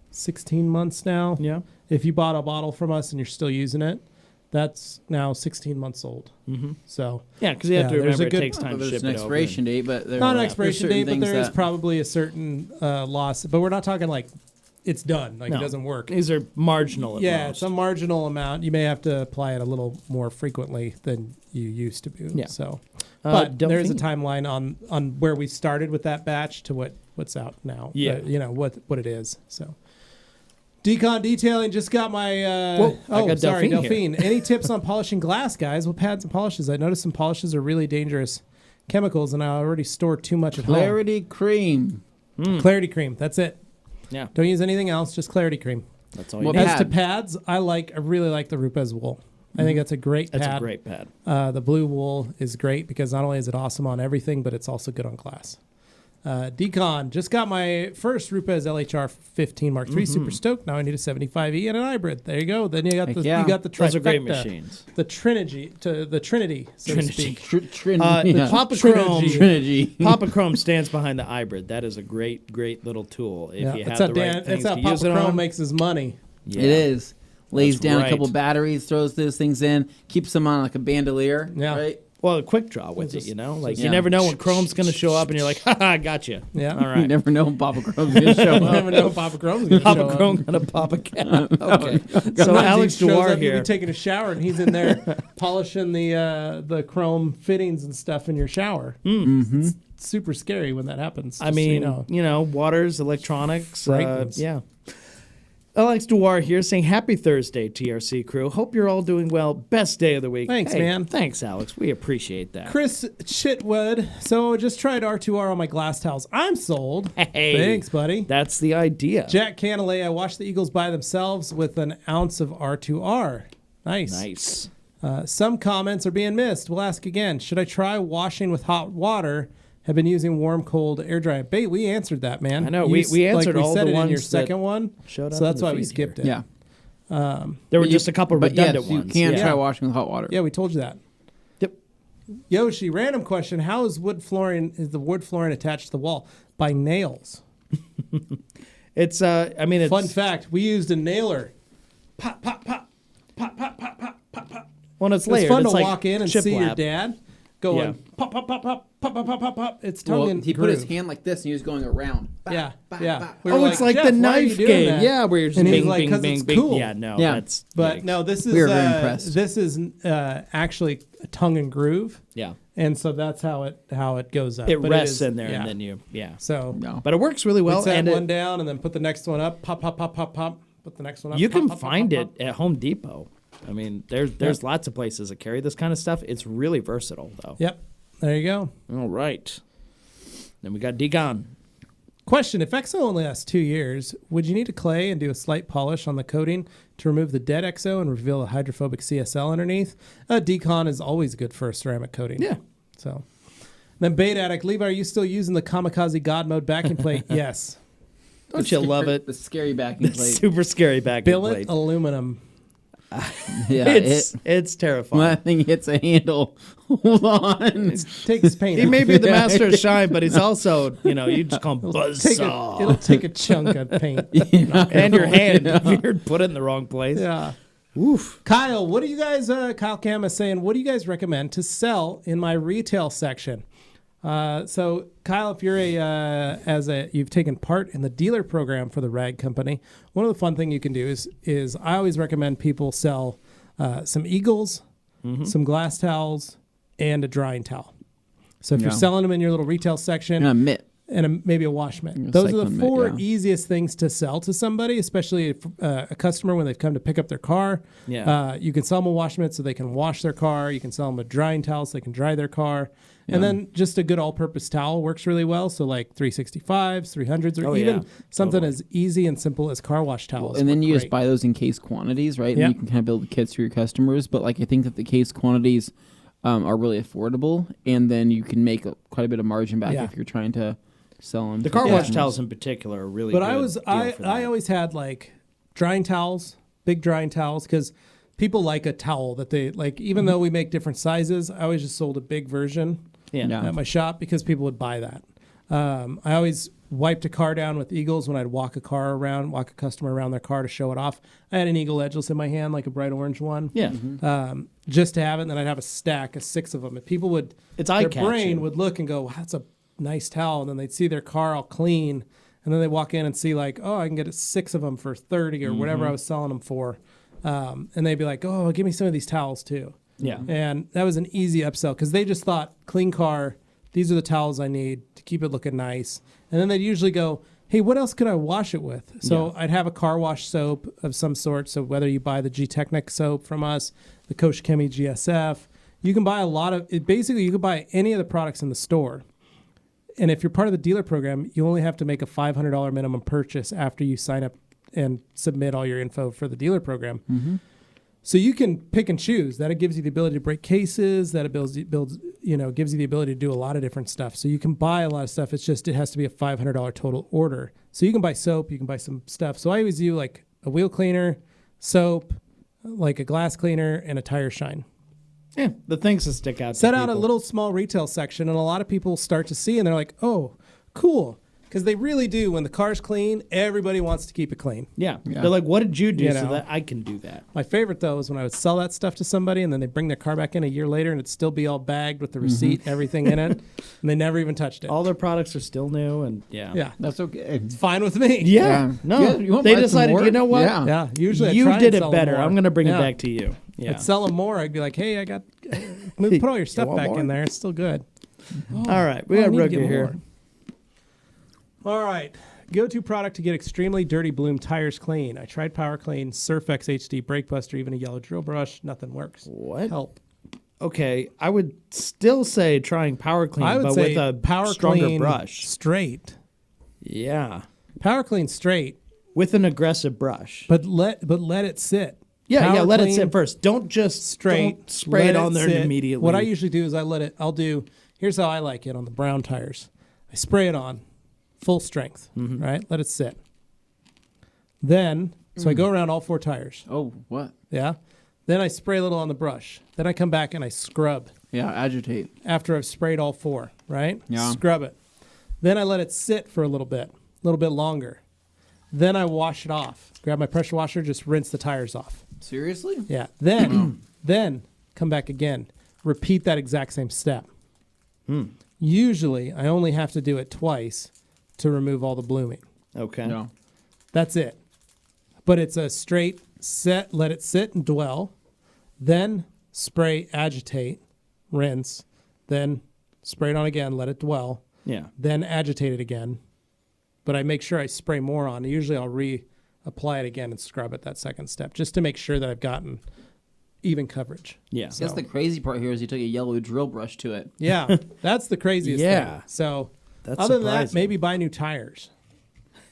16 months now. Yeah. If you bought a bottle from us and you're still using it, That's now 16 months old. Mm-hmm. So Yeah, because you have to there's remember a it good- takes time to There's ship an it over. expiration date, but not an there's expiration certain date, but things there is that- probably a certain loss. But we're not talking like it's done, like No. it doesn't work. These are marginal at Yeah, most. it's a marginal amount. You may have to apply it a little more frequently than you used to do. Yeah. So, but there is a Delphine. timeline on where we started with that batch to what's out now. Yeah. You know what it is. So. Decon Detailing just got my. Whoa, I got sorry, Delphine here. Delphine. Any tips on polishing glass, guys? What pads and polishes? I noticed some polishes are really dangerous chemicals, and I already store too much at Clarity cream. home. Clarity cream. That's it. Yeah, Don't use anything else. Just Clarity cream. that's all you What need. As to pad? pads, I really like the Rupes wool. I think that's a great pad. That's a great pad. The blue wool is great because not only is it awesome on everything, but it's also good on glass. Decon, just got my first Rupes LHR 15 Mark III. Super stoked. Now I need a 75E and an hybrid. There you go. Then you got Heck the yeah. you got the trifecta. Those are great machines. The Trinity, so to speak. Trinity. The Papa Chrome. Trinity. Papa Chrome stands behind the hybrid. That is a great little tool if you have that's the how right things that's how to use Papa it Chrome on. makes his money. Yeah. It is. Lays That's down right. a couple batteries, throws those things in, keeps them on like a bandolier. Yeah. Right? Well, a quick draw with Just- it, you know? Like, yeah. you never know when Chrome's going to show up, and you're like, ha, gotcha. Yeah. All You right. never know when Papa Chrome's going to show You up. never know if Papa Chrome's going to show Papa up. Chrome going to pop a cap. Okay. So Sometimes Alex he shows Dewar up, you'll here. be taking a shower, and he's in there polishing the chrome fittings and stuff in your shower. It's super scary when that happens. I just so mean, you know. waters, electronics. Frightens. Yeah. Alex Dewar here saying, happy Thursday, TRC crew. Hope you're all doing well. Best day of the week. Thanks, Hey, man. Thanks, Alex. We appreciate that. Chris Chitwood. So I just tried R2R on my glass towels. I'm sold. Hey. Thanks, buddy. That's the idea. Jack Canale. I watched the Eagles by themselves with an ounce of R2R. Nice. Nice. Some comments are being missed. We'll ask again. Should I try washing with hot water? Have been using warm, cold air dry. Bait, we answered that, man. I know. We answered all said the it in your ones that second one. showed up So in that's the why we feed skipped here. it. Yeah. There were just a couple But redundant yes, you ones. can yeah. try washing with hot water. Yeah, we told you that. Yep. Yoshi, random question. How is the wood flooring attached to the wall? By nails. It's, it's. Fun fact, we used a nailer. Pop, pop, pop. Pop, pop, pop, pop, pop, pop. When it's It's layered, fun it's to like walk in and shiplap. see your dad going Yeah. pop, pop, pop, pop, pop, pop, pop, pop, pop. It's tongue Well, and he put his groove. hand like this and he was going around. Yeah, yeah. We Oh, were it's like "Jeff, the why are you knife doing game. that?" Yeah, where you're just And he's bing, like, bing, 'cause bing, it's bing. cool. Yeah, no, Yeah. that's. But yikes. no, this is We were very impressed. This is actually a tongue and groove, Yeah. and so that's how it goes up. It But rests is- in there, yeah. and then you. Yeah. So No. But it works really well, we set and one it, down and then put the next one up. Pop, pop, pop, pop, pop. Put the next one up. you pop, can pop, pop, find pop, it pop. at Home Depot. I mean, there's lots of places that carry this kind of stuff. It's really versatile, though. Yep. There you go. All right. Then we got Degon. Question: if EXO only lasts 2 years, would you need to clay and do a slight polish on the coating to remove the dead EXO and reveal a hydrophobic CSL underneath? Decon is always good for a ceramic coating. Yeah. So, then Bait Addict, Levi, are you still using the Kamikaze God Mode backing plate? Yes. Don't you love it? The scary backing The plate. super scary backing Billet plate. aluminum. Yeah, It's terrifying. when that thing hits a handle. Hold on. Takes paint. He may be the master of shine, but he's also, you just call him it'll buzzsaw. take a chunk of paint. And your hand, if you're put it in the wrong place. Yeah. Oof. Kyle, what do you guys? Kyle Cam is saying, what do you guys recommend to sell in my retail section? So Kyle, if you're you've taken part in the dealer program for the Rag Company, one of the fun thing you can do is I always recommend people sell some Eagles, some glass towels, and a drying towel. So if you're Yeah. selling them in your little retail section, And a mitt. and maybe a wash mitt. A Those are the cyclone mitt, four yeah. easiest things to sell to somebody, especially if, a customer when they've come to pick up their car. Yeah. You can sell them a wash mitt so they can wash their car. You can sell them a drying towel so they can dry their car. And then just a good all-purpose towel works really well. So like 365s, 300s, or Oh, even yeah. something Totally. as easy and simple as car wash towels. And then work you just great. buy those in case quantities, right? Yeah. And you can kind of build kits for your customers. But like I think that the case quantities are really affordable, and then you can make quite a bit of margin back Yeah. if you're trying to sell them. The to car wash customers. towels in particular are really But good. I deal for that. always had like drying towels, big drying towels, because people like a towel that they like. Even though we make different sizes, I always just sold a big version Yeah. Yeah. at my shop because people would buy that. I always wiped a car down with Eagles when I'd walk a customer around their car to show it off. I had an Eagle Edgeless in my hand, like a bright orange one. Yeah. Just to have it, and then I'd have a stack of 6 of them. And people would, It's their eye-catching. brain would look and go, wow, that's a nice towel. And then they'd see their car all clean. And then they walk in and see like, oh, I can get 6 of them for 30 or whatever I was selling them for. And they'd be like, oh, give me some of these towels too. Yeah. And that was an easy upsell because they just thought, clean car, these are the towels I need to keep it looking nice. And then they'd usually go, hey, what else could I wash it with? So I'd have a car wash soap of some sort. So whether you buy the G-Technic soap from us, the Kosh Chemi GSF, you can buy a lot of it. Basically, you could buy any of the products in the store. And if you're part of the dealer program, you only have to make a $500 minimum purchase after you sign up and submit all your info for the dealer program. Mm-hmm. So you can pick and choose. That it gives you the ability to break cases. That it gives you the ability to do a lot of different stuff. So you can buy a lot of stuff. It's just it has to be a $500 total order. So you can buy soap. You can buy some stuff. So I always do like a wheel cleaner, soap, like a glass cleaner, and a tire shine. Yeah, the things that stick out. Set to out a people. little small retail section, and a lot of people start to see, and they're like, "Oh, cool." Because they really do. When the car's clean, everybody wants to keep it clean. Yeah. Yeah. They're like, what did you do You so know. that I can do that? My favorite, though, is when I would sell that stuff to somebody, and then they bring their car back in a year later, and it'd still be all bagged with the receipt, everything in it, and they never even touched it. All their products are still new, and Yeah. That's okay. It's fine with me. Yeah. Yeah. No, Yeah, you wanna they buy some decided, more? you know what? Yeah. Yeah. Usually I You try and did it sell them better. more. I'm going to bring Yeah. it back to you. Yeah. I'd sell them more. I'd be like, hey, I got, put all your stuff want back more? in there. It's still good. All right. We Oh, I got need to Rooker get here. more. All right. Go-to product to get extremely dirty Bloom tires clean. I tried Power Clean, Surfex HD, Brake Buster, even a yellow drill brush. Nothing works. What? Help. Okay. I would still say trying Power Clean, I would but say with a Power stronger Clean brush. straight. Yeah. Power Clean straight, With an aggressive brush. but let it sit. Yeah, Power let it Clean sit first. Don't just straight. don't spray let it on there sit. immediately. What I usually do is here's how I like it on the brown tires. I spray it on full strength, right? Let it sit. Then, so I go around all 4 tires. Oh, what? Yeah. Then I spray a little on the brush. Then I come back and I scrub Yeah, agitate. after I've sprayed all 4, right? Yeah. Scrub it. Then I let it sit for a little bit longer. Then I wash it off. Grab my pressure washer, just rinse the tires off. Seriously? Yeah. Then come back again. Repeat that exact same step. Usually, I only have to do it twice to remove all the blooming. Okay. No. That's it. But it's a straight set, let it sit and dwell, then spray, agitate, rinse, then spray it on again, let it dwell, Yeah. then agitate it again. But I make sure I spray more on. Usually I'll reapply it again and scrub it that second step just to make sure that I've gotten even coverage. Yeah. I guess the crazy part here is you took a yellow drill brush to it. Yeah, that's the craziest Yeah. thing. So That's other than that, surprising. maybe buy new tires.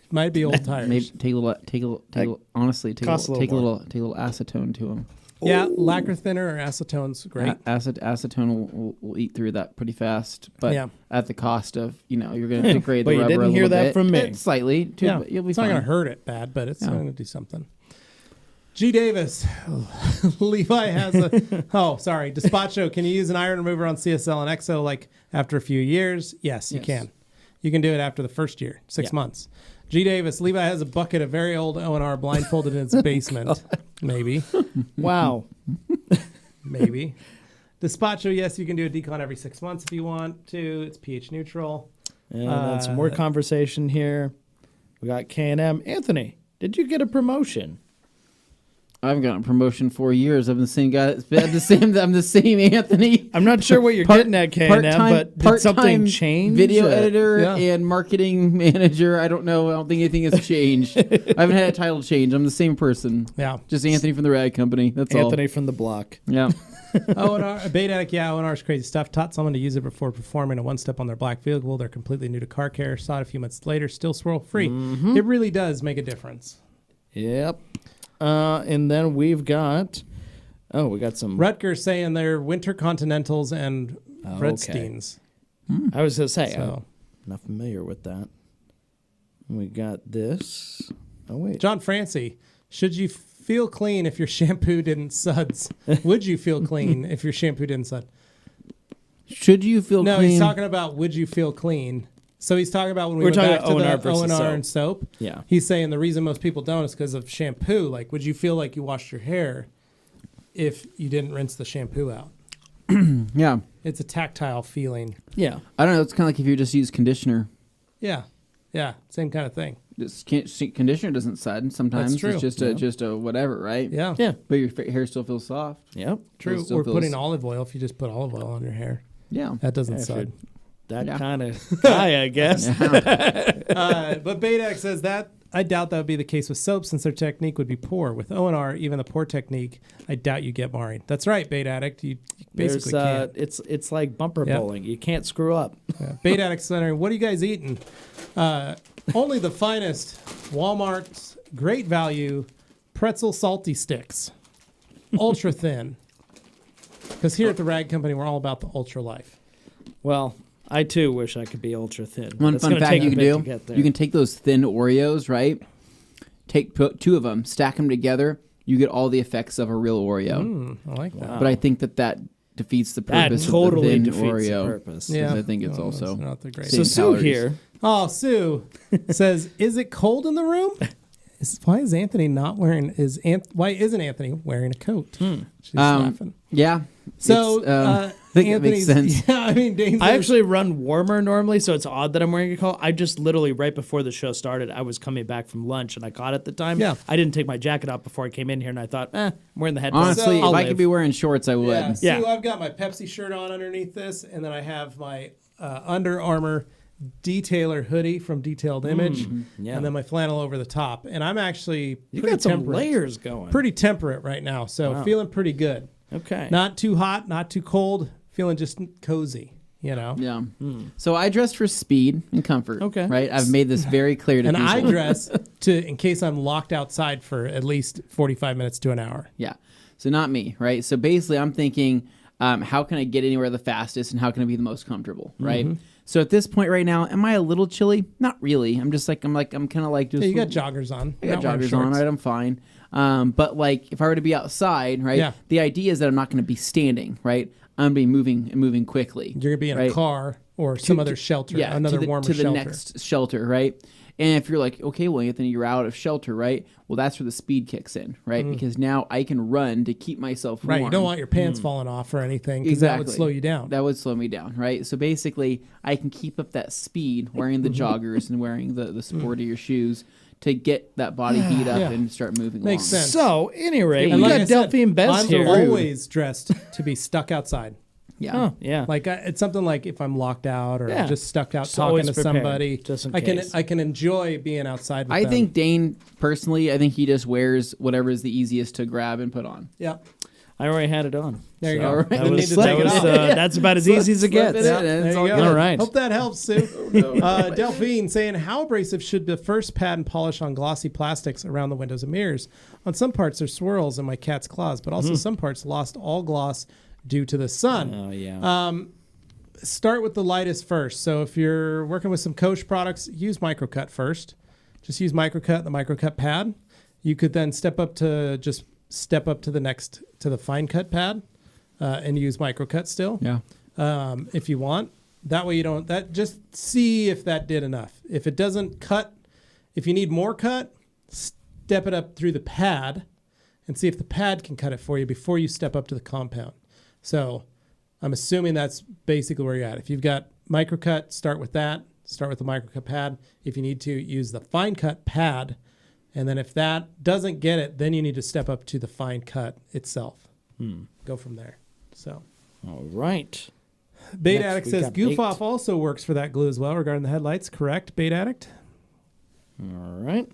Might be old tires. Maybe take a little, honestly, take a costs a little, little take a little acetone to them. Yeah, lacquer thinner or acetone's great. Acetone will eat through that pretty fast, but Yeah. at the cost of, you're going to degrade But the you rubber didn't a hear little that bit. from me. Slightly, too, Yeah, but you'll be it's not fine. going to hurt it bad, but it's Yeah. going to do something. G. Davis, Levi has Despacho. Can you use an iron remover on CSL and EXO like after a few years? Yes, you Yes. can. You can do it after the first year, 6 Yeah. months. G. Davis, Levi has a bucket of very old O&R blindfolded in his basement. Maybe. Wow. Maybe. Despacho, yes, you can do a decon every 6 months if you want to. It's pH neutral. And then some more conversation here. We got K&M. Anthony, did you get a promotion? I haven't gotten a promotion 4 years. I'm the same guy. I'm the same Anthony. I'm not sure what you're getting at, K&M, but did something part-time change? Video or- editor Yeah. and marketing manager. I don't know. I don't think anything has changed. I haven't had a title change. I'm the same person. Yeah. Just Anthony from the Rag Company. That's Anthony from the block. all. Yeah. O&R, Bait Addict, yeah, O&R's crazy stuff. Taught someone to use it before performing a one-step on their black vehicle. They're completely new to car care. Saw it a few months later, still swirl-free. It really does make a difference. Yep. And then we got some. Rutgers saying they're Winter Continentals and Oh, Redsteins. I was going to say, So- I'm not familiar with that. We got this. Oh, wait. John Francie, should you feel clean if your shampoo didn't suds? Would you feel clean if your shampoo didn't sud? Should you feel No, clean? he's talking about would you feel clean So he's talking about when we We're went talking back to O&R the versus O&R soap. and soap. Yeah. He's saying the reason most people don't is because of shampoo. Like, would you feel like you washed your hair if you didn't rinse the shampoo out? Yeah. It's a tactile feeling. Yeah. I don't know. It's kind of like if you just use conditioner. Yeah. Yeah. Same kind of thing. Conditioner doesn't sud. Sometimes That's true. it's just a whatever, right? Yeah. Yeah. But your hair still feels soft. Yep. True. Still Or feels- putting olive oil. If you just put olive oil on your hair, Yeah. that doesn't Yeah, if sud. That Yeah. kind of guy, I guess. But Baydax says that I doubt that would be the case with soap since their technique would be poor. With O&R, even the poor technique, I doubt you get marring. That's right, Bait Addict. You basically can't. It's like bumper Yep. bowling. You can't screw up. Bait Addict Center, what are you guys eating? Only the finest Walmart's great value pretzel salty sticks. Ultra thin. Because here at the Rag Company, we're all about the ultra life. Well, I too wish I could be ultra thin. One It's fun gonna fact take you a can bit to do: get there. you can take those thin Oreos, right? Put two of them, stack them together. You get all the effects of a real Oreo. I like that. But I think that defeats the That purpose totally of the thin defeats the Oreo. purpose. Yeah. I think it's Oh, also that's not the greatest. So same Sue calories. here. Oh, Sue says, "Is it cold in the room? Why is Anthony not wearing? Why isn't Anthony wearing a coat?" She's laughing. Yeah. So It's, I think it makes Anthony's- sense. Yeah, I mean, Dane's I actually run warmer normally, so it's odd that I'm wearing a coat. I just literally right before the show started, I was coming back from lunch and I caught it at the time. Yeah. I didn't take my jacket off before I came in here, and I thought, I'm wearing the headphones. Honestly, I'll if I live. could be wearing shorts, I would. Yeah, Yeah. Sue, I've got my Pepsi shirt on underneath this, and then I have my Under Armour detailer hoodie from Detailed Image, yeah. and then my flannel over the top. And I'm actually you pretty got some temperate. layers going. Pretty temperate right now, so Wow. feeling pretty good. Okay. Not too hot, not too cold. Feeling just cozy, you know. Yeah. So I dress for speed and comfort. Okay. Right? I've made this very clear to And people. I dress in case I'm locked outside for at least 45 minutes to an hour. Yeah. So not me, right? So basically, I'm thinking, how can I get anywhere the fastest, and how can I be the most comfortable, right? So at this point right now, am I a little chilly? Not really. I'm kind of like just. Yeah, you got joggers on. I got Not wearing joggers on, shorts. right? I'm fine. But like, if I were to be outside, right? Yeah. The idea is that I'm not going to be standing, right? I'm going to be moving quickly. You're gonna be in right? a car or some other shelter, Yeah, another to the, warmer to the shelter. next shelter, right? And if you're like, okay, well, Anthony, you're out of shelter, right? Well, that's where the speed kicks in, right? Because now I can run to keep myself Right, warm. you don't want your pants falling off or anything because that would Exactly. slow you down. That would slow me down, right? So basically, I can keep up that speed wearing the joggers and wearing the sportier shoes to get that body heat up Yeah. and start moving Makes along. sense. So, any rate, And we like I got said, Delphine Bez I'm here. always dressed to be stuck outside. Yeah. Oh, yeah. Like it's something like if I'm locked out or Yeah. just stuck out Just talking always to prepared, somebody, just in I can case. I can enjoy being outside with I them. think Dane, personally, I think he just wears whatever is the easiest to grab and put on. Yeah. I already had it on. There you So go. Alright. That Didn't was, need to that take it was, off. that's about as easy as it Slip gets. it in and There it's you all go. good. All right. Hope that helps, Sue. Delphine saying, how abrasive should the first pad and polish on glossy plastics around the windows and mirrors? On some parts, there's swirls in my cat's claws, but also some parts lost all gloss due to the sun. Oh, yeah. Start with the lightest first. So if you're working with some Coach products, use Microcut first. Just use Microcut, the Microcut pad. You could then step up to the fine cut pad and use Microcut still. Yeah. If you want. That way you don't, just see if that did enough. If it doesn't cut, if you need more cut, step it up through the pad and see if the pad can cut it for you before you step up to the compound. So I'm assuming that's basically where you're at. If you've got Microcut, start with that. Start with the Microcut pad. If you need to, use the fine cut pad. And then if that doesn't get it, then you need to step up to the fine cut itself. Go from there. So All right. Bait Next, Addict we says got Goof baked. Off also works for that glue as well regarding the headlights. Correct, Bait Addict? All right.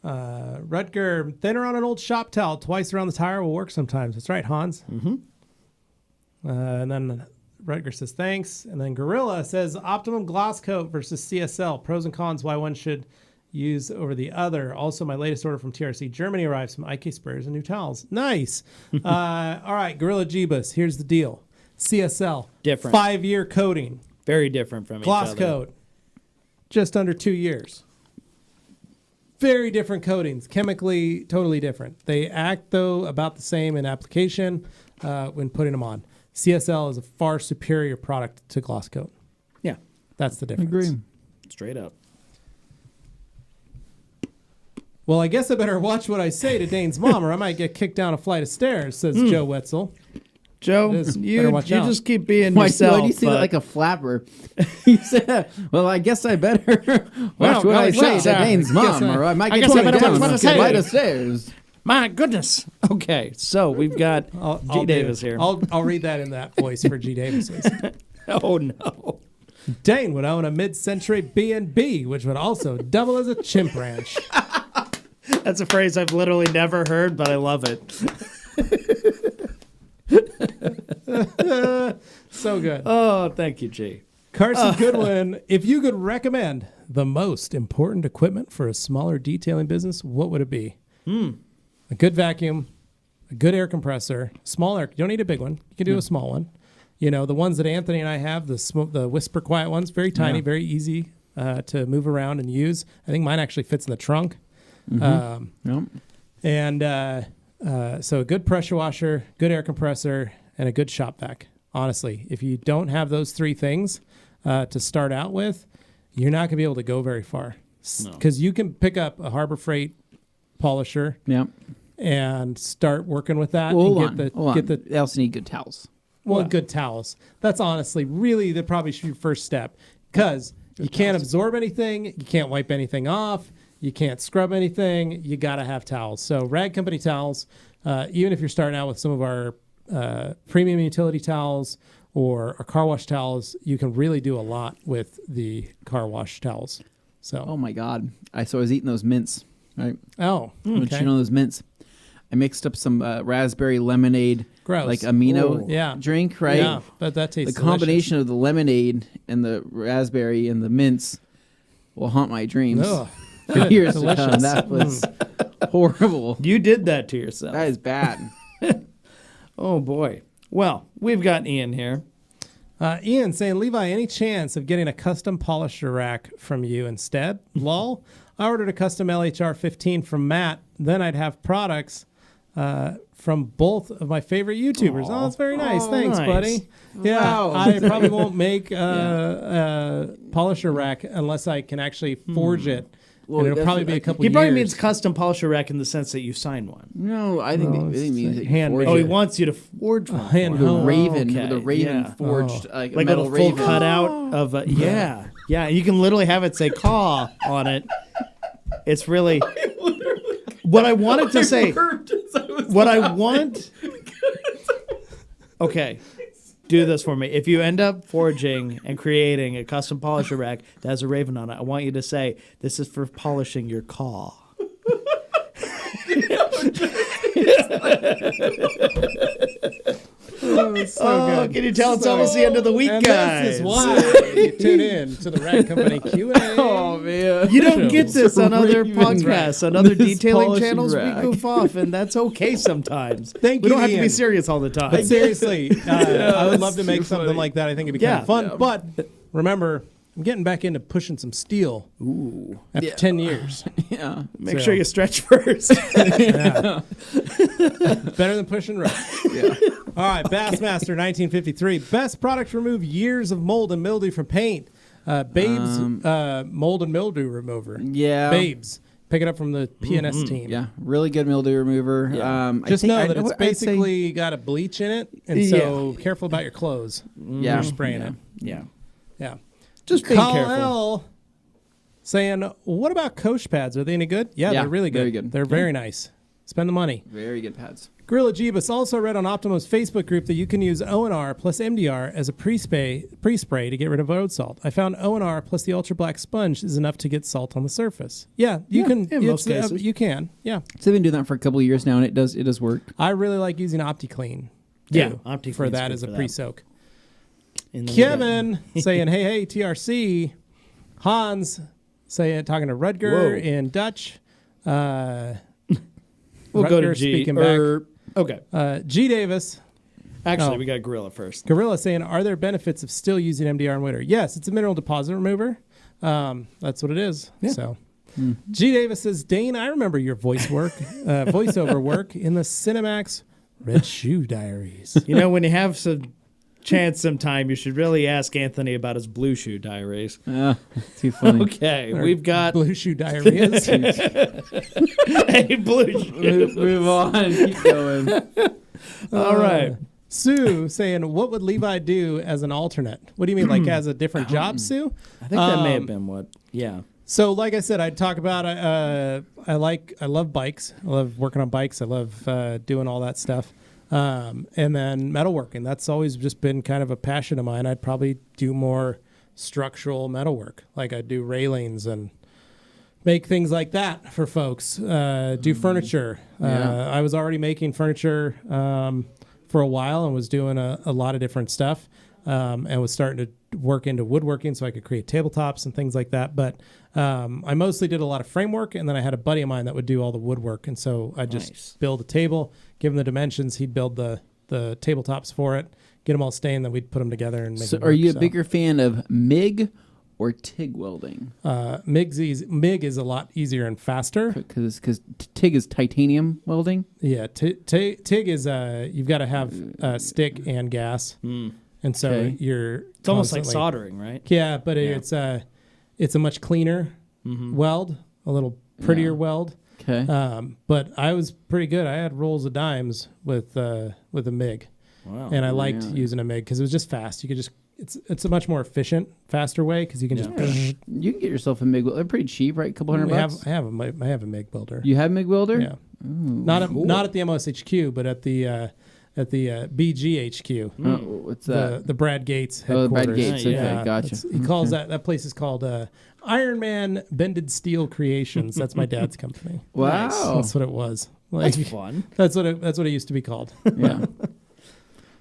Rutger, thinner on an old shop towel twice around the tire will work sometimes. That's right, Hans. Mm-hmm. And then Rutger says thanks. And then Gorilla says Optimum Gloss Coat versus CSL. Pros and cons why one should use over the other. Also, my latest order from TRC Germany arrives some IK sprayers and new towels. Nice. All right, Gorilla Jeebus. Here's the deal. CSL. Different. 5-year coating. Very different from Gloss each other. coat. Just under 2 years. Very different coatings. Chemically, totally different. They act, though, about the same in application when putting them on. CSL is a far superior product to Gloss Coat. Yeah. That's the difference. Agree. Straight up. Well, I guess I better watch what I say to Dane's mom, or I might get kicked down a flight of stairs, says Joe Wetzel. Joe, It is. you Better watch out. just keep being Why yourself. do you say that but- like a flapper? You said, well, I guess I better watch what I say to Dane's mom, or I might get guess I better down watch what I a say. flight of stairs. My goodness. Okay, so we've got G. Davis here. I'll read that in that voice for G. Davis's. Oh, no. Dane would own a mid-century B&B, which would also double as a chimp ranch. That's a phrase I've literally never heard, but I love it. So good. Oh, thank you, G. Carson Goodwin, if you could recommend the most important equipment for a smaller detailing business, what would it be? A good vacuum, a good air compressor, small air. You don't need a big one. You can do a small one. You know, the ones that Anthony and I have, the whisper quiet ones, very tiny, very easy to move around and use. I think mine actually fits in the trunk. Yep. And so a good pressure washer, good air compressor, and a good shop vac. Honestly, if you don't have those three things to start out with, you're not going to be able to go very far. Because you can pick up a Harbor Freight polisher Yep. and start working with that. Well, and hold on. get the They also need good towels. good towels. That's honestly really that probably should be your first step, because you can't absorb anything, you can't wipe anything off, you can't scrub anything. You got to have towels. So Rag Company towels, even if you're starting out with some of our premium utility towels or our car wash towels, you can really do a lot with the car wash towels. So Oh my God! I was eating those mints. Right? oh Don't okay. you know those mints? I mixed up some raspberry lemonade, Gross. like amino Ooh. Yeah. drink, right? Yeah, but that tastes The combination of the lemonade and the raspberry and the mints will haunt my dreams Ugh. for years to Delicious. come. That was horrible. You did that to yourself. That is bad. Oh, boy. Well, we've got Ian here. Ian saying, Levi, any chance of getting a custom polisher rack from you instead? Lol. I ordered a custom LHR 15 from Matt. Then I'd have products from both of my favorite YouTubers. Oh, that's very nice. Oh, Thanks, nice. buddy. Yeah, Wow. I probably won't make a polisher rack unless I can actually forge it. Well, and it'll that's probably what be a I- couple He years. probably means custom polisher rack in the sense that you sign one. No, I think No, they it's means that you handmade. forge Oh, he it. wants you to forge one. hand for him. the Oh, raven, okay, the raven yeah. forged Like a a metal full raven. cutout of a, yeah. You can literally have it say "caw" on it. It's really what I wanted to say. What I want. Okay, do this for me. If you end up forging and creating a custom polisher rack that has a raven on it, I want you to say, "This is for polishing your caw." so good. Can you tell it's almost the end of the week, And guys? this is why you tune in to the Rag Company Q&A. Oh man! You don't get this on other Raven podcasts, on other This detailing polishing channels. rack. We goof off, and that's okay sometimes. Thank we you, don't have to be Ian. serious all the time. But seriously, I would love to that's make too something funny. like that. I think it'd be kind Yeah. of fun. Yeah. But remember, I'm getting back into pushing some steel. Ooh. After Yeah. 10 years. Yeah. Make So- sure you stretch first. Yeah. Better than pushing rope. Yeah. All right, Bassmaster 1953. Best product to remove years of mold and mildew from paint. Babes mold and mildew remover. Yeah. Babes. Pick it up from the PNS team. Yeah, really good mildew remover. Just know that it's I'd say- basically got a bleach in it, and so careful about your clothes. yeah, You're spraying yeah. it. Yeah. Yeah. Just being Kyle careful. L. saying, what about Koch pads? Are they any good? Yeah, Yeah, they're really good. very good. They're very nice. Spend the money. Very good pads. Gorilla Jeebus also read on Optimo's Facebook group that you can use O&R plus MDR as a pre-spray to get rid of road salt. I found O&R plus the Ultra Black Sponge is enough to get salt on the surface. Yeah, you can. in most cases. You can. Yeah. So they've been doing that for a couple of years now, and it does work. I really like using OptiClean. Yeah, too, OptiClean's for that good as a for that. pre-soak. In the Kevin saying, hey, TRC. Hans talking to Rudger Whoa. in Dutch. We'll go to Rutger G. speaking back. Okay. G. Davis. Actually, Oh. we got Gorilla first. Gorilla saying, are there benefits of still using MDR in winter? Yes, it's a mineral deposit remover. That's what it is. Yeah. So, G. Davis says, Dane, I remember your voiceover work in the Cinemax Red Shoe Diaries. You know, when you have some chance sometime, you should really ask Anthony about his blue shoe diaries. Too funny. Okay, we've got Blue shoe diarrhea. a blue shoe. Move on. Keep going. All right. Sue saying, what would Levi do as an alternate? What do you mean, like as a different job, Sue? I think that may have been what. Yeah. So, like I said, I'd talk about. I love bikes. I love working on bikes. I love doing all that stuff. And then metalworking. That's always just been kind of a passion of mine. I'd probably do more structural metalwork, like I'd do railings and make things like that for folks. Do furniture. I was already making furniture for a while and was doing a lot of different stuff. And was starting to work into woodworking so I could create tabletops and things like that. But I mostly did a lot of framework, and then I had a buddy of mine that would do all the woodwork. And so I just build a table, give him the dimensions. He'd build the tabletops for it, get them all stained, then we'd put them together and make it work. Are you a bigger fan of MIG or TIG welding? MIG is a lot easier and faster. Because TIG is titanium welding? Yeah, TIG is you've got to have stick and gas. And so it's almost like soldering, right? Yeah, but it's a much cleaner weld, a little prettier weld. Okay. But I was pretty good. I had rolls of dimes with a MIG. Wow. And I liked using a MIG because it was just fast. You could just it's a much more efficient, faster way because you can just. You can get yourself a MIG welder. They're pretty cheap, right? A couple $100. I have a MIG welder. You have a MIG welder? Yeah. Not at the MOSHQ, but at the BGHQ. What's that? The Brad Gates headquarters. Oh, Brad Gates. Okay, Yeah, gotcha. He calls that place is called Iron Man Bended Steel Creations. That's my dad's company. Wow. That's what it was. Like, That's fun. That's what it used to be called. Yeah.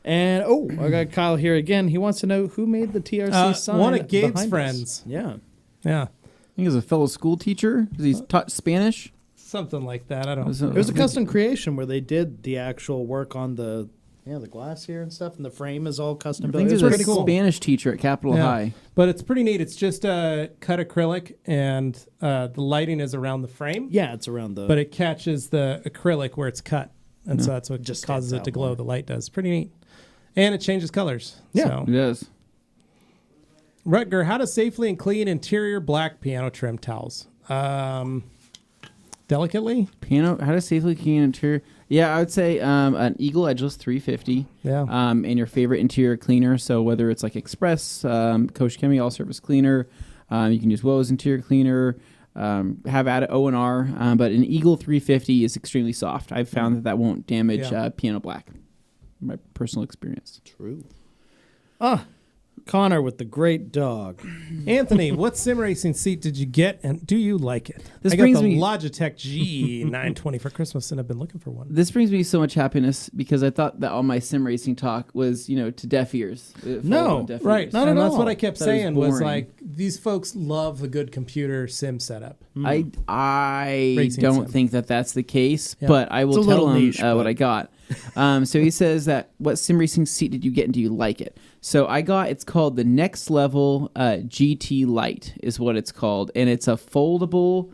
And I got Kyle here again. He wants to know who made the TRC sign. One of Gabe's behind friends. us. Yeah. Yeah. I think he's a fellow school teacher. He's taught Spanish. Something like that. I don't Was know. it- It was a custom creation where they did the actual work on the glass here and stuff, and the frame is all custom I built. think It's he's a pretty cool. Spanish teacher at Capitol High. But it's pretty neat. It's just cut acrylic, and the lighting is around the frame. Yeah, it's around the. But it catches the acrylic where it's cut, and so that's what Just just causes stands it to out glow. more. The light does. Pretty neat. And it changes colors. Yeah. So. He does. Rutger, how to safely and clean interior black piano trim towels? Delicately? How to safely clean interior. Yeah, I would say an Eagle Edgeless 350. Yeah. And your favorite interior cleaner. So whether it's like Express, Coach Chemi All-Surface Cleaner, you can use Woe's interior cleaner, have added O&R. But an Eagle 350 is extremely soft. I've found that won't damage piano black. My personal experience. True. Connor with the great dog. Anthony, what sim racing seat did you get, and do you like it? This I got brings the me- Logitech G920 for Christmas, and I've been looking for one. This brings me so much happiness because I thought that all my sim racing talk was, to deaf ears. It No, falls on deaf Right. ears. Not and at that's all. what I kept That is saying was boring. like, these folks love a good computer sim setup. I Racing don't sim. think that that's the case, Yeah. but I It's will a tell little him niche, what but- I got. So he says that what sim racing seat did you get and do you like it? So I got, it's called the Next Level GT Lite is what it's called. And it's a foldable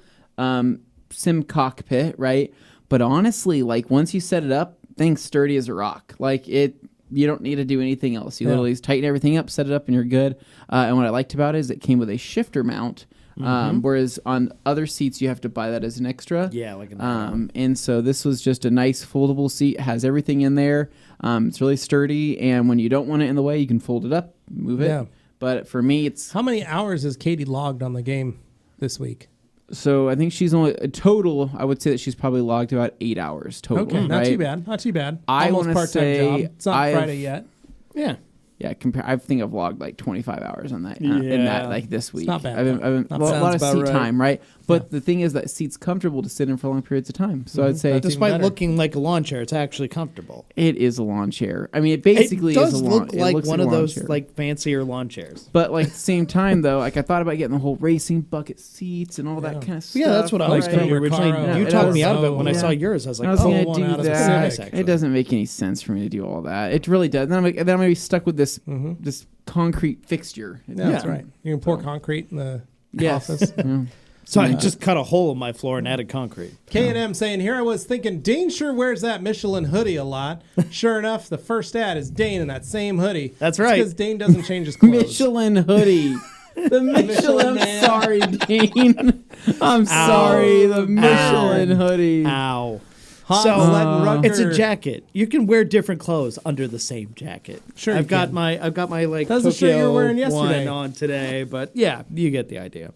sim cockpit, right? But honestly, like once you set it up, thing's sturdy as a rock. Like you don't need to do anything else. You literally just tighten everything up, set it up, and you're good. And what I liked about it is it came with a shifter mount. Whereas on other seats, you have to buy that as an extra. Yeah, like an And so this was just a nice foldable seat. It has everything in there. It's really sturdy. And when you don't want it in the way, you can fold it up, move it. Yeah. But for me, it's... How many hours has Katie logged on the game this week? So I think she's only... A total, I would say that she's probably logged about 8 hours total. Okay, not right? too bad. Not too bad. I Almost wanna part-time say job. It's not Friday yet. Yeah. Yeah, I think I've logged like 25 hours on that in that like this week. not bad, I've been though. a lot of Sounds seat about right. time, right? But the thing is that seat's comfortable to sit in for long periods of time. So I'd say That's Despite better. looking like a lawn chair, it's actually comfortable. it is a lawn chair. I mean, it basically it does is a lawn. look it like looks one like of a lawn those chair. like fancier lawn chairs. But like at the same time though, like I thought about getting the whole racing bucket seats and all that kind of stuff. Yeah, that's what I was Like going to the originally. Recaro. You Yeah, talked it me out of it was- when I yeah. saw yours. I was like, I was oh, gonna one do out of that. Pacific. Nice, actually. It doesn't make any sense for me to do all that. It really does. Then I'm gonna be stuck with this this concrete fixture. Yeah, that's right. You can pour concrete in the Yes. office. Yeah. So I just cut a hole in my floor and added concrete. K&M saying, here I was thinking, Dane sure wears that Michelin hoodie a lot. Sure enough, the first ad is Dane in that same hoodie. That's right. Because Dane doesn't change his clothes. Michelin hoodie. The Michelin. man. I'm sorry, Dane. I'm sorry. The Michelin hoodie. Ow. Hans So letting Rutger- it's a jacket. You can wear different clothes under the same jacket. Sure, I've you got can. my like That's the shirt you Tokyo were wearing yesterday. one on today, but yeah, you get the idea.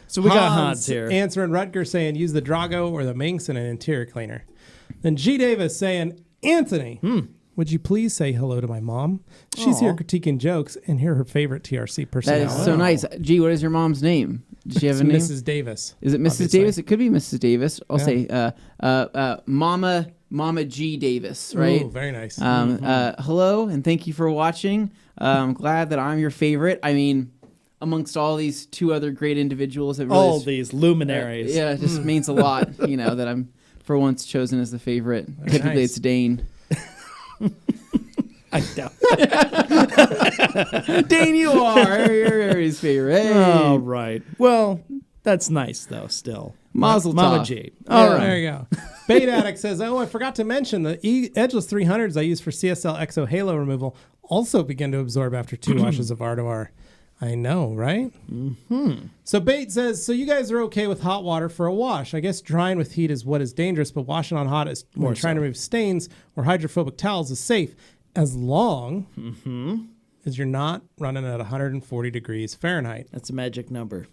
So we got Hans here. Answering Rutger saying, use the Drago or the Minx in an interior cleaner. Then G. Davis saying, Anthony, would you please say hello to my mom? She's here critiquing jokes and hear her favorite TRC That personality. is so nice. Gee, what is your mom's name? Does she have It's a name? Mrs. Davis. Is it Mrs. obviously. Davis? It could be Mrs. Davis. I'll say Mama G. Davis, right? Ooh, very nice. Hello, and thank you for watching. I'm glad that I'm your favorite. I mean, amongst all these two other great individuals, that really All these luminaries. yeah, it just means a lot, that I'm for once chosen as the favorite. Typically, nice. it's Dane. I doubt. Dane, you are. You're his favorite. Hey. All right. Well, that's nice though. Still, Mazel Mama tov. G. All right. There you go. Bait Addict says, I forgot to mention the Edgeless 300s I use for CSL Exo Halo removal also begin to absorb after 2 washes of R2R. I know, right? Mm-hmm. So Bait says, so you guys are okay with hot water for a wash. I guess drying with heat is what is dangerous, but washing on hot is when trying to remove stains or hydrophobic towels is safe as long as you're not running at 140 degrees Fahrenheit. That's a magic number.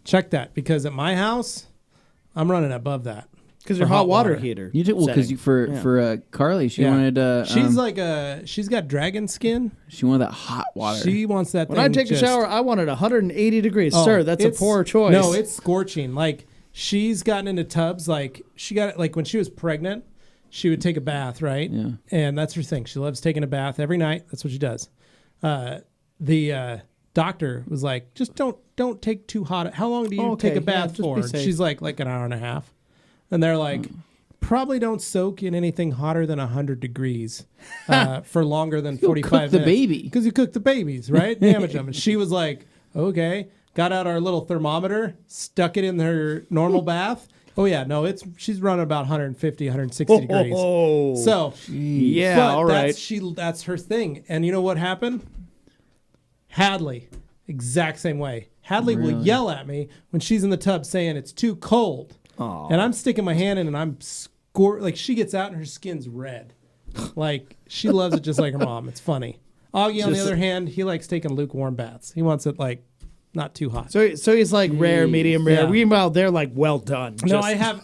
Check that, because at my house, I'm running above that. Because For your hot hot water water. heater. You did well because setting. for Carly, she Yeah. wanted She's got dragon skin. she wanted that hot water. She wants that When thing I take just- a shower, I want it 180 degrees. Oh, Sir, that's a it's- poor choice. No, it's scorching. Like, she's gotten into tubs. Like, she got it, like, when she was pregnant, she would take a bath, right? Yeah. And that's her thing. She loves taking a bath every night. That's what she does. The doctor was like, just don't take too hot. How long do you Okay, take a bath yeah, just be for? safe. She's like an hour and a half. And they're like, probably don't soak in anything hotter than 100 degrees for longer than 45 cook the minutes. baby. Because you cook the babies, right? Damage them. And she was like, okay. Got out our little thermometer, stuck it in her normal bath. Oh, yeah. No, she's running about 150, 160 degrees. Oh, So, yeah, but all right. that's her thing. And you know what happened? Hadley, exact same way. Hadley will yell at me when she's in the tub saying it's too cold. Aw. And I'm sticking my hand in and I'm like, she gets out and her skin's red. Like, she loves it just like her mom. It's funny. Augie, on the other hand, he likes taking lukewarm baths. He wants it like not too hot. So he's like rare, medium rare. Yeah. Meanwhile, they're like well done. No, Just-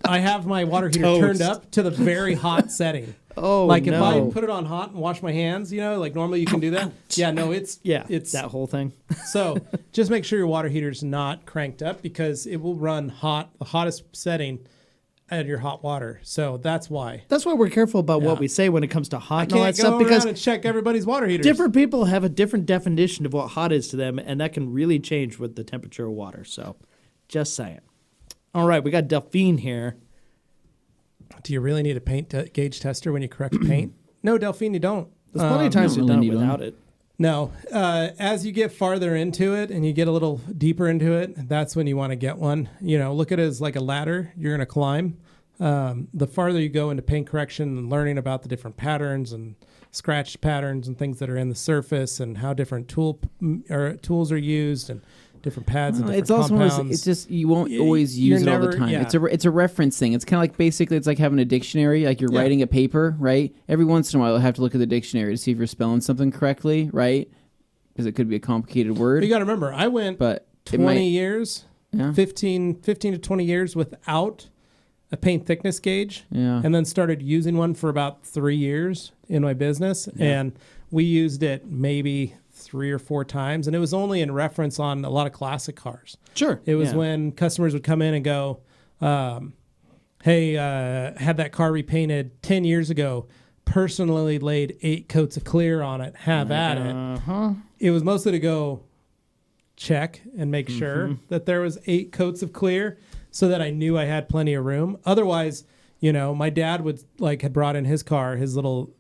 I have my water heater Toast. turned up to the very hot setting. Oh, Like if I no. put it on hot and wash my hands, like normally you can do that. Yeah, no, it's that whole thing. so just make sure your water heater's not cranked up because it will run hot, the hottest setting at your hot water. So that's why. That's why we're careful about what Yeah. we say when it comes to hot I and all that can't stuff go because around and check everybody's water heaters. different people have a different definition of what hot is to them, and that can really change with the temperature of water. So, just saying. All right, we got Delphine here. Do you really need a paint gauge tester when you correct paint? No, Delphine, you don't. There's plenty of times don't we've really done it need one. without it. No. As you get farther into it and you get a little deeper into it, that's when you want to get one. Look at it as like a ladder you're going to climb. The farther you go into paint correction and learning about the different patterns and scratch patterns and things that are in the surface and how different tools are used and different pads and different It's also one of compounds. those, it's just you won't You're always use it all the never- time. yeah. It's a reference thing. It's kind of like basically it's like having a dictionary. Like you're Yeah. writing a paper, right? Every once in a while, you'll have to look at the dictionary to see if you're spelling something correctly, right? Because it could be a complicated word. You got to remember, I went but it 20 might- years, Yeah. 15 to 20 years without a paint thickness gauge. Yeah. And then started using one for about 3 years in my business. And we used it maybe 3 or 4 times. And it was only in reference on a lot of classic cars. Sure. It was when customers would come in and go, hey, had that car repainted 10 years ago, personally laid 8 coats of clear on it, have at it. It was mostly to go check and make sure that there was 8 coats of clear so that I knew I had plenty of room. Otherwise, my dad had brought in his car, his little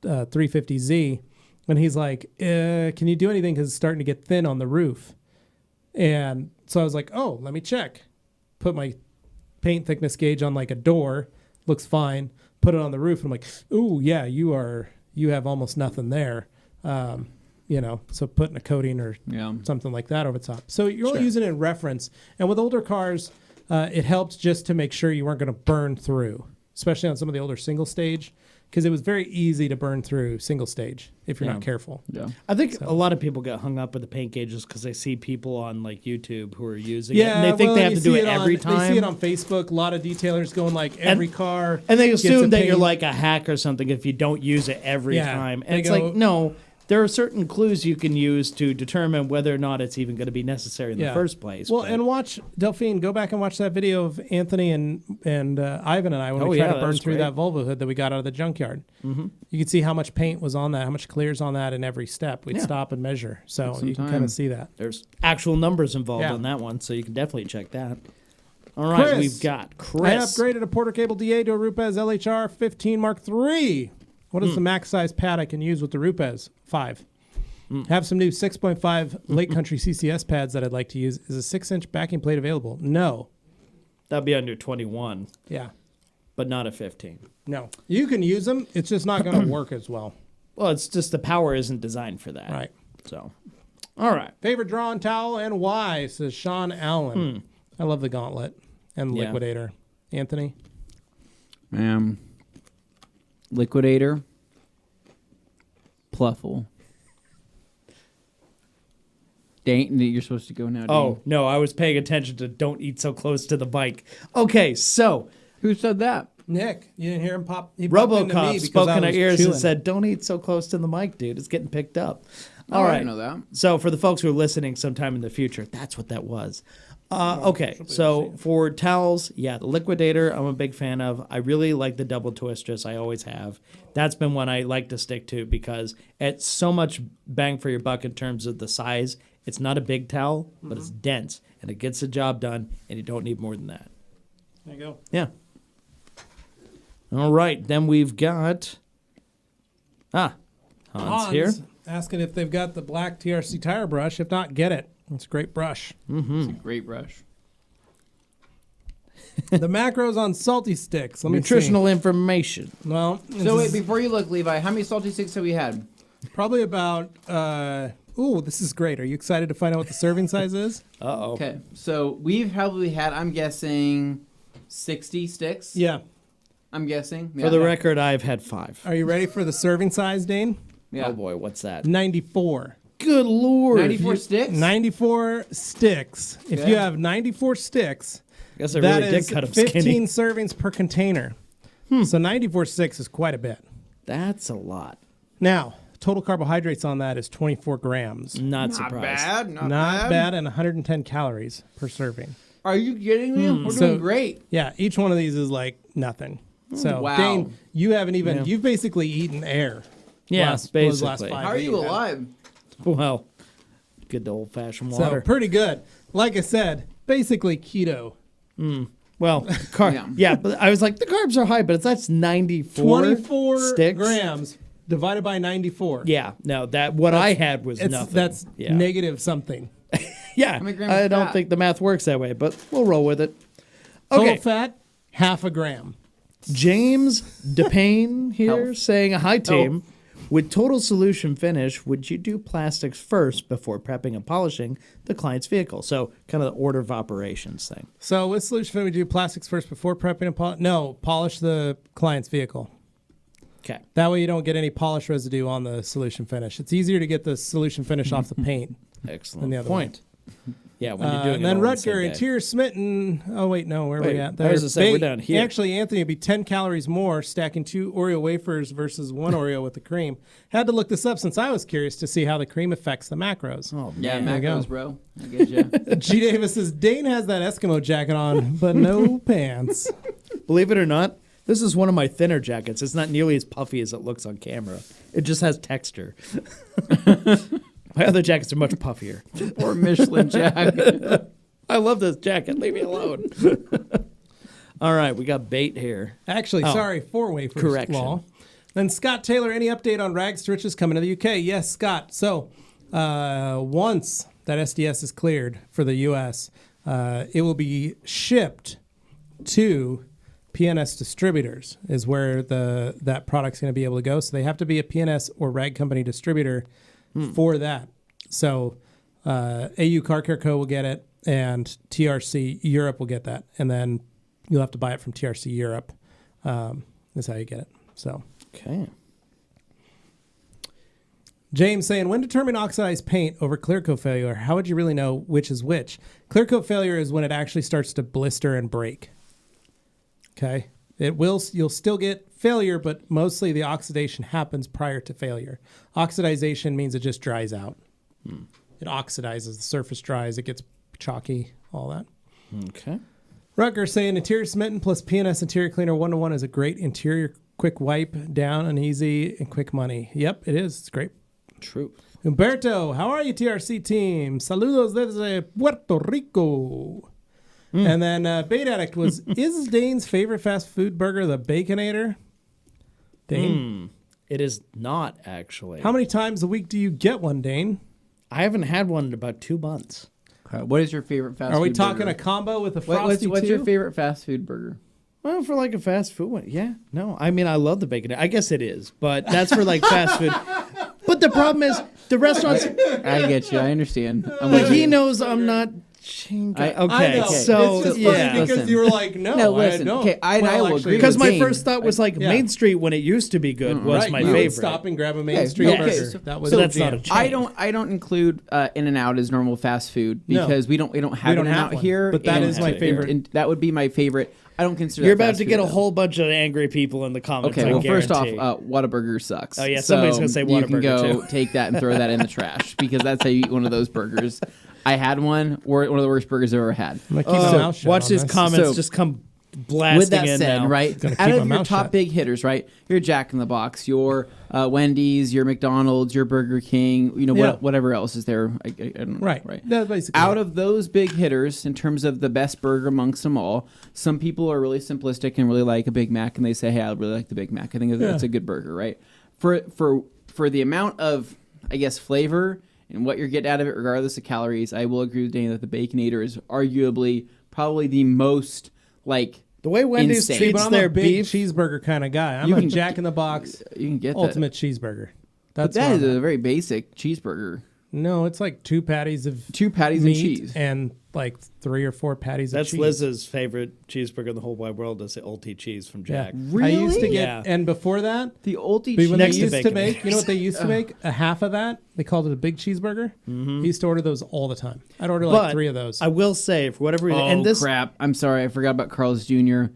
350Z, and he's like, can you do anything because it's starting to get thin on the roof? And So I was like, oh, let me check. Put my paint thickness gauge on like a door. Looks fine. Put it on the roof. And I'm like, ooh, yeah, you have almost nothing there. So putting a coating or something like that over the top. So you're only using it in reference. And with older cars, it helped just to make sure you weren't going to burn through, especially on some of the older single stage, because it was very easy to burn through single stage if you're not careful. Yeah. I think a lot of people get hung up with the paint gauges because they see people on like YouTube who are using it, and they think they have to do it every time. They see it on Facebook. A lot of detailers going like every car, and they assume that you're like a hack or something if you don't use it every time. And it's like, no. There are certain clues you can use to determine whether or not it's even going to be necessary in the first place. Well, and watch, Delphine, go back and watch that video of Anthony and Ivan and I when we tried to burn through that Volvo hood that we got out of the junkyard. Mm-hmm. You could see how much paint was on that, how much clear's on that in every step. We'd stop and measure. So you can kind of see that. There's actual numbers involved on that one, so you can definitely check that. All right, Chris, we've got Chris. I upgraded a Porter Cable DA to a Rupes LHR 15 Mark III. What is the max size pad I can use with the Rupes? 5. Have some new 6.5 Lake Country CCS pads that I'd like to use. Is a 6-inch backing plate available? No. That'd be under 21. Yeah. But not a 15. No. You can use them. It's just not going to work as well. Well, it's just the power isn't designed for that. Right. So, all right. Favorite drawn towel and why, says Sean Allen. I love the Gauntlet and Liquidator. Anthony? Liquidator. Pluffle. Dane, you're supposed to go now, Dane. Oh, no, I was paying attention to don't eat so close to the bike. Okay, so. Who said that? Nick. You didn't hear him pop? RoboCop spoke in our ears and said, don't eat so close to the mic, dude. It's getting picked up. All right. I know that. So for the folks who are listening sometime in the future, that's what that was. Okay, so for towels, the Liquidator, I'm a big fan of. I really like the double twist, just I always have. That's been one I like to stick to because it's so much bang for your buck in terms of the size. It's not a big towel, but it's dense, and it gets the job done, and you don't need more than that. There you go. Yeah. All right, then we've got Hans here. Asking if they've got the black TRC tire brush. If not, get it. It's a great brush. It's a great brush. The macros on salty sticks. Let me Nutritional information. Well, so wait, before you look, Levi, how many salty sticks have we had? Probably about, this is great. Are you excited to find out what the serving size is? Uh-oh. Okay, so we've probably had, I'm guessing, 60 sticks. Yeah. I'm guessing. For the record, I've had 5. Are you ready for the serving size, Dane? Yeah. Oh, boy, what's that? 94. Good Lord. 94 sticks? 94 sticks. If you have 94 sticks, I guess I really did cut them skinny. 15 servings per container. So 94 sticks is quite a bit. That's a lot. Now, total carbohydrates on that is 24 grams. Not surprised. Bad. Not bad, and 110 calories per serving. Are you kidding me? We're doing great. Yeah, each one of these is like nothing. So, Wow. Dane, you haven't even, you've basically eaten air. Yeah, basically. Last 5 How are you alive? Well, good old-fashioned So, water. pretty good. Like I said, basically keto. Well, but I was like, the carbs are high, but that's 94 24 sticks. grams divided by 94. Yeah, no, what I had was nothing. That's negative something. Yeah, many grams I of don't fat? think the math works that way, but we'll roll with it. Okay, Total fat, half a gram. James DePayne here Health. saying, hi, team. With Total Solution Finish, would you do plastics first before prepping and polishing the client's vehicle? So kind of the order of operations thing. So with Solution Fit, we do plastics first before prepping and polish. No, polish the client's vehicle. Okay. That way you don't get any polish residue on the solution finish. It's easier to get the solution finish off the paint. Excellent the other point. Yeah, when you're doing And it then all on the same Rutger, day. interior smitten. Oh, wait, no, where are we Wait, at? I was gonna say, we're down here. Actually, Anthony, it'd be 10 calories more stacking 2 Oreo wafers versus 1 Oreo with the cream. Had to look this up since I was curious to see how the cream affects the macros. Oh, Yeah, man. you go. macros, bro. I get you. G. Davis says, Dane has that Eskimo jacket on, but no pants. Believe it or not, this is one of my thinner jackets. It's not nearly as puffy as it looks on camera. It just has texture. My other jackets are much puffier. Or Michelin jacket. I love this jacket. Leave me alone. All right, we got bait here. Actually, sorry, 4 wafers. Correction. Law. Then Scott Taylor, any update on rags to riches coming to the UK? Yes, Scott. So once that SDS is cleared for the U.S., it will be shipped to PNS distributors is where that product's going to be able to go. So they have to be a PNS or rag company distributor for that. So AU Car Care Co. will get it, and TRC Europe will get that. And then you'll have to buy it from TRC Europe. Is how you get it. So Okay. James saying, when determine oxidized paint over clear coat failure, how would you really know which is which? Clear coat failure is when it actually starts to blister and break. Okay. You'll still get failure, but mostly the oxidation happens prior to failure. Oxidization means it just dries out. It oxidizes, the surface dries, it gets chalky, all that. Okay. Rutger saying interior cementing plus PNS interior cleaner 1-to-1 is a great interior quick wipe down and easy and quick money. Yep, it is. It's great. True. Humberto, how are you, TRC team? Saludos desde Puerto Rico. And then Bait Addict was, is Dane's favorite fast food burger the Baconator? Dane? It is not, actually. How many times a week do you get one, Dane? I haven't had one in about 2 months. What is your favorite fast food Are we burger? talking a combo with a Frosty What's too? your favorite fast food burger? Well, for like a fast food one, yeah. No, I mean, I love the bacon. I guess it is, but that's for like fast food. But the problem is, the restaurants. I get you. I understand. But he knows I'm not. I Okay, know. so It's just yeah. funny because you were like, no, No, I listen. don't. Okay, I will actually, agree Because with my Dane. first thought was like Yeah. Main Street when it used to be good was right, my you would favorite. stop and grab a Main Yeah, Street no, burger. okay, so- That was so the that's not jam. a chain. I don't include In-N-Out as normal fast food No. because we don't have We don't In-N-Out have one, here. but that and- is my favorite. and that would be my favorite. I don't consider You're that about fast to food, get a though. whole bunch of angry people in the comments. Okay, I well, first off, guarantee. Whataburger sucks. Oh, yeah, somebody's gonna say You can Whataburger, go too. take that and throw that in the trash because that's how you eat one of those burgers. I had one of the worst burgers I've ever had. I'm gonna keep my mouth shut Watch on these this. comments So- just come blasting With that in said, now. right, Gonna out keep of my your mouth top shut. big hitters, right, your Jack in the Box, your Wendy's, your McDonald's, your Burger King, Yeah. whatever else is there. I don't know, Right. That's basically Out it. of those big hitters, in terms of the best burger amongst them all, some people are really simplistic and really like a Big Mac, and they say, "Hey, I really like the Big Mac. I think that's a good burger." Right? For the amount of, I guess, flavor and what you're getting out of it, regardless of calories, I will agree with Dane that the Baconator is arguably probably the most like. The way Wendy's Insane. treats But I'm their a big beef. cheeseburger kind of guy. I'm You a can- Jack in the Box You can get ultimate cheeseburger. that. That's That is what I'm a at. very basic cheeseburger. No, it's like 2 patties of 2 patties meat and cheese. and like 3 or 4 patties That's of cheese. Liz's favorite cheeseburger in the whole wide world is the Ulti cheese from Yeah. Jack. I used to Really? get, Yeah. and before that, The Ulti but when they Next to used to bacon. make, you know what they used to make? A half of that. They called it a big cheeseburger. I used to order those all the time. I'd order like But 3 of those. I will say, for whatever reason, Oh and this crap! I'm sorry, I forgot about Carl's Jr.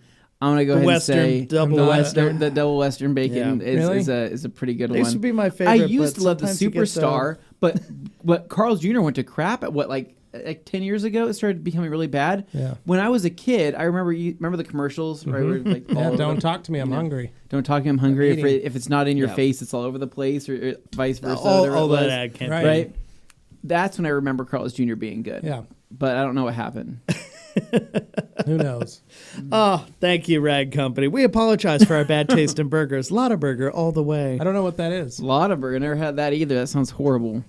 I'm gonna go the ahead Western and say double not- Western. the double Western bacon Yeah. is, Really? is a pretty good They one. used to be my I favorite. used but to love the sometimes you get Superstar, but Carl's Jr. went to crap at what like 10 years ago. It started becoming really bad. Yeah. When I was a kid, I remember the commercials. Right, where, like, all yeah, over don't the- talk to me. I'm you know, hungry. Don't talk to me. I'm hungry. eating. If it's not in your Yeah. face, it's all over the place, or vice versa. all whatever it that was. ad campaign. Right. Right. That's when I remember Carl's Jr. being good. Yeah. But I don't know what happened. Who knows? Oh, thank you, Rag Company. We apologize for our bad taste in burgers. Lotta Burger all the way. I don't know what that is. Whataburger, I never had that either. That sounds horrible.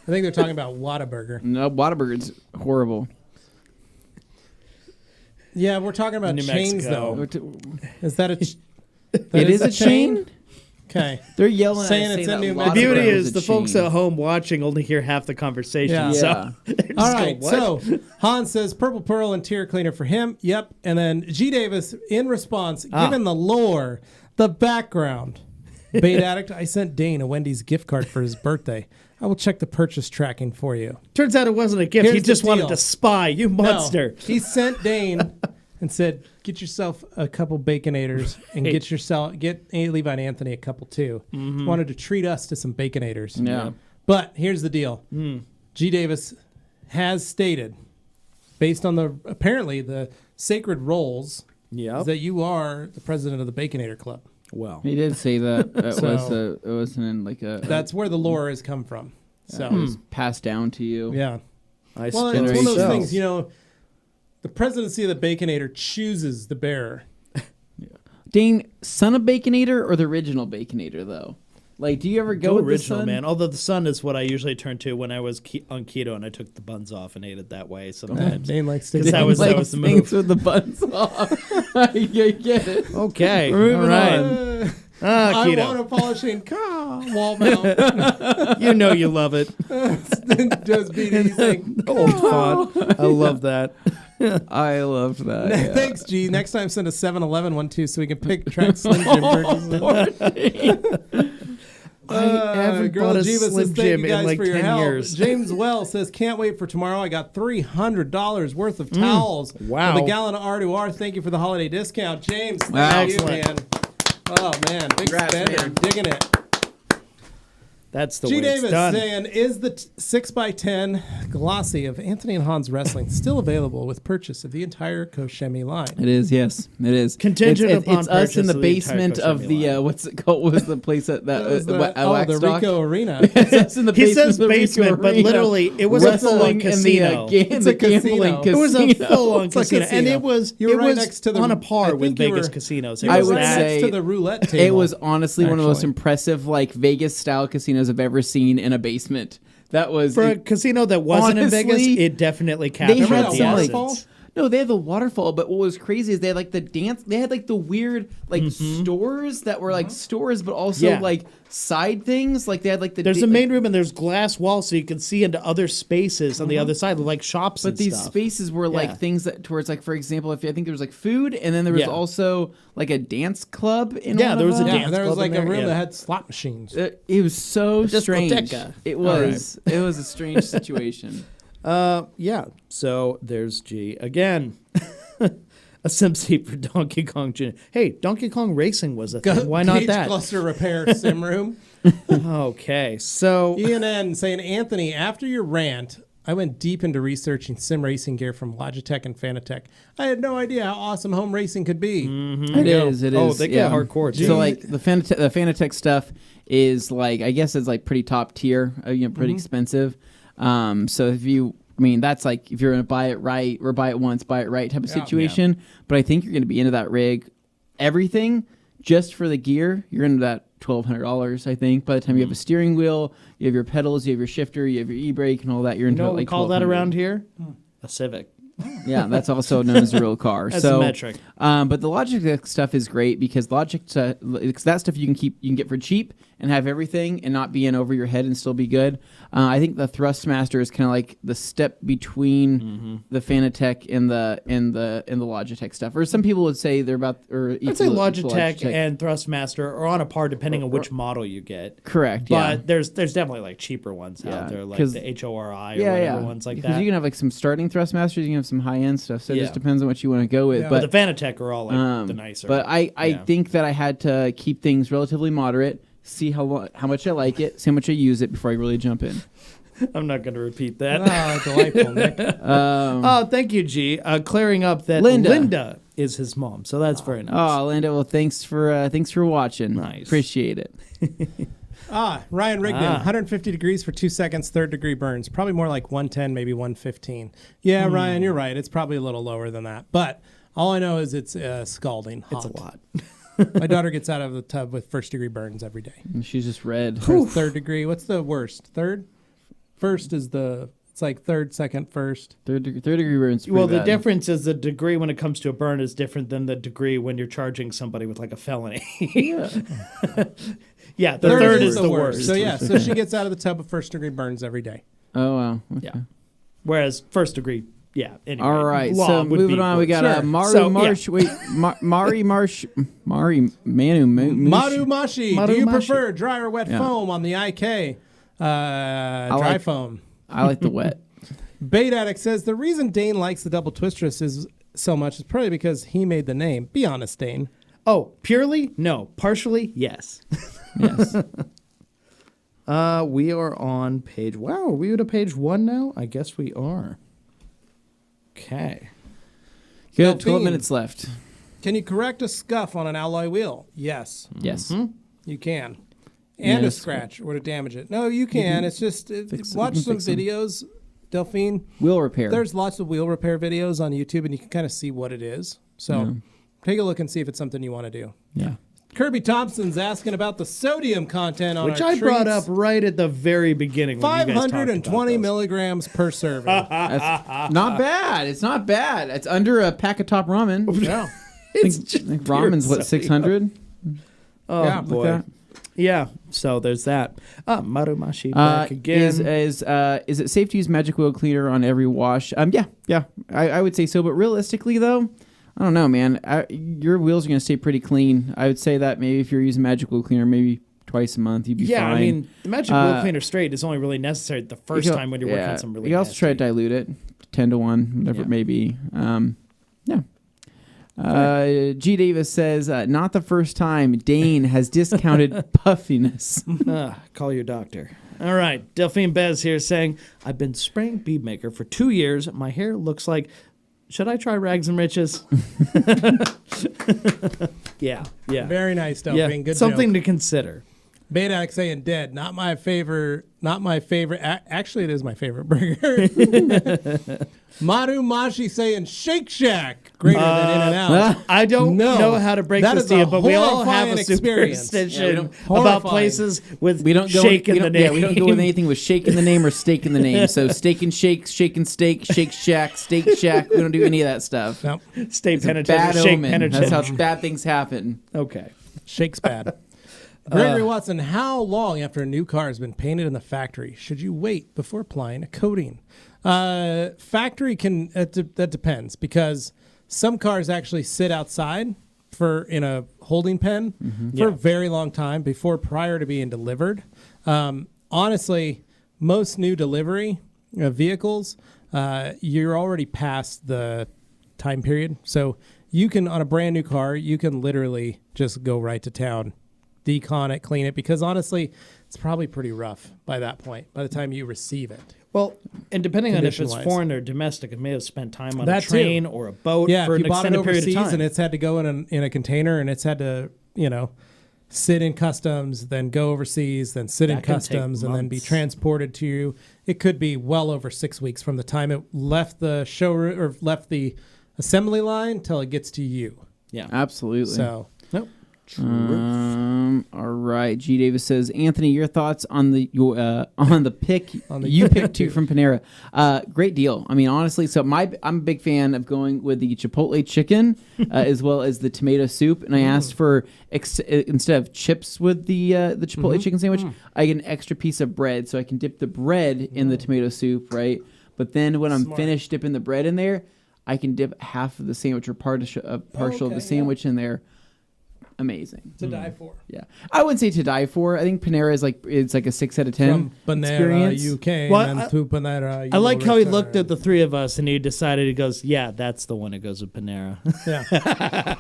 I think they're talking about Whataburger. No, Whataburger's horrible. Yeah, we're talking about New chains Mexico. though. Is that a? It is a chain. Okay. They're yelling Saying at it's say in that New The Mexico. beauty Whataburger is a the folks chain. at home watching only hear half the conversation. Yeah. So Yeah. they're just All going, right, "What?" so Han says Purple Pearl interior cleaner for him. Yep. And then G. Davis in response, given the lore, the background. Bait Addict, I sent Dane a Wendy's gift card for his birthday. I will check the purchase tracking for you. Turns out it wasn't a gift. Here's He the just wanted deal. to spy. You monster. No, he sent Dane and said, get yourself a couple Baconators and get Levi and Anthony a couple too. Wanted to treat us to some Baconators. Yeah. But here's the deal. G. Davis has stated, based on apparently the sacred roles, Yep. is that you are the president of the Baconator Club. Well, He did say that So- it wasn't in like a That's where the lore has come from. So, it was passed down to you. yeah. I Well, suppose it's one of those so. things, you know, the presidency of the Baconator chooses the bearer. Dane, son of Baconator or the original Baconator though? Like, do you ever Go go with original, the sun? man. Although the sun is what I usually turn to when I was on keto and I took the buns off and ate it that way sometimes. Dane likes to. Because that was the things move. with the buns off. You get it. Okay, all Moving right. Ah, I keto. want a polishing wall mount. You know you love it. Just be easy. Old font. I love that. I loved that. Yeah. Thanks, G. Next time, send a 7-Eleven one too, so we can track Slim Jim purchases. I haven't Girl bought a Jiva Slim says, thank Jim you in guys like for your 10 help. years. James Wells says, can't wait for tomorrow. I got $300 worth of towels. Wow. With a gallon of R2R. Thank you for the holiday discount. James, Wow. thank you, Excellent. man. Oh, man. Big Congrats, spender. man. Digging it. That's the G. way it's Davis done. saying, is the 6x10 glossy of Anthony and Hans Wrestling still available with purchase of the entire Koshemi line? It is, yes, it is. Contingent it's upon it's us in purchase the of the entire basement of Koshemi the line. what's it called? What was the place that The Wax Dock? Rico Arena. It's us in the He basement says of the Rico basement, but Arena, literally it was a full-on wrestling in the, casino. in the a casino. gambling It It was a casino. full-on It's a casino, and casino. it was You were it right was next to the- on a I par with think you Vegas were- casinos. You It I was would right that. next say to the roulette table. It was honestly one of the most actually. impressive, like Vegas style casinos I've ever seen in a basement. That was For a casino that wasn't in Vegas, honestly, it definitely captured had the some, like, essence. No, they had the waterfall, but what was crazy is they had like the dance. They had like the weird like stores that were like stores, but also Yeah. like side things. Like they had like the There's da- a main like, room and there's glass walls so you can see into other spaces on the other side, like shops but and these stuff. spaces were like Yeah. things that towards like for example, if I think there was like food, and then there was Yeah. also like a dance club. In Yeah, one there of was a them. dance there was club like in a there, room yeah. that had slot machines. It was so strange. discoteca. It All was. It was a strange situation. Yeah. So there's G again. A sim seat for Donkey Kong Jr. Hey, Donkey Kong Racing was a thing. Why not Cage that? cluster repair sim room. Okay, so Ian N saying, Anthony, after your rant, I went deep into researching sim racing gear from Logitech and Fanatec. I had no idea how awesome home racing could be. It is. It is. Oh, they get hardcore, too. So like the Fanatec stuff is like I guess it's like pretty top tier. Pretty expensive. So if you. I mean, that's like if you're going to buy it right or buy it once, buy it right type of situation. But I think you're going to be into that rig. Everything just for the gear, you're into that $1,200, I think. By the time you have a steering wheel, you have your pedals, you have your shifter, you have your e-brake and all that, you're you into know what like we call that $1,200. around here? A Civic. Yeah, that's also known as a real car. That's so, a metric. But the Logitech stuff is great because that stuff you can get for cheap and have everything and not be in over your head and still be good. I think the Thrustmaster is kind of like the step between the Fanatec and the Logitech stuff. Or some people would say they're about or I'd say equal to Logitech and Thrustmaster are on a par depending on which model you get. correct. But there's definitely like cheaper ones Yeah, out there, like 'cause- the HORI or whatever ones like Because that. you can have like some starting Thrustmasters, you can have some high end stuff. So it Yeah. just depends on what you want to go with. Yeah. but But the Fanatec are all like the nicer. But I Yeah. think that I had to keep things relatively moderate, see how much I like it, see how much I use it before I really jump in. I'm not going to repeat that. Oh, delightful, Nick. Oh, thank you, G. Clearing up that Linda. Linda is his mom, so that's very nice. Oh, Linda, well, thanks for watching. Nice. Appreciate it. Ryan Rigdon, 150 degrees for 2 seconds, third-degree burns. Probably more like 110, maybe 115. Yeah, Ryan, you're right. It's probably a little lower than that. But all I know is it's scalding hot. It's a lot. My daughter gets out of the tub with first-degree burns every day. And she's just red. There's third degree. What's the worst? Third? First is it's like third, second, first. Third degree burns. Pretty Well, the bad. difference is the degree when it comes to a burn is different than the degree when you're charging somebody with like a felony. Yeah, the third is the worst. So yeah, so she gets out of the tub with first-degree burns every day. Oh wow. Okay. Yeah. Whereas first degree, yeah. Anyway, All right. law So would moving be on, we got worse. Maru So, yeah. Marsh. Wait, Mari Marsh. Mari Manu. Marumashi. Do you Marumashi. prefer dry or wet Yeah. foam on the IK? Dry like- foam. I like the wet. Bait Addict says the reason Dane likes the double twistress is so much is probably because he made the name. Be honest, Dane. Oh, purely? No. Partially? Yes. Yes. We are on page. Wow, are we at page 1 now? I guess we are. Okay. Good. 12 Delphine. minutes left. Can you correct a scuff on an alloy wheel? Yes, Yes. you can. And Yeah, a scratch or to damage it. No, you can. It's just watch can some fix them. videos, Delphine. Wheel repair. There's lots of wheel repair videos on YouTube, and you can kind of see what it is. So take a look and see if it's something you want to do. Yeah. Kirby Thompson's asking about the sodium content on Which our I brought treats. up right at the very beginning. When you guys talked about 520 those. milligrams per serving. That's not bad. It's not bad. It's under a pack of top ramen. Yeah. I think ramen's what, 600? Oh Yeah, boy. that. Yeah. So there's that. Marumashi back again. Is it safe to use Magic Wheel Cleaner on every wash? Yeah. I would say so. But realistically, though, I don't know, man. Your wheels are going to stay pretty clean. I would say that maybe if you're using Magic Wheel Cleaner, maybe twice a month, you'd be fine. I mean, the Magic Wheel Cleaner straight is only really necessary the first time when you're working on some really. You can also try to dilute it, 10 to 1, whatever it may be. G. Davis says, not the first time Dane has discounted puffiness. Call your doctor. All right. Delphine Bez here saying, I've been spraying Bead Maker for 2 years. My hair looks like, should I try Rags and Riches? Yeah. Very nice, Yeah. Delphine. Good Something joke. to consider. Baydak saying dead. Not my favorite. Actually, it is my favorite burger. Maru Mashi saying Shake Shack. Greater than In-N-Out. I don't No. know how to break That this is to you, a but we all have horrifying a experience. superstition about Horrifying. places with We don't go shake in we the don't- name. Yeah, we don't go with anything with shake in the name or steak in the name. So steak and shake, shake and steak, Shake Shack, Steak Shack. We don't do any of that stuff. Nope. Stay It's a penetrative, bad shake omen. penetrative. That's how bad things happen. Okay. Shake's bad. Gregory Watson, how long after a new car has been painted in the factory should you wait before applying a coating? Factory can, that depends, because some cars actually sit outside in a holding pen for a very long time prior to being delivered. Honestly, most new delivery vehicles, you're already past the time period. So you can, on a brand new car, you can literally just go right to town, decon it, clean it, because honestly, it's probably pretty rough by that point, by the time you receive it. Well, and depending on if it's Condition-wise. foreign or domestic, it may have spent time on That a too. train or a boat Yeah, for if an you bought it extended period of overseas time. and it's had to go in a container and it's had to, sit in customs, then go overseas, then sit in That can take customs, and then be months. transported to you. It could be well over 6 weeks from the time it left the showroom or left the assembly line till it gets to you. Yeah. Absolutely. So Nope. All right. G. Davis says, Anthony, your thoughts on the pick you picked two from Panera. Great deal. I mean, honestly, so I'm a big fan of going with the Chipotle chicken as well as the tomato soup. And I asked for instead of chips with the Chipotle chicken sandwich, I get an extra piece of bread so I can dip the bread in the tomato soup, right? But then when I'm finished dipping the bread in there, I can dip half of the sandwich or partial of the sandwich in there. Amazing. to die for. Yeah, I wouldn't say to die for. I think Panera is it's like a 6 out of 10 From Panera, experience. you came, Well, and to Panera, you I like will how he return. looked at the three of us and he decided, he goes, yeah, that's the one that goes with Panera. Yeah.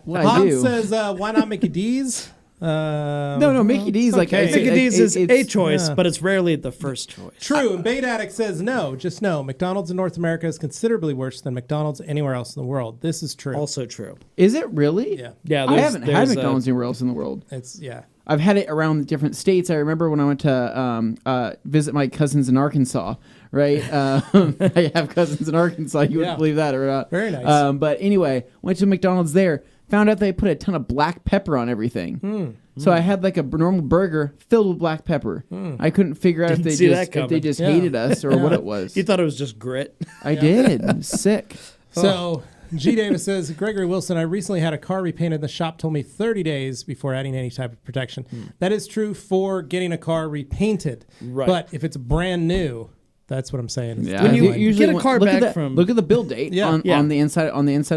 Well, I Hans do. says, why not Mickey D's? No, Mickey D's like okay. Mickey D's is a it's- choice, yeah. but it's rarely the first choice. True, and Bait Addict says no, just no. McDonald's in North America is considerably worse than McDonald's anywhere else in the world. This is true. Also true. Is it really? Yeah. Yeah, I haven't had there's McDonald's anywhere else in the world. It's I've had it around the different states. I remember when I went to visit my cousins in Arkansas. Right, I have cousins in Arkansas. You wouldn't Yeah. believe that or not. Very nice. But anyway, went to McDonald's there. Found out they put a ton of black pepper on everything. So I had like a normal burger filled with black pepper. I couldn't figure out if Didn't see that if they coming. just Yeah. hated us or what it was. You thought it was just grit. I did. It was sick. So G. Davis says, Gregory Wilson, I recently had a car repainted. The shop told me 30 days before adding any type of protection. That is true for getting a car repainted. Right. But if it's brand new, that's what I'm saying. Yeah, When you usually get a car look at back the, from- look at the build date Yeah. on the inside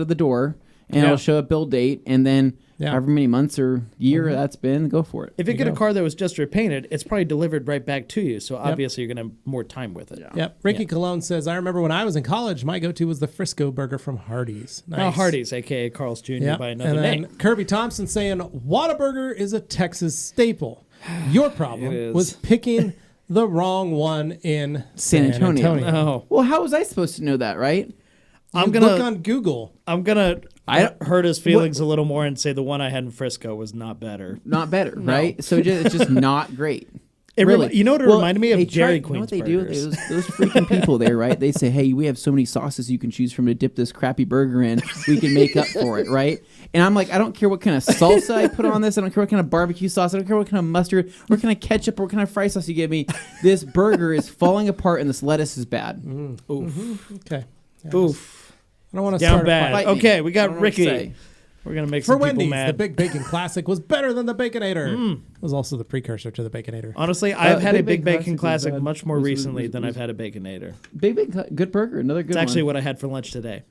of the door, and Yeah. it'll show a build date, and then Yeah. however many months or year that's been, go for it. If you get a car that was just repainted, it's probably delivered right back to you. So obviously you're going to have more time with it. Yep. Ricky Cologne says, I remember when I was in college, my go-to was the Frisco burger from Hardee's. Nice. Now Hardee's, a.k.a. Carl's Jr. Yep. by another And then name. Kirby Thompson saying, Whataburger is a Texas staple. Your problem It is. was picking the wrong one in San Antonio. Oh, Well, how was I supposed to know that, right? I'm Look gonna on Google. hurt his feelings a little more and say the one I had in Frisco was not better. Not better, right? So it's just not great. Really. You know what it reminded me of? Hey, Dairy you know what Queen's they burgers. do? Those freaking people there, right? They say, hey, we have so many sauces you can choose from to dip this crappy burger in. We can make up for it, right? And I'm like, I don't care what kind of salsa I put on this. I don't care what kind of barbecue sauce. I don't care what kind of mustard, what kind of ketchup, or what kind of fry sauce you give me. This burger is falling apart and this lettuce is bad. Oof. Okay. Yeah, Oof. I don't want to Down start a bad. fight. Okay, we I got don't know what to Ricky. say. We're going to make For some people Wendy's, mad. the Big Bacon Classic was better than the Baconator. It was also the precursor to the Baconator. Honestly, I've had a Big Big Bacon Bacon Classic Classic was much more was- recently was- than was- I've had a Baconator. Big good burger. Another good It's one. actually what I had for lunch today.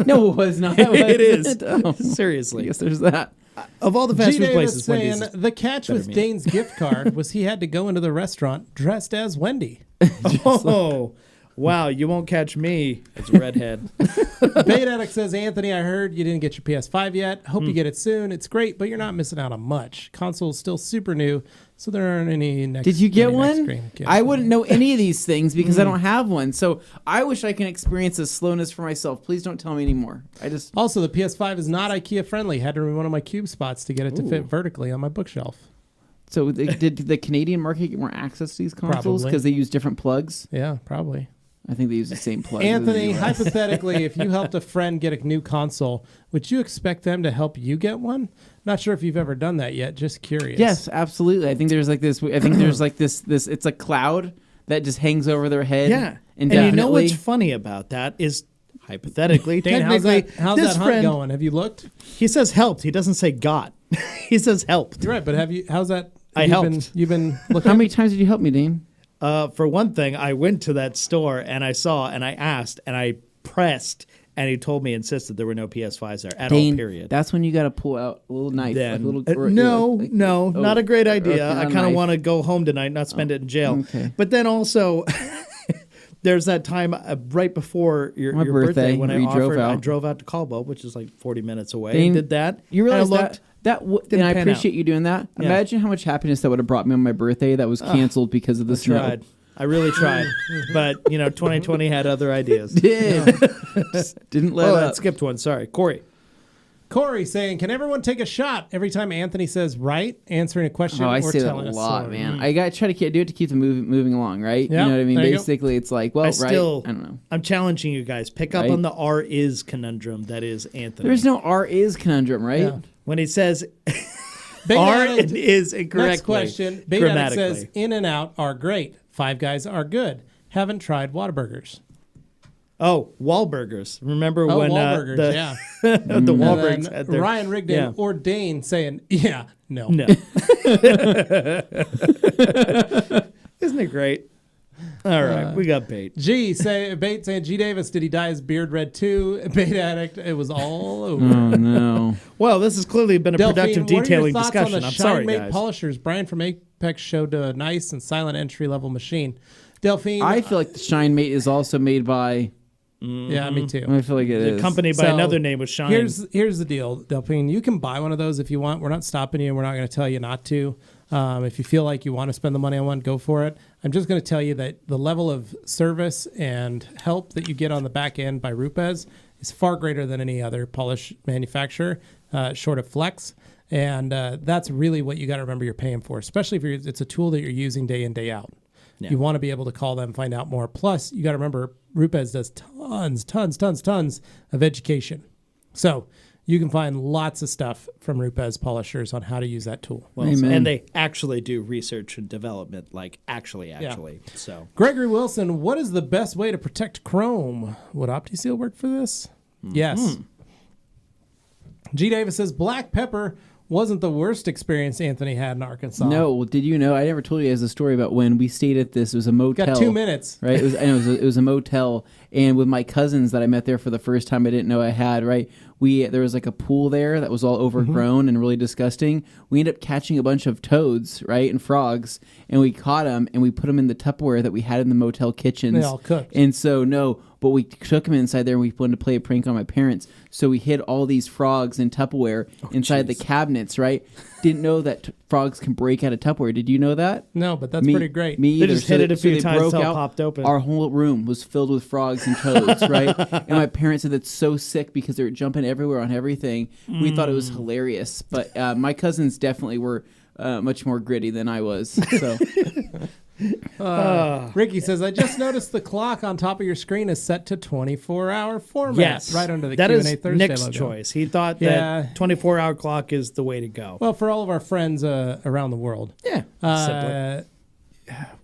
No, it was not. It is. Oh, Seriously. yes, there's that. Of all the fast G food Davis places, saying Wendy's. the catch better with meat. Dane's gift card was he had to go into the restaurant dressed as Wendy. Oh, wow. You won't catch me as a redhead. Bait Addict says, Anthony, I heard you didn't get your PS5 yet. Hope you get it soon. It's great, but you're not missing out on much. Console's still super new, so there aren't any next. Did you get any next one? screen gifts. I wouldn't know any of these things because I don't have one. So I wish I can experience this slowness for myself. Please don't tell me anymore. I just Also, the PS5 is not IKEA friendly. Had to remove one of my cube spots to get it to fit vertically on my bookshelf. so did the Canadian market get more access to these consoles Probably. because they use different plugs? Yeah, probably. I think they use the same plug. Anthony, hypothetically, if you helped a friend get a new console, would you expect them to help you get one? Not sure if you've ever done that yet. Just curious. Yes, absolutely. I think there's like this. I think there's like this. It's a cloud that just hangs over their head. Yeah. And indefinitely. you know what's funny about that is hypothetically, Dane, how's technically, that this hunt friend, going? Have you looked? he says helped. He doesn't say got. He says helped. You're right, but have you? How's that? I have you helped. You've been looking. How many times did you help me, Dane? For one thing, I went to that store and I saw and I asked and I pressed and he told me, insisted there were no PS5s there at Dane, all, period. That's when you got to pull out a little knife. Then, like a little, no, not a great idea. I kind of want to. to go home tonight, not spend it in jail. okay. But then also, there's that time right before your My birthday birthday, when I where you drove offered. I out. drove out to Caldwell, which is like 40 minutes away. Dane, and did that. You and I realize looked, and I pan appreciate out. you doing that. Yeah. Imagine how much happiness that would have brought me on my birthday that was canceled because of the snow. tried. I really tried, but 2020 had other ideas. Did Just didn't let Oh, up. I skipped one. Sorry, Corey. Corey saying, "Can everyone take a shot every time Anthony says right, answering a question Oh, I or say that telling a a lot, story?" man. I got to try to do it to keep the moving along, right? Yeah, You know what I mean? there you go. Basically, it's like, well, I right? still, I don't know. I'm challenging you guys. Pick up Right? on the R is conundrum that is Anthony. There's no R is conundrum, right? Yeah. When he says Bait R Addict, is incorrectly. next question. Bait Addict says, "In and out are great. Five Guys are good. Haven't tried Whataburgers." Oh, Wahlburgers. Remember Oh, when Wahlburgers, the, yeah. the And Wahlburgers then had their... Ryan Rigdon yeah. or Dane saying, "Yeah, no." No. Isn't it great? All right, we got bait. Bait saying, "G Davis, did he dye his beard red too?" Bait Addict, it was all over. Oh no. Well, this has clearly been a productive Delphine, detailing what are your thoughts discussion. on the I'm sorry, Shine Mate guys. polishers? Brian from Apex showed a nice and silent entry level machine. Delphine, I feel like the Shine Mate is also made by. yeah, me too. I feel like it The is. company by So, another name was Shine. Here's the deal, Delphine. You can buy one of those if you want. We're not stopping you, and we're not going to tell you not to. If you feel like you want to spend the money on one, go for it. I'm just going to tell you that the level of service and help that you get on the back end by Rupes is far greater than any other polish manufacturer, short of Flex. And that's really what you got to remember you're paying for, especially if it's a tool that you're using day in, day out. Yeah. You want to be able to call them, find out more. Plus, you got to remember, Rupes does tons of education. So you can find lots of stuff from Rupes polishers on how to use that tool. Well, Amen. and they actually do research and development, like actually. So Gregory Wilson, what is the best way to protect chrome? Would OptiSeal work for this? Yes. G. Davis says black pepper wasn't the worst experience Anthony had in Arkansas. No, well, did you know? I never told you guys the story about when we stayed at this. It was a motel. Got 2 minutes. Right? It was a motel, and with my cousins that I met there for the first time, I didn't know I had. Right? There was like a pool there that was all overgrown and really disgusting. We ended up catching a bunch of toads, right, and frogs, and we caught them and we put them in the Tupperware that we had in the motel kitchens. They all cooked. And so but we took them inside there and we wanted to play a prank on my parents. So we hid all these frogs in Tupperware inside the cabinets, right? Didn't know that frogs can break out of Tupperware. Did you know that? No, but that's pretty great. Me They either. just hit it a few they times broke till it out. popped open. Our whole room was filled with frogs and toads, right? And my parents said that's so sick because they were jumping everywhere on everything. We thought it was hilarious. But my cousins definitely were much more gritty than I was. So Ricky says, I just noticed the clock on top of your screen is set to 24-hour format. Yes. Right under the that Q&A is Thursday Nick's logo. choice. He thought Yeah. that 24-hour clock is the way to go. Well, for all of our friends around the world. Yeah, simply.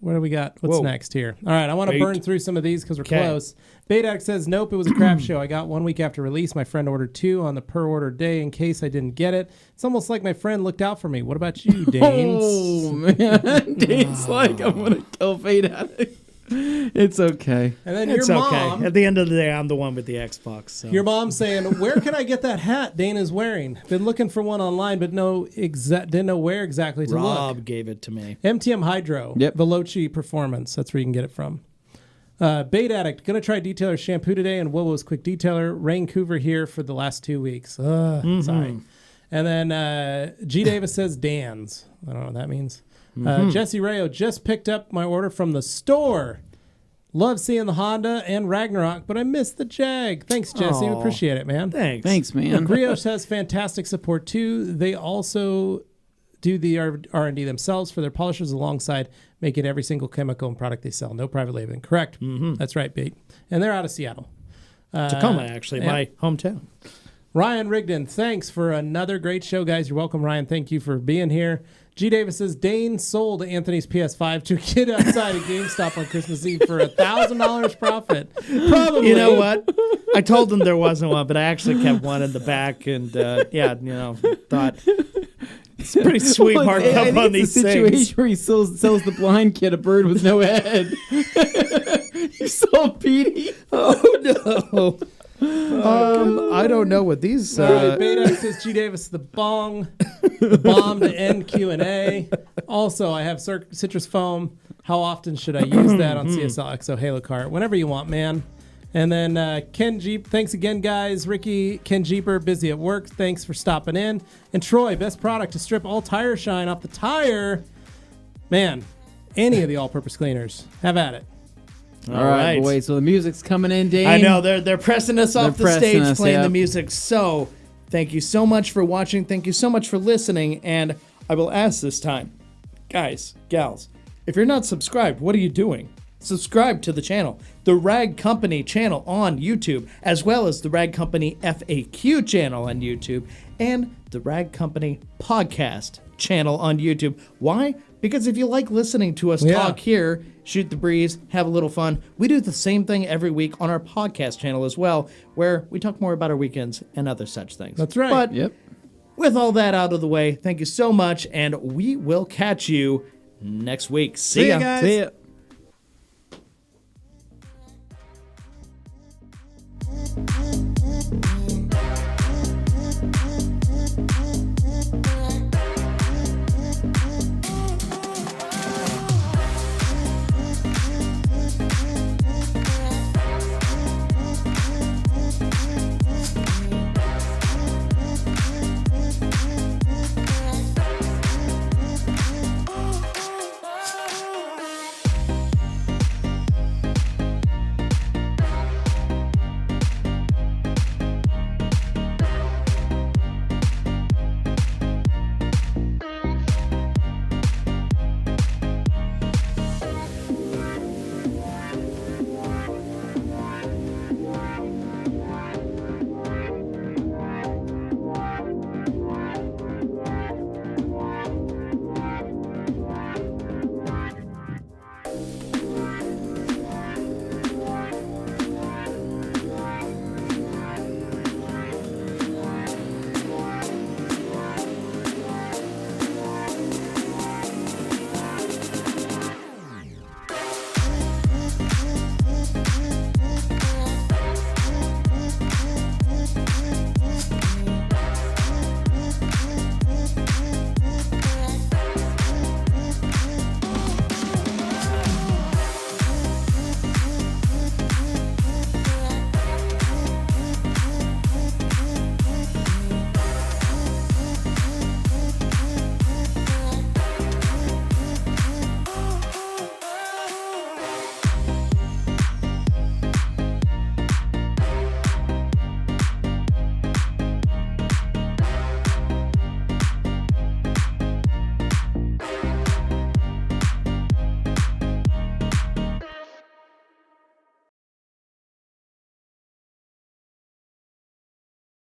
What do we got? What's Whoa. next here? All right, I want to Wait. burn through some of these because we're 'Kay. close. Betac says, nope, it was a crap show. I got 1 week after release. My friend ordered 2 on the per order day in case I didn't get it. It's almost like my friend looked out for me. What about you, Dane? oh man, Dane's like, I'm gonna kill Fade Addict. It's okay. And then It's your okay. mom, At the end of the day, I'm the one with the Xbox. So. your mom saying, where can I get that hat Dane is wearing? Been looking for one online, but didn't know where exactly to Rob look. gave it to me. MTM Hydro, Yep. Veloci Performance. That's where you can get it from. Bait Addict, gonna try Detailer shampoo today and Willows Quick Detailer. Vancouver here for the last 2 weeks. Sorry. And then G Davis says Dan's. I don't know what that means. Jesse Rayo just picked up my order from the store. Love seeing the Honda and Ragnarok, but I missed the Jag. Thanks, Jesse. Aw. Appreciate it, man. Thanks, man. Brioche has fantastic support too. They also do the R&D themselves for their polishers alongside making every single chemical and product they sell. No private labeling. Correct. That's right, Bate. And they're out of Seattle. Tacoma, actually, yeah. my hometown. Ryan Rigdon, thanks for another great show, guys. You're welcome, Ryan. Thank you for being here. G. Davis says, Dane sold Anthony's PS5 to a kid outside of GameStop on Christmas Eve for $1,000 profit. Probably. You know what? I told them there wasn't one, but I actually kept one in the back, and thought it's pretty sweet Well, I markup think on it's these a situation things. where he sells the blind kid a bird with no head. You sold Petey. Oh no. I don't know what these. All right, Beta says G. Davis, the bomb to end Q&A. Also, I have citrus foam. How often should I use that on CSL XO Halo Cart? Whenever you want, man. And then Ken Jeep, thanks again, guys. Ricky, Ken Jeeper, busy at work. Thanks for stopping in. And Troy, best product to strip all tire shine off the tire. Man, any of the all-purpose cleaners. Have at it. All right, boys. So the music's coming in, Dane. I know they're pressing us off the pressing stage, us, playing the yep. music. So, thank you so much for watching. Thank you so much for listening. And I will ask this time, guys, gals, if you're not subscribed, what are you doing? Subscribe to the channel, the Rag Company channel on YouTube, as well as the Rag Company FAQ channel on YouTube, and the Rag Company podcast channel on YouTube. Why? Because if you like listening to us talk here, shoot the breeze, have a little fun, we do the same thing every week on our podcast channel as well, where we talk more about our weekends and other such things. That's right. But Yep. with all that out of the way, thank you so much, and we will catch you next week. See ya. guys. See ya.